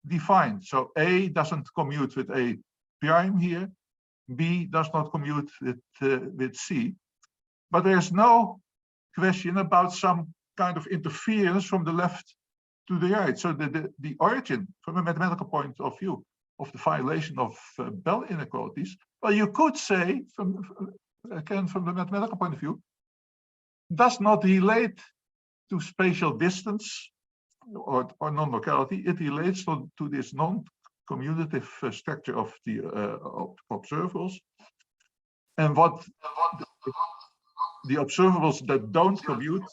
F: defined. So A doesn't commute with A prime here, B does not commute with C. But there's no question about some kind of interference from the left to the right. So the origin from a mathematical point of view of the violation of Bell inequalities, well, you could say again from the mathematical point of view, does not relate to spatial distance or non-locality. It relates to this non-commutative structure of the observables, and what the observables that don't commute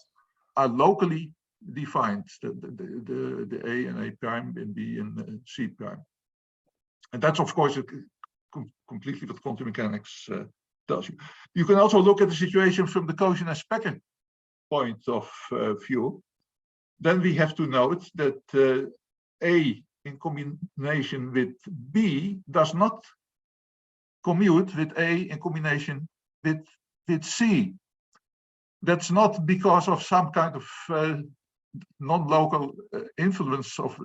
F: are locally defined, the A and A prime and B and C prime. And that's, of course, completely what quantum mechanics tells you. You can also look at the situation from the Quotient and Spec point of view. Then we have to note that A in combination with B does not commute with A in combination with C. That's not because of some kind of non-local influence of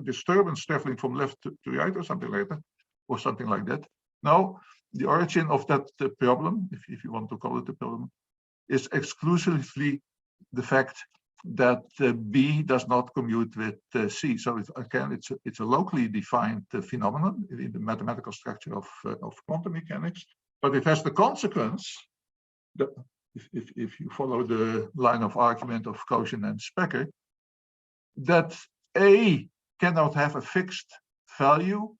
F: disturbance traveling from left to right or something like that, No, the origin of that problem, if you want to call it a problem, is exclusively the fact that B does not commute with C. So it's a locally defined phenomenon in the mathematical structure of quantum mechanics, but it has the consequence that if you follow the line of argument of Quotient and Spec, that A cannot have a fixed value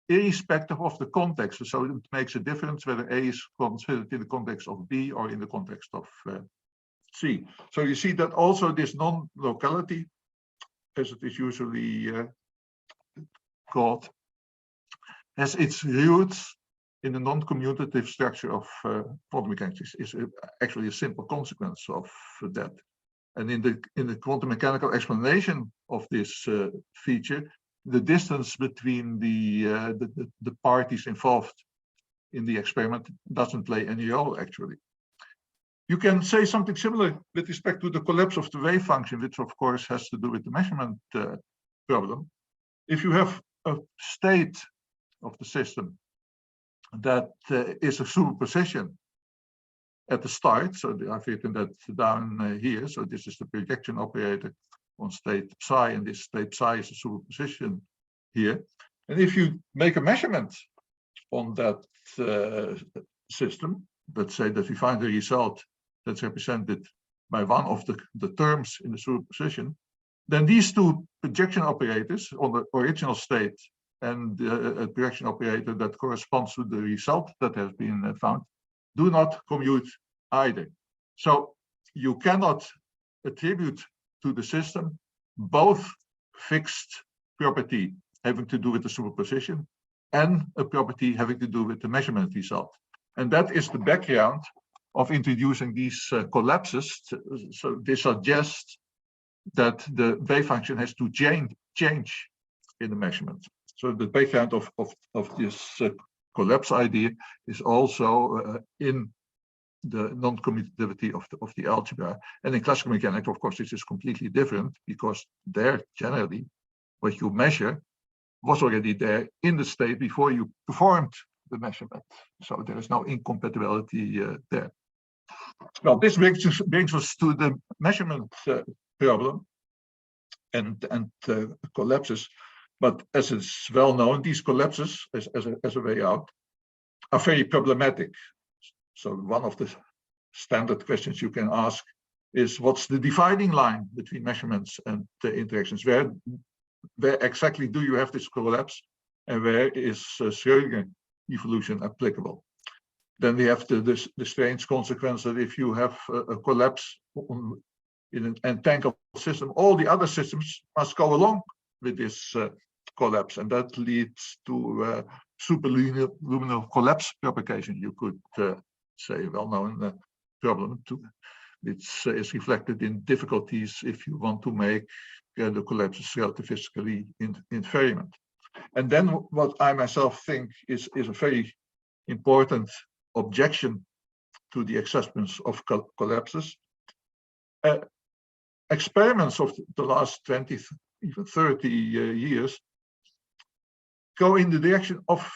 F: irrespective of the context. So it makes a difference whether A is considered in the context of B or in the context of C. So you see that also this non-locality, as it is usually called, has its roots in the non-commutative structure of quantum mechanics. Is actually a simple consequence of that. And in the quantum mechanical explanation of this feature, the distance between the parties involved in the experiment doesn't play any role, actually. You can say something similar with respect to the collapse of the wave function, which of course has to do with the measurement problem. If you have a state of the system that is a superposition at the start, so I've written that down here, so this is the projection operator on state psi, and this state psi is a superposition here. And if you make a measurement on that system, let's say that we find a result that's represented by one of the terms in the superposition, then these two projection operators on the original state and a projection operator that corresponds to the result that has been found do not commute either. So you cannot attribute to the system both fixed property having to do with the superposition and a property having to do with the measurement result. And that is the background of introducing these collapses. So they suggest that the wave function has to change in the measurement. So the background of this collapse idea is also in the non-commutativity of the algebra. And in classical mechanics, of course, this is completely different, because there generally what you measure was already there in the state before you performed the measurement. So there is no incompatibility there. Well, this brings us to the measurement problem and collapses. But as it's well known, these collapses as a way out are very problematic. So one of the standard questions you can ask is, what's the dividing line between measurements and interactions? Where exactly do you have this collapse, and where is Schrödinger evolution applicable? Then we have the strange consequence that if you have a collapse in an entangled system, all the other systems must go along with this collapse, and that leads to superluminal collapse propagation. You could say a well-known problem which is reflected in difficulties if you want to make the collapses relativistically invariant. And then what I myself think is a very important objection to the acceptance of collapses. Experiments of the last 20, even 30 years go in the direction of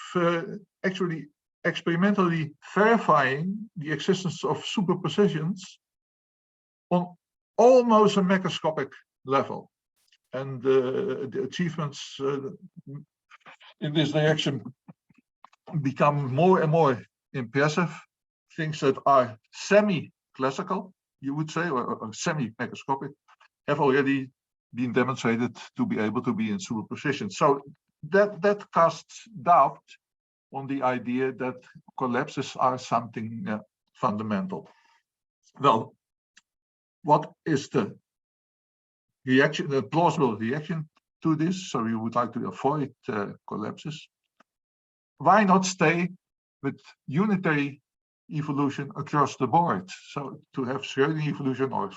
F: actually experimentally verifying the existence of superpositions on almost a macroscopic level. and the achievements in this direction become more and more impressive. Things that are semi-classical, you would say, or semi-macroscopic, have already been demonstrated to be able to be in superposition. So that casts doubt on the idea that collapses are something fundamental. Well, what is the reaction, the plausible reaction to this? So you would like to avoid collapses. Why not stay with unitary evolution across the board? So to have Schrödinger evolution or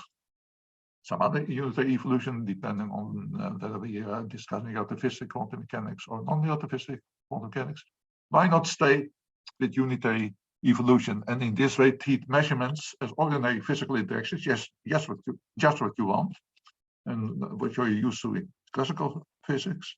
F: some other unitary evolution, depending on whether we are discussing relativistic quantum mechanics or non-relativistic quantum mechanics. Why not stay with unitary evolution, and in this way treat measurements as ordinary physical interactions? Just what you want, and what you're used to in classical physics,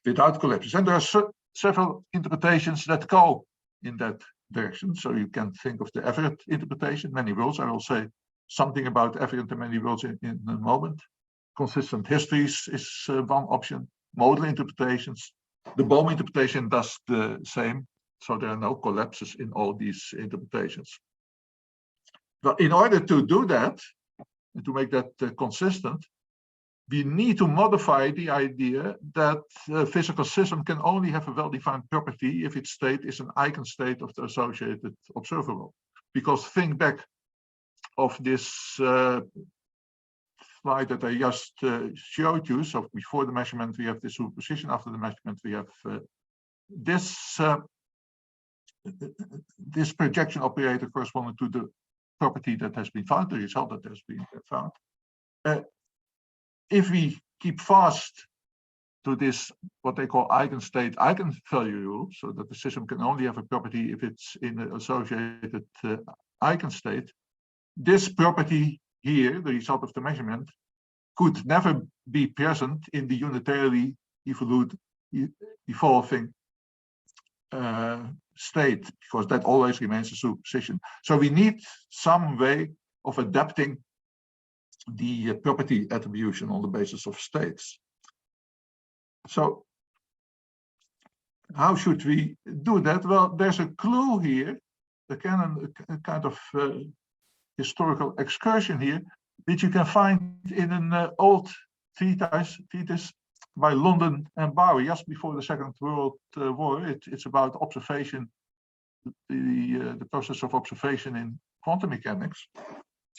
F: without collapses. And there are several interpretations that go in that direction. So you can think of the Everett interpretation, many worlds. I will say something about Everett and many worlds in a moment. Consistent histories is one option. Modal interpretations. The Bohm interpretation does the same. So there are no collapses in all these interpretations. But in order to do that, and to make that consistent, we need to modify the idea that a physical system can only have a well-defined property if its state is an eigenstate of the associated observable. Because think back of this slide that I just showed you. So before the measurement, we have the superposition. After the measurement, we have this projection operator corresponding to the property that has been found, the result that has been found. If we keep fast to this, what they call eigenstate eigenvalue rule, so that the system can only have a property if it's in an associated eigenstate, this property here, the result of the measurement, could never be present in the unitarily evolving state, because that always remains a superposition. So we need some way of adapting the property attribution on the basis of states. So how should we do that? Well, there's a clue here, a kind of historical excursion here, which you can find in an old treatise by London and Bowie, just before the Second World War. It's about observation, the process of observation in quantum mechanics.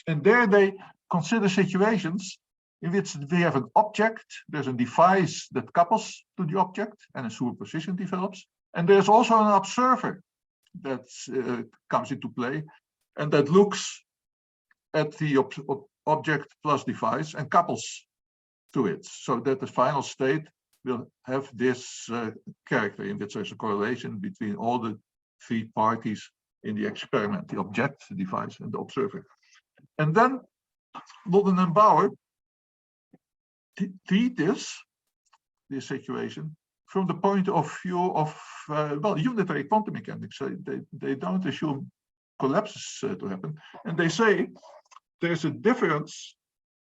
F: And there they consider situations in which we have an object, there's a device that couples to the object and a superposition develops. And there's also an observer that comes into play and that looks at the object plus device and couples to it, so that the final state will have this character in which there's a correlation between all the three parties in the experiment, the object, the device, and the observer. And then London and Bower treat this situation from the point of view of unitary quantum mechanics. So they don't assume collapses to happen, and they say there's a difference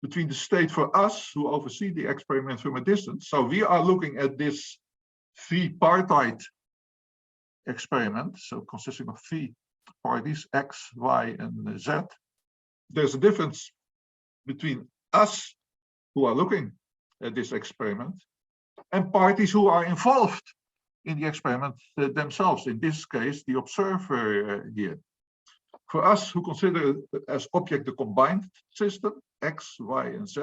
F: between the state for us who oversee the experiment from a distance. So we are looking at this three-partite experiment, so consisting of three parties, X, Y, and Z. There's a difference between us who are looking at this experiment and parties who are involved in the experiment themselves. In this case, the observer here. For us who consider as object the combined system, X, Y, and Z,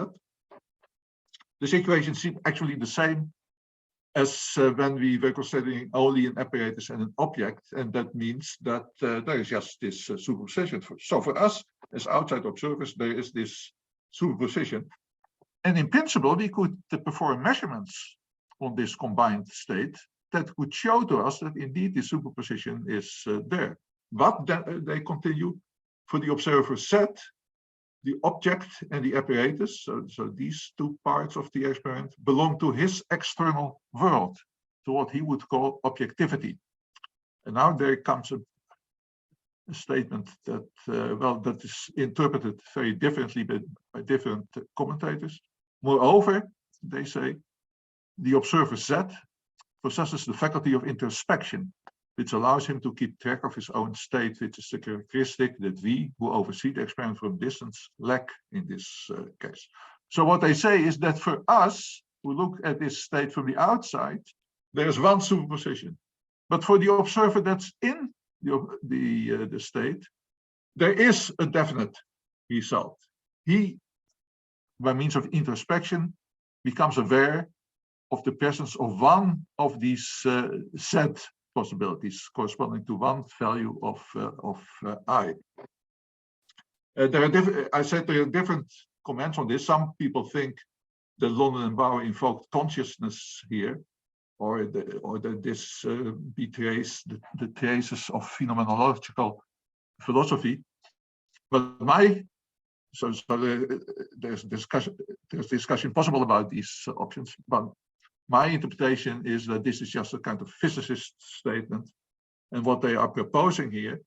F: the situation seems actually the same as when we were considering only an apparatus and an object, and that means that there is just this superposition. So for us, as outside observers, there is this superposition. And in principle, we could perform measurements on this combined state that would show to us that indeed the superposition is there. But then they continue, for the observer set, the object and the apparatus, so these two parts of the experiment, belong to his external world, to what he would call objectivity. And now there comes a statement that, that is interpreted very differently by different commentators. Moreover, they say, the observer Z possesses the faculty of introspection, which allows him to keep track of his own state, which is the characteristic that we, who oversee the experiment from distance, lack in this case. So what they say is that for us, who look at this state from the outside, there's one superposition. But for the observer that's in the state, there is a definite result. He, by means of introspection, becomes aware of the presence of one of these Z possibilities corresponding to one value of I. I said there are different comments on this. Some people think that London and Bauer invoked consciousness here, or that this betrays the traces of phenomenological philosophy. But there's discussion possible about these options. But my interpretation is that this is just a kind of physicist statement, and what they are proposing here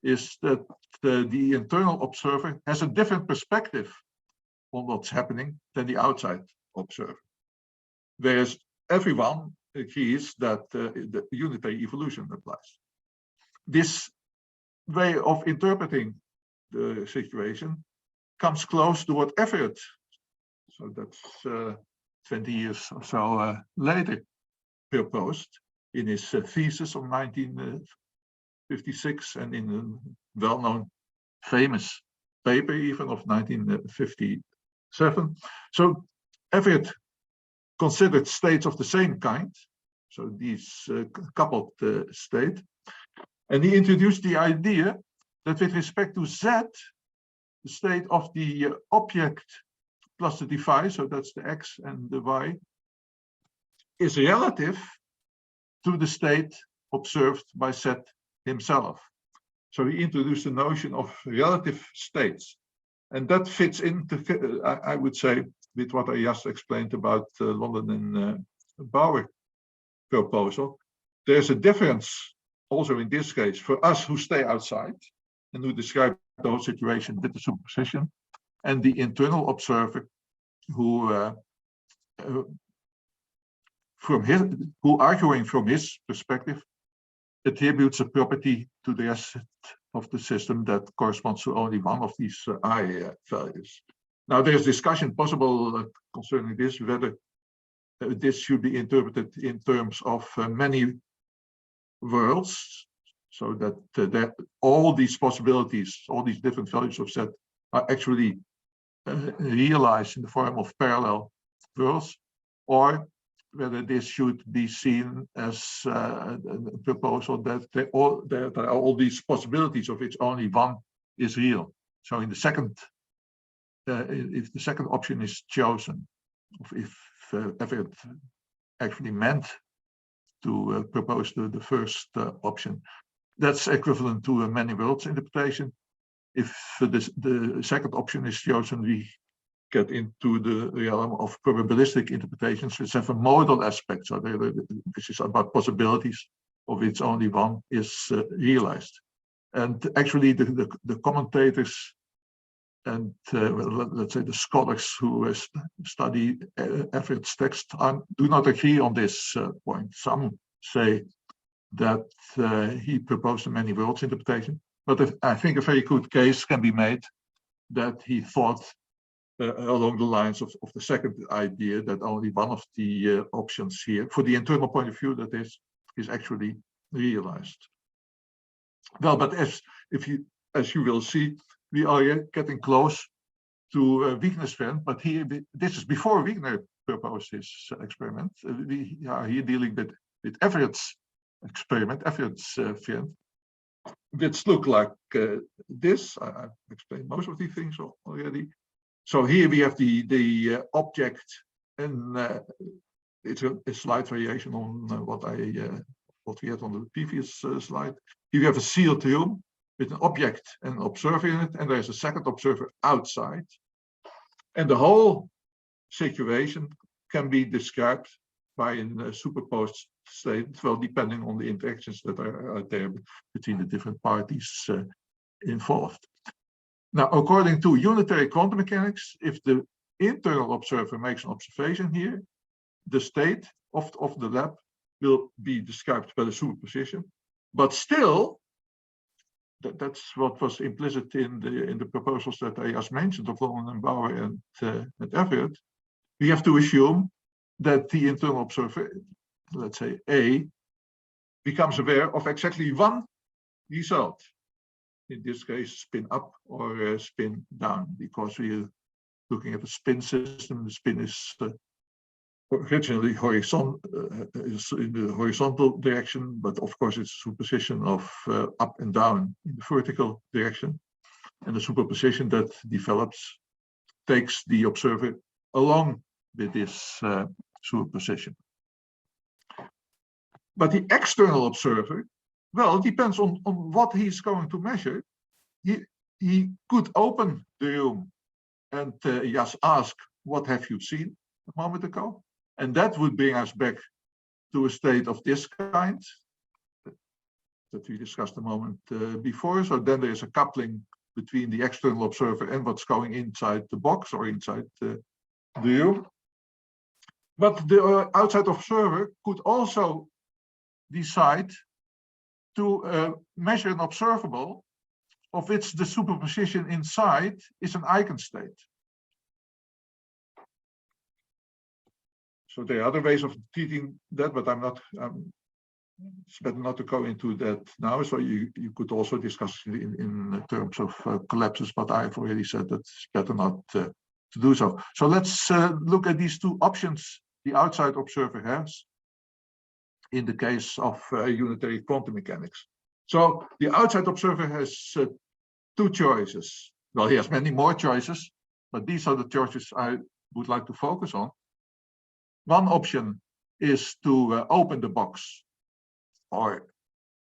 F: is that the internal observer has a different perspective on what's happening than the outside observer. Whereas everyone agrees that the unitary evolution applies. This way of interpreting the situation comes close to what Everett, so that's 20 years or so later, proposed in his thesis of 1956 and in a well-known famous paper even of 1957. So Everett considered states of the same kind, so these coupled state, and he introduced the idea that with respect to Z, the state of the object plus the device, so that's the X and the Y, is relative to the state observed by Z himself. So he introduced the notion of relative states. And that fits into, I would say, with what I just explained about London and Bauer proposal. There's a difference also in this case for us who stay outside and who describe the whole situation with the superposition, and the internal observer who arguing from his perspective, attributes a property to the rest of the system that corresponds to only one of these I values. Now, there's discussion possible concerning this, whether this should be interpreted in terms of many worlds, so that all these possibilities, all these different values of Z are actually realized in the form of parallel worlds, or whether this should be seen as a proposal that there are all these possibilities of which only one is real. So in the second, if the second option is chosen, if Everett actually meant to propose the first option, that's equivalent to a many worlds interpretation. If the second option is chosen, we get into the realm of probabilistic interpretations, which have a modal aspect, so this is about possibilities of which only one is realized. And actually the commentators and let's say the scholars who study Everett's text do not agree on this point. Some say that he proposed a many worlds interpretation, but I think a very good case can be made that he thought along the lines of the second idea, that only one of the options here, for the internal point of view, that is actually realized. Well, but as you will see, we are getting close to Wigner's friend, but here this is before Wigner proposed his experiment. We are here dealing with Everett's experiment, Everett's friend, which look like this. I've explained most of these things already. So here we have the object, and it's a slight variation on what we had on the previous slide. Here we have a sealed room with an object and an observer in it, and there's a second observer outside. And the whole situation can be described by a superposed state, well, depending on the interactions that are there between the different parties involved. Now, according to unitary quantum mechanics, if the internal observer makes an observation here, the state of the lab will be described by the superposition, but still, that's what was implicit in the proposals that I just mentioned of London and Bauer and Everett. We have to assume that the internal observer, let's say A, becomes aware of exactly one result. In this case, spin up or spin down, because we're looking at a spin system. The spin is originally is in the horizontal direction, but of course it's superposition of up and down in the vertical direction. And the superposition that develops takes the observer along with this superposition. But the external observer, well, it depends on what he's going to measure. He could open the room and just ask, what have you seen a moment ago? And that would bring us back to a state of this kind that we discussed a moment before. So then there is a coupling between the external observer and what's going inside the box or inside the room. But the outside observer could also decide to measure an observable of which the superposition inside is an eigenstate. So there are other ways of treating that, but it's better not to go into that now. So you could also discuss in terms of collapses, but I've already said that it's better not to do so. So let's look at these two options the outside observer has in the case of unitary quantum mechanics. So the outside observer has two choices. Well, he has many more choices, but these are the choices I would like to focus on. One option is to open the box or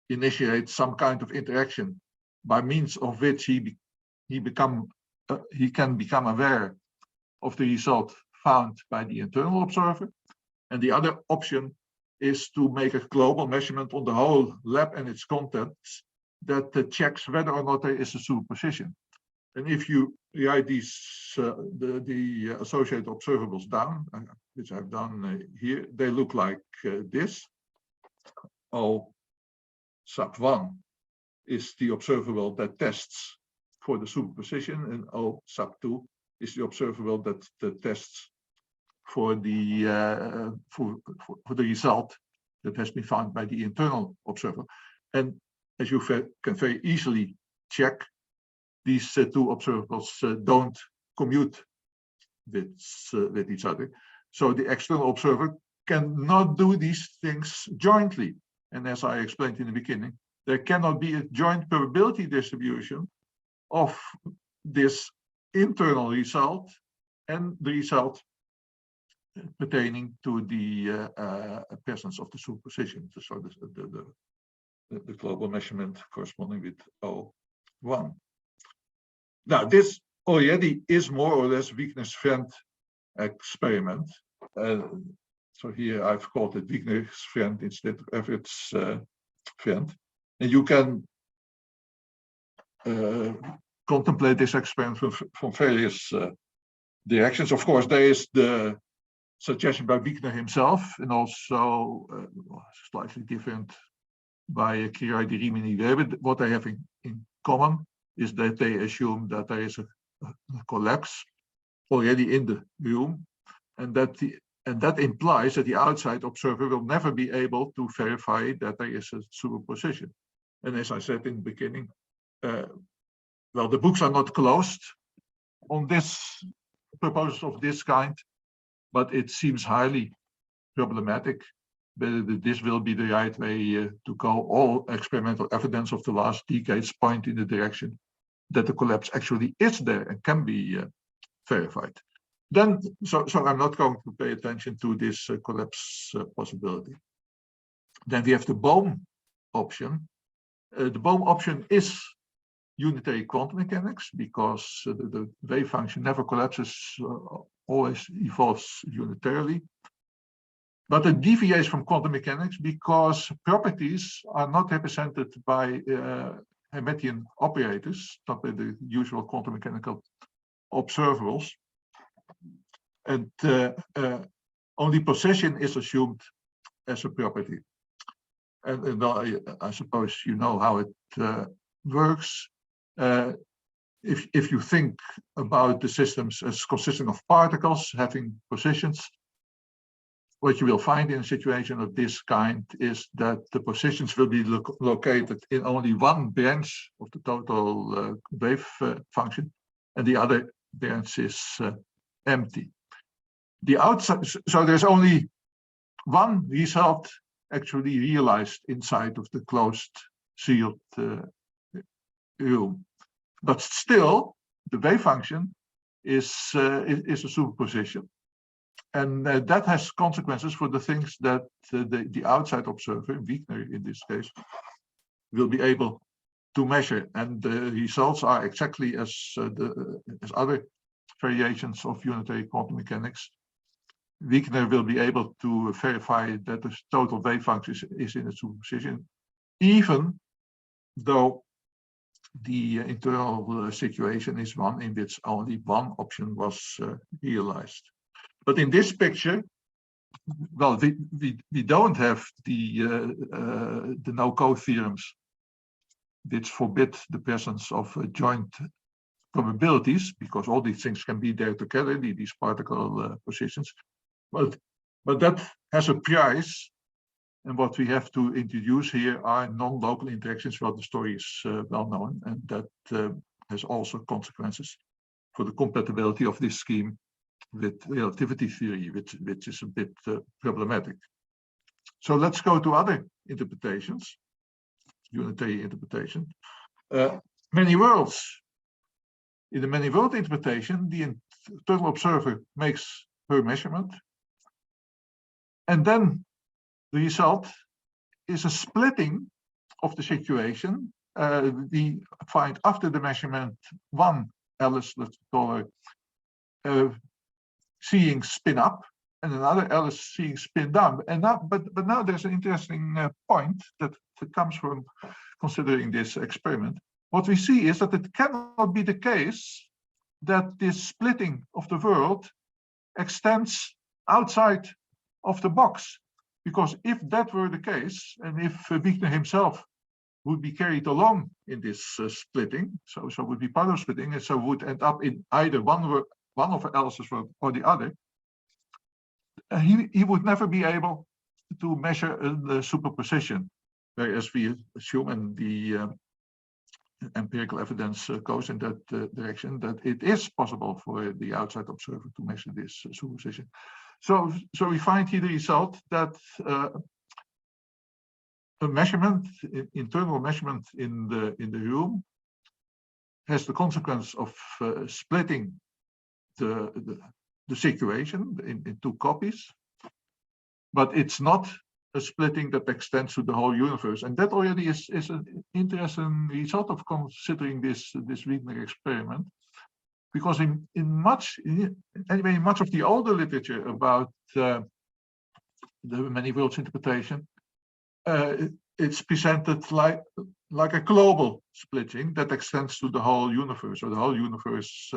F: initiate some kind of interaction by means of which he can become aware of the result found by the internal observer. And the other option is to make a global measurement on the whole lab and its contents that checks whether or not there is a superposition. And if you write these the associated observables down, which I've done here, they look like this. O sub 1 is the observable that tests for the superposition, and O sub 2 is the observable that tests for the result that has been found by the internal observer. And as you can very easily check, these two observables don't commute with each other. So the external observer cannot do these things jointly. And as I explained in the beginning, there cannot be a joint probability distribution of this internal result and the result pertaining to the presence of the superposition. So the global measurement corresponding with O1. Now, this already is more or less Wigner's friend experiment. So here I've called it Wigner's friend instead of Everett's friend. And you can contemplate this experiment from various directions. Of course, there is the suggestion by Wigner himself, and also slightly different by Chiraidi, Rimini, Weber. What they have in common is that they assume that there is a collapse already in the room, and that implies that the outside observer will never be able to verify that there is a superposition. And as I said in the beginning, well, the books are not closed on this proposal of this kind, but it seems highly problematic whether this will be the right way to go. All experimental evidence of the last decades point in the direction that the collapse actually is there and can be verified. Then, so I'm not going to pay attention to this collapse possibility. Then we have the Bohm option. The Bohm option is unitary quantum mechanics because the wave function never collapses, always evolves unitarily. But it deviates from quantum mechanics because properties are not represented by Hermitian operators, not by the usual quantum mechanical observables. and only position is assumed as a property. And I suppose you know how it works. If you think about the systems as consisting of particles having positions, what you will find in a situation of this kind is that the positions will be located in only one branch of the total wave function, and the other branch is empty. The outside, so there's only one result actually realized inside of the closed sealed room, but still the wave function is a superposition. And that has consequences for the things that the outside observer, Wigner in this case, will be able to measure. And the results are exactly as other variations of unitary quantum mechanics. Wigner will be able to verify that the total wave function is in a superposition, even though the internal situation is one in which only one option was realized. But in this picture, well, we don't have the no-code theorems which forbid the presence of joint probabilities, because all these things can be there together, these particle positions. But that has a price, and what we have to introduce here are non-local interactions. Well, the story is well known, and that has also consequences for the compatibility of this scheme with relativity theory, which is a bit problematic. So let's go to other interpretations, unitary interpretation. Many worlds. In the many world interpretation, the internal observer makes her measurement, and then the result is a splitting of the situation. We find after the measurement one Alice, let's call her, seeing spin up, and another Alice seeing spin down. And now, but now there's an interesting point that comes from considering this experiment. What we see is that it cannot be the case that this splitting of the world extends outside of the box, because if that were the case, and if Wigner himself would be carried along in this splitting, so would be part of splitting, and so would end up in either one of Alice's world or the other, he would never be able to measure the superposition, whereas we assume, and the empirical evidence goes in that direction, that it is possible for the outside observer to measure this superposition. So we find here the result that a measurement, internal measurement in the room, has the consequence of splitting the situation in two copies, but it's not a splitting that extends to the whole universe. And that already is an interesting result of considering this Wigner experiment, because in much of the older literature about the many worlds interpretation, it's presented like a global splitting that extends to the whole universe, or the whole universe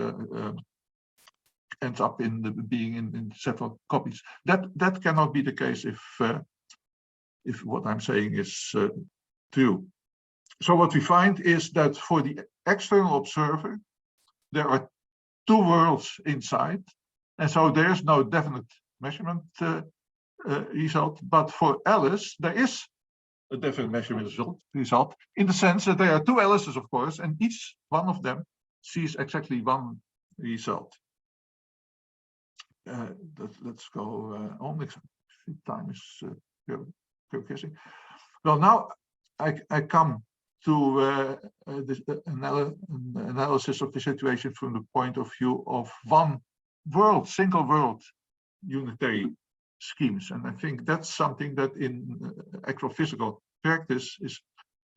F: ends up being in several copies. That cannot be the case if what I'm saying is true. So what we find is that for the external observer, there are two worlds inside, and so there is no definite measurement result. But for Alice, there is a definite measurement result in the sense that there are two Alices, of course, and each one of them sees exactly one result. Let's go on. Time is progressing. Well, now I come to this analysis of the situation from the point of view of one world, single world unitary schemes. And I think that's something that in actual physical practice is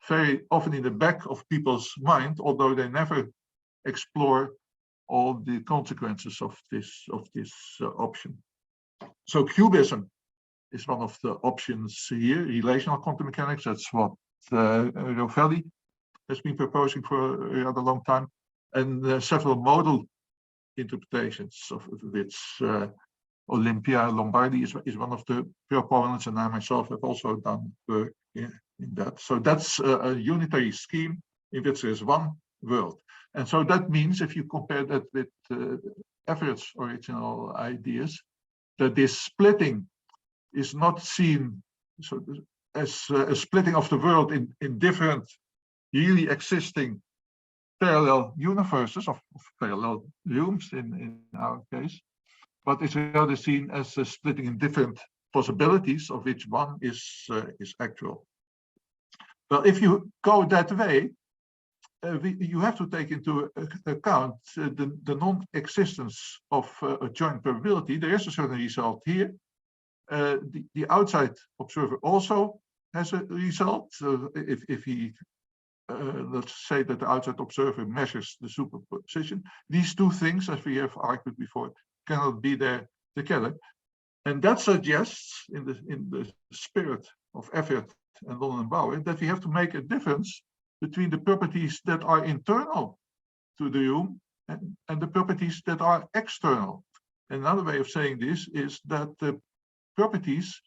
F: very often in the back of people's mind, although they never explore all the consequences of this option. So cubism is one of the options here. Relational quantum mechanics, that's what Rovelli has been proposing for a rather long time, and several modal interpretations of which Olympia Lombardi is one of the proponents, and I myself have also done work in that. So that's a unitary scheme in which there is one world. And so that means, if you compare that with Everett's original ideas, that this splitting is not seen as a splitting of the world in different really existing parallel universes of parallel rooms in our case, but it's rather seen as a splitting in different possibilities, of which one is actual. Well, if you go that way, you have to take into account the non-existence of a joint probability. There is a certain result here. The outside observer also has a result. If he, let's say that the outside observer measures the superposition, these two things, as we have argued before, cannot be there together. And that suggests, in the spirit of Everett and London and Bauer, that we have to make a difference between the properties that are internal to the room and the properties that are external. Another way of saying this is that the properties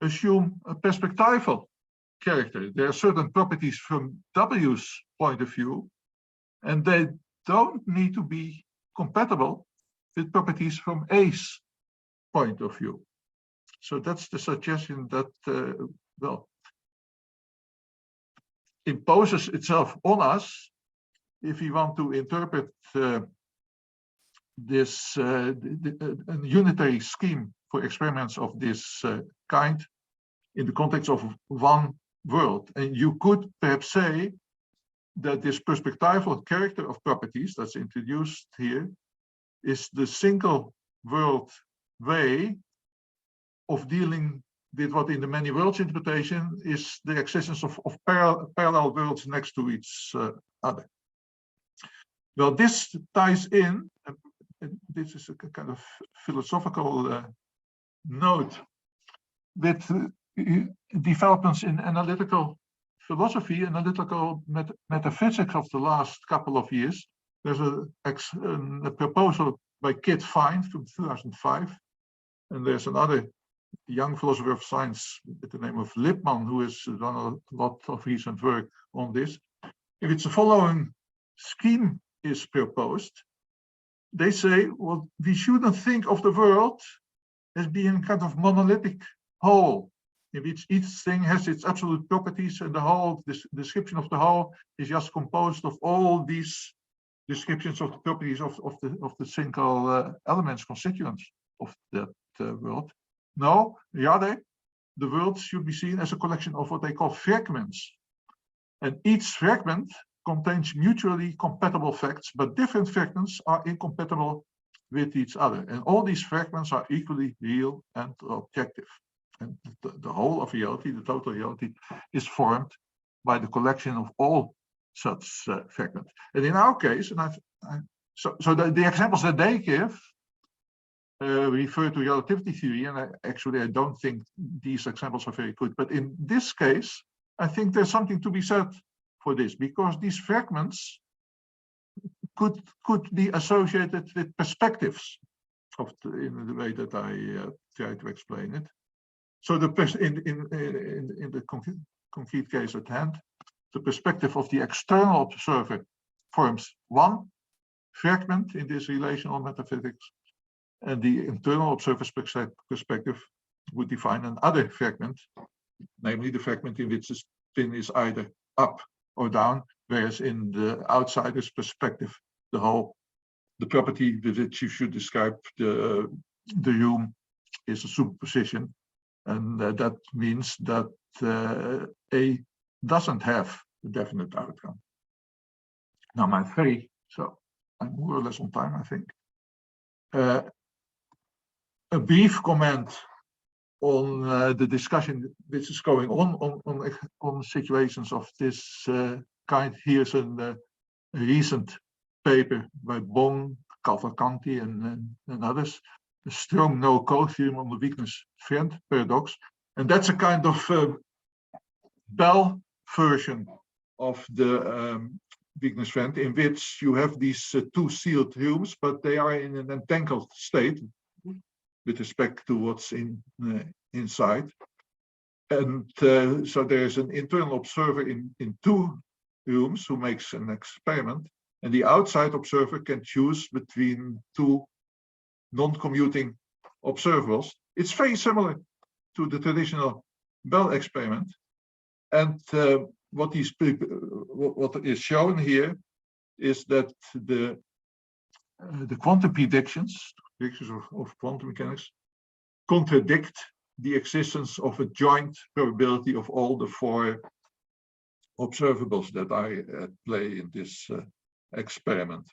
F: assume a perspectival character. There are certain properties from W's point of view, and they don't need to be compatible with properties from A's point of view. So that's the suggestion that, well, imposes itself on us if we want to interpret this a unitary scheme for experiments of this kind in the context of one world. And you could perhaps say that this perspectival character of properties that's introduced here is the single world way of dealing with what in the many worlds interpretation is the existence of parallel worlds next to each other. Well, this ties in, this is a kind of philosophical note, with developments in analytical philosophy, analytical metaphysics of the last couple of years. There's a proposal by Kit Fine from 2005, and there's another young philosopher of science with the name of Lippmann who has done a lot of recent work on this. If it's the following scheme is proposed, they say, well, we shouldn't think of the world as being kind of monolithic whole, in which each thing has its absolute properties, and the whole, this description of the whole is just composed of all these descriptions of the properties of the single elements, constituents of that world. No, rather, the world should be seen as a collection of what they call fragments. And each fragment contains mutually compatible facts, but different fragments are incompatible with each other. And all these fragments are equally real and objective. And the whole of reality, the total reality, is formed by the collection of all such fragments. And in our case, and so the examples that they give refer to relativity theory, and I don't think these examples are very good. But in this case, I think there's something to be said for this, because these fragments could be associated with perspectives in the way that I try to explain it. So in the concrete case at hand, the perspective of the external observer forms one fragment in this relational metaphysics, and the internal observer's perspective would define another fragment, namely the fragment in which the spin is either up or down, whereas in the outsider's perspective, the property with which you should describe the room is a superposition, and that means that A doesn't have a definite outcome. Now, so I'm more or less on time, I think. A brief comment on the discussion which is going on situations of this kind. Here's a recent paper by Bong, Cavalcanti, and others, a strong no-code theorem on the weakness-friend paradox. And that's a kind of Bell version of the weakness friend in which you have these two sealed rooms, but they are in an entangled state with respect to what's inside. And so there's an internal observer in two rooms who makes an experiment, and the outside observer can choose between two non-commuting observables. It's very similar to the traditional Bell experiment. And what is shown here is that the quantum predictions of quantum mechanics contradict the existence of a joint probability of all the four observables that are at play in this experiment.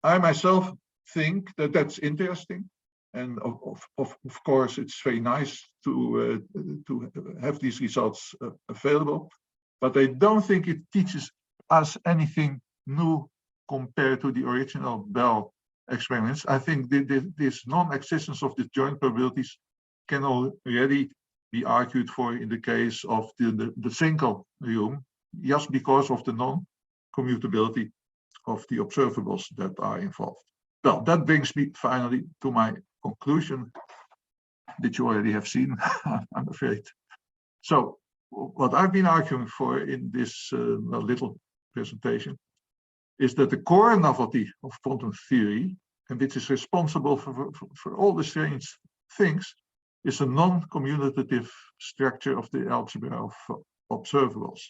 F: I myself think that that's interesting, and of course it's very nice to have these results available, but I don't think it teaches us anything new compared to the original Bell experiments. I think this non-existence of the joint probabilities can already be argued for in the case of the single room, just because of the non-commutability of the observables that are involved. Well, that brings me finally to my conclusion that you already have seen, I'm afraid. So what I've been arguing for in this little presentation is that the core novelty of quantum theory, and which is responsible for all the strange things, is a non-commutative structure of the algebra of observables.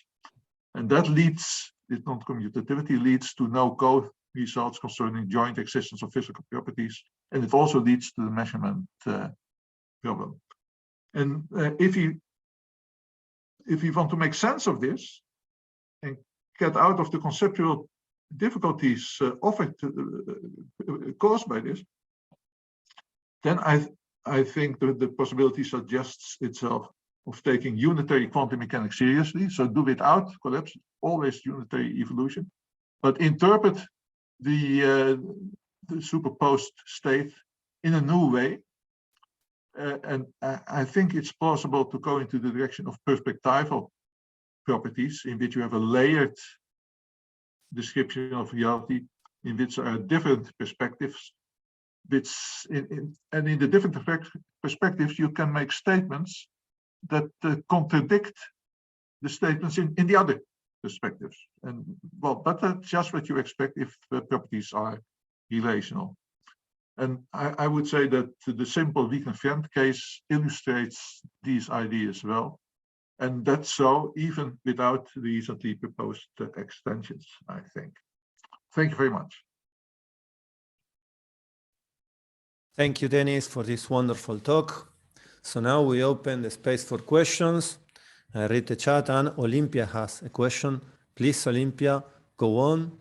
F: And that leads, this non-commutativity leads to no-code results concerning joint existence of physical properties, and it also leads to the measurement problem. And if you want to make sense of this and get out of the conceptual difficulties caused by this, then I think that the possibility suggests itself of taking unitary quantum mechanics seriously. So do without collapse, always unitary evolution, but interpret the superposed state in a new way. And I think it's possible to go into the direction of perspectival properties in which you have a layered description of reality in which there are different perspectives, which in the different perspectives you can make statements that contradict the statements in the other perspectives. And well, but that's just what you expect if the properties are relational. And I would say that the simple weak-friend case illustrates these ideas well. And that's so even without the recently proposed extensions, I think. Thank you very much.
A: Thank you, Dennis, for this wonderful talk. So now we open the space for questions. I read the chat, and Olympia has a question. Please, Olympia, go on.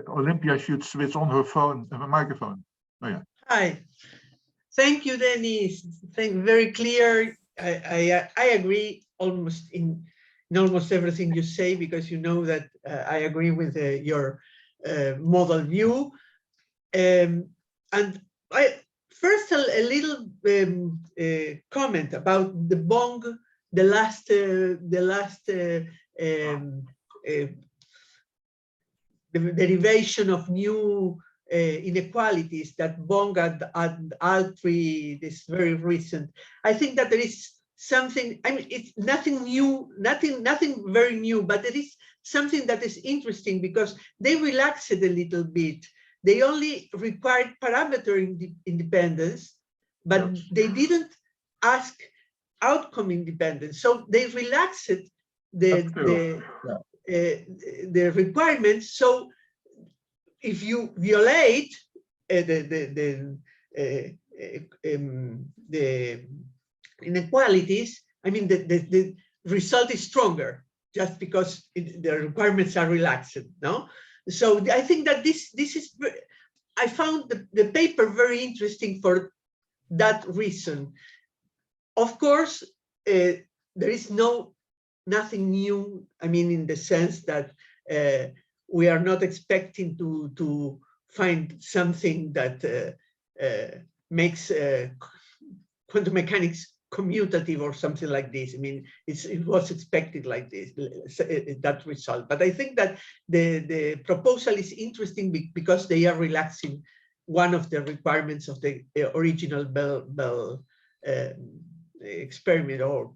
F: Olympia should switch on her phone, her microphone. Oh, yeah.
G: Hi. Thank you, Dennis. Very clear. I agree almost in almost everything you say, because you know that I agree with your model view. And I first a little comment about the Bong, the last the derivation of new inequalities that Bong and Altry, this very recent. I think that there is something, I mean, it's nothing new, nothing very new, but it is something that is interesting because they relaxed it a little bit. They only required parameter independence, but they didn't ask outcome independence. So they relaxed the requirements. So if you violate the inequalities, I mean, the result is stronger just because the requirements are relaxed, no? So I think that this is, I found the paper very interesting for that reason. Of course, there is nothing new, I mean, in the sense that we are not expecting to find something that makes quantum mechanics commutative or something like this. I mean, it was expected like this, that result. But I think that the proposal is interesting because they are relaxing one of the requirements of the original Bell experiment or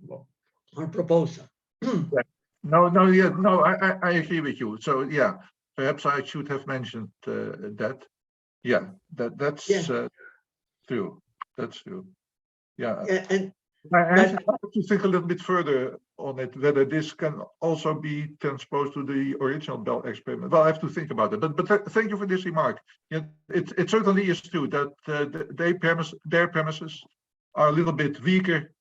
G: proposal.
F: I agree with you. So yeah, perhaps I should have mentioned that. Yeah, that's true. That's true. Yeah.
G: And
F: I have to think a little bit further on it, whether this can also be transposed to the original Bell experiment. Well, I have to think about it. But thank you for this remark. Yeah, it certainly is true that their premises are a little bit weaker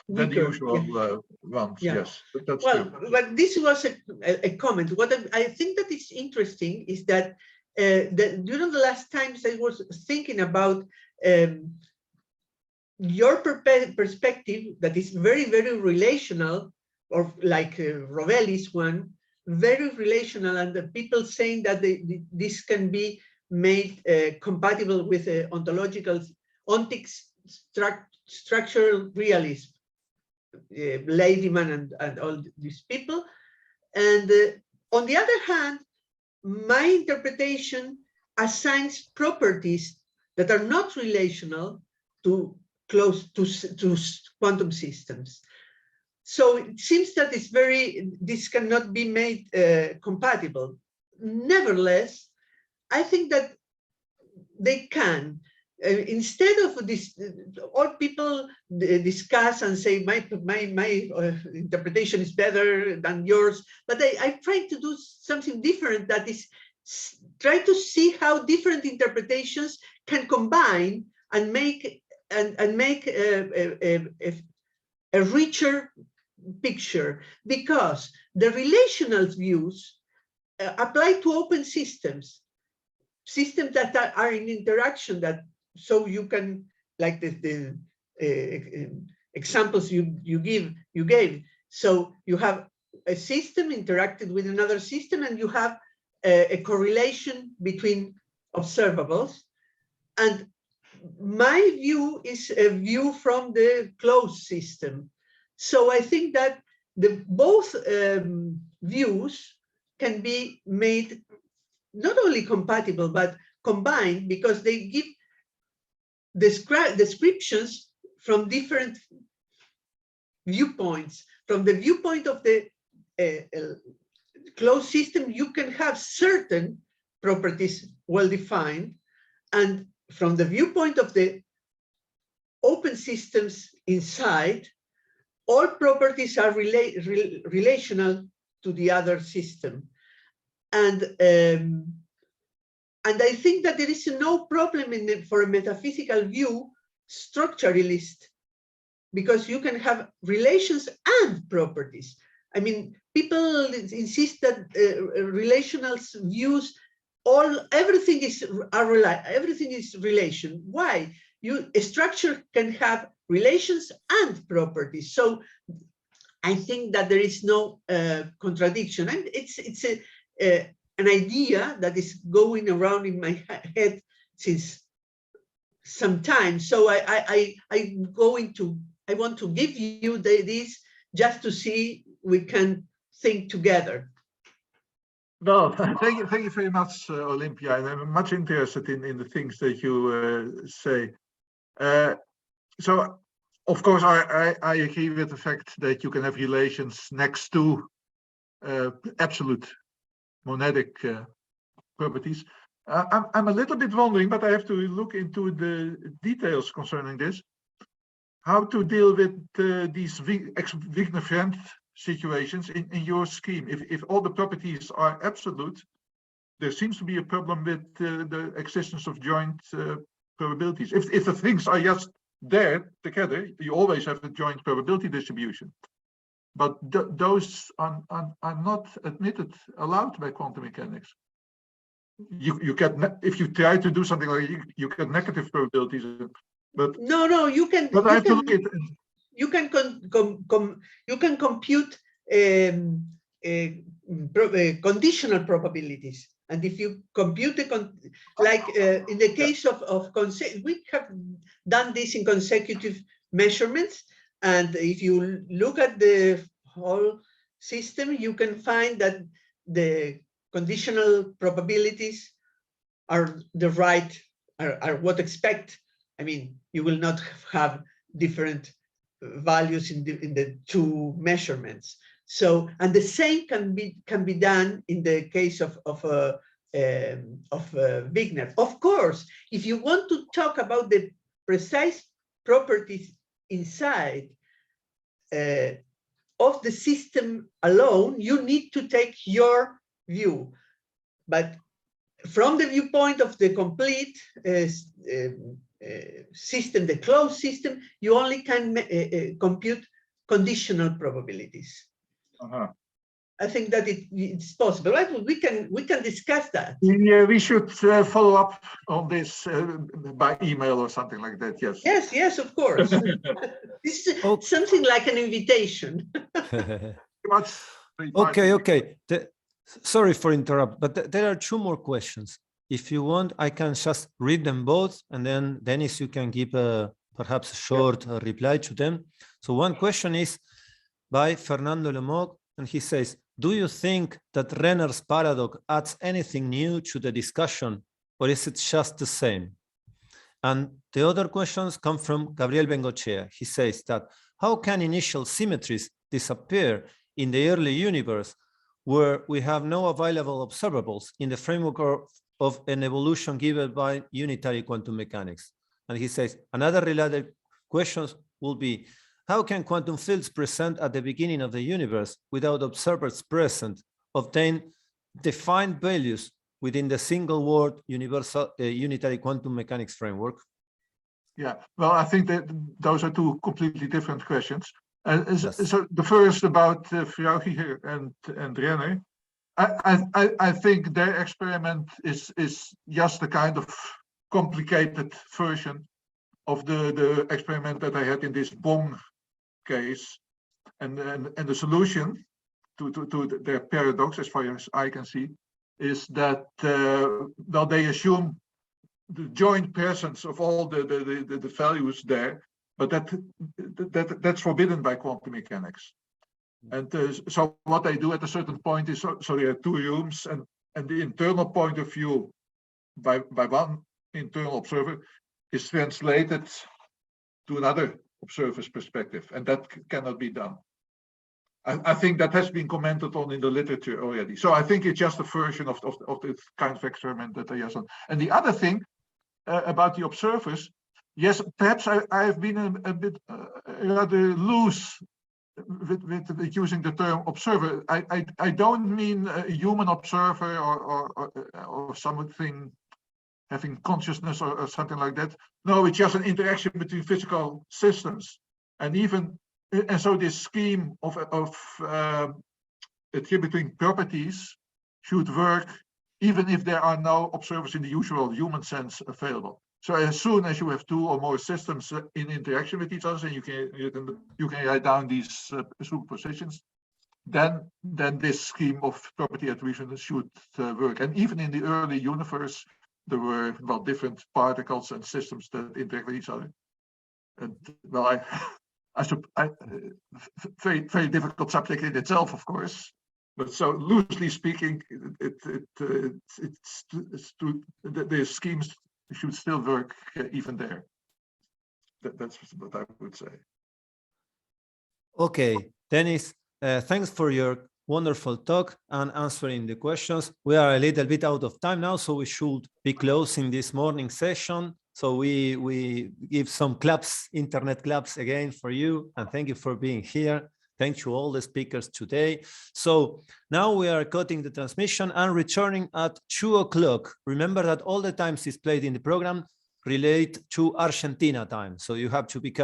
F: than the usual ones. Yeah. Yes, that's true.
G: But this was a comment. What I think that is interesting is that during the last times I was thinking about your perspective that is very, very relational, or like Rovelli's one, very relational, and the people saying that this can be made compatible with ontological, structural realism, Ladyman and all these people. And on the other hand, my interpretation assigns properties that are not relational to quantum systems. So it seems that this cannot be made compatible. Nevertheless, I think that they can. Instead of this, all people discuss and say my interpretation is better than yours, but I try to do something different, that is try to see how different interpretations can combine and make a richer picture, because the relational views apply to open systems that are in interaction, that so you can, like the examples you gave. So you have a system interacted with another system, and you have a correlation between observables. And my view is a view from the closed system. So I think that both views can be made not only compatible, but combined, because they give descriptions from different viewpoints. From the viewpoint of the closed system, you can have certain properties well defined, and from the viewpoint of the open systems inside, all properties are relational to the other system. And I think that there is no problem for a metaphysical view, structuralist, because you can have relations and properties. I mean, people insist that relational views, everything is relation. Why? A structure can have relations and properties. So I think that there is no contradiction, and it's an idea that is going around in my head since some time. So I want to give you this just to see we can think together.
F: Well, thank you very much, Olympia. And I'm much interested in the things that you say. So, of course, I agree with the fact that you can have relations next to absolute monadic properties. I'm a little bit wondering, but I have to look into the details concerning this. How to deal with these Wigner-Friend situations in your scheme. If all the properties are absolute, there seems to be a problem with the existence of joint probabilities. If the things are just there together, you always have a joint probability distribution. But those are not allowed by quantum mechanics. You get, if you try to do something like you get negative probabilities, but
G: no, you can.
F: But I have to look at.
G: You can compute conditional probabilities, and if you compute like in the case of we have done this in consecutive measurements, And if you look at the whole system, you can find that the conditional probabilities are the right, are what expect. I mean, you will not have different values in the two measurements. So, and the same can be done in the case of Wigner. Of course, if you want to talk about the precise properties inside of the system alone, you need to take your view. But from the viewpoint of the complete system, the closed system, you only can compute conditional probabilities. I think that it's possible. We can discuss that.
F: Yeah, we should follow up on this by email or something like that. Yes.
G: Yes, yes, of course. This is something like an invitation.
A: Okay. Sorry for interrupt, but there are two more questions. If you want, I can just read them both, and then Dennis, you can give perhaps a short reply to them. So one question is by Fernando Lemog, and he says, do you think that Renner's paradox adds anything new to the discussion, or is it just the same? And the other questions come from Gabriel Bengochea. He says that, how can initial symmetries disappear in the early universe where we have no available observables in the framework of an evolution given by unitary quantum mechanics? And he says, another related question will be, how can quantum fields present at the beginning of the universe without observers present obtain defined values within the single word universal unitary quantum mechanics framework?
F: Yeah, well, I think that those are two completely different questions.
A: Yes.
F: So the first about Vierge and Renner, I think their experiment is just a kind of complicated version of the experiment that I had in this Bong case, and the solution to their paradox, as far as I can see, is that well, they assume the joint presence of all the values there, but that's forbidden by quantum mechanics. And so what they do at a certain point is, so there are two rooms, and the internal point of view by one internal observer is translated to another observer's perspective, and that cannot be done. I think that has been commented on in the literature already. So I think it's just a version of this kind of experiment that they have done. And the other thing about the observers, yes, perhaps I have been a bit rather loose with using the term observer. I don't mean a human observer or something having consciousness or something like that. No, it's just an interaction between physical systems, and so this scheme of attributing properties should work even if there are no observers in the usual human sense available. So as soon as you have two or more systems in interaction with each other, and you can write down these superpositions, then this scheme of property attribution should work. And even in the early universe, there were different particles and systems that interact with each other. And well, very difficult subject in itself, of course. But so loosely speaking, the schemes should still work even there. That's what I would say.
A: Okay, Dennis, thanks for your wonderful talk and answering the questions. We are a little bit out of time now, so we should be closing this morning session. So we give some claps, internet claps again for you, and thank you for being here. Thank you all the speakers today. So now we are cutting the transmission and returning at 2 o'clock. Remember that all the times displayed in the program relate to Argentina time, so you have to be careful.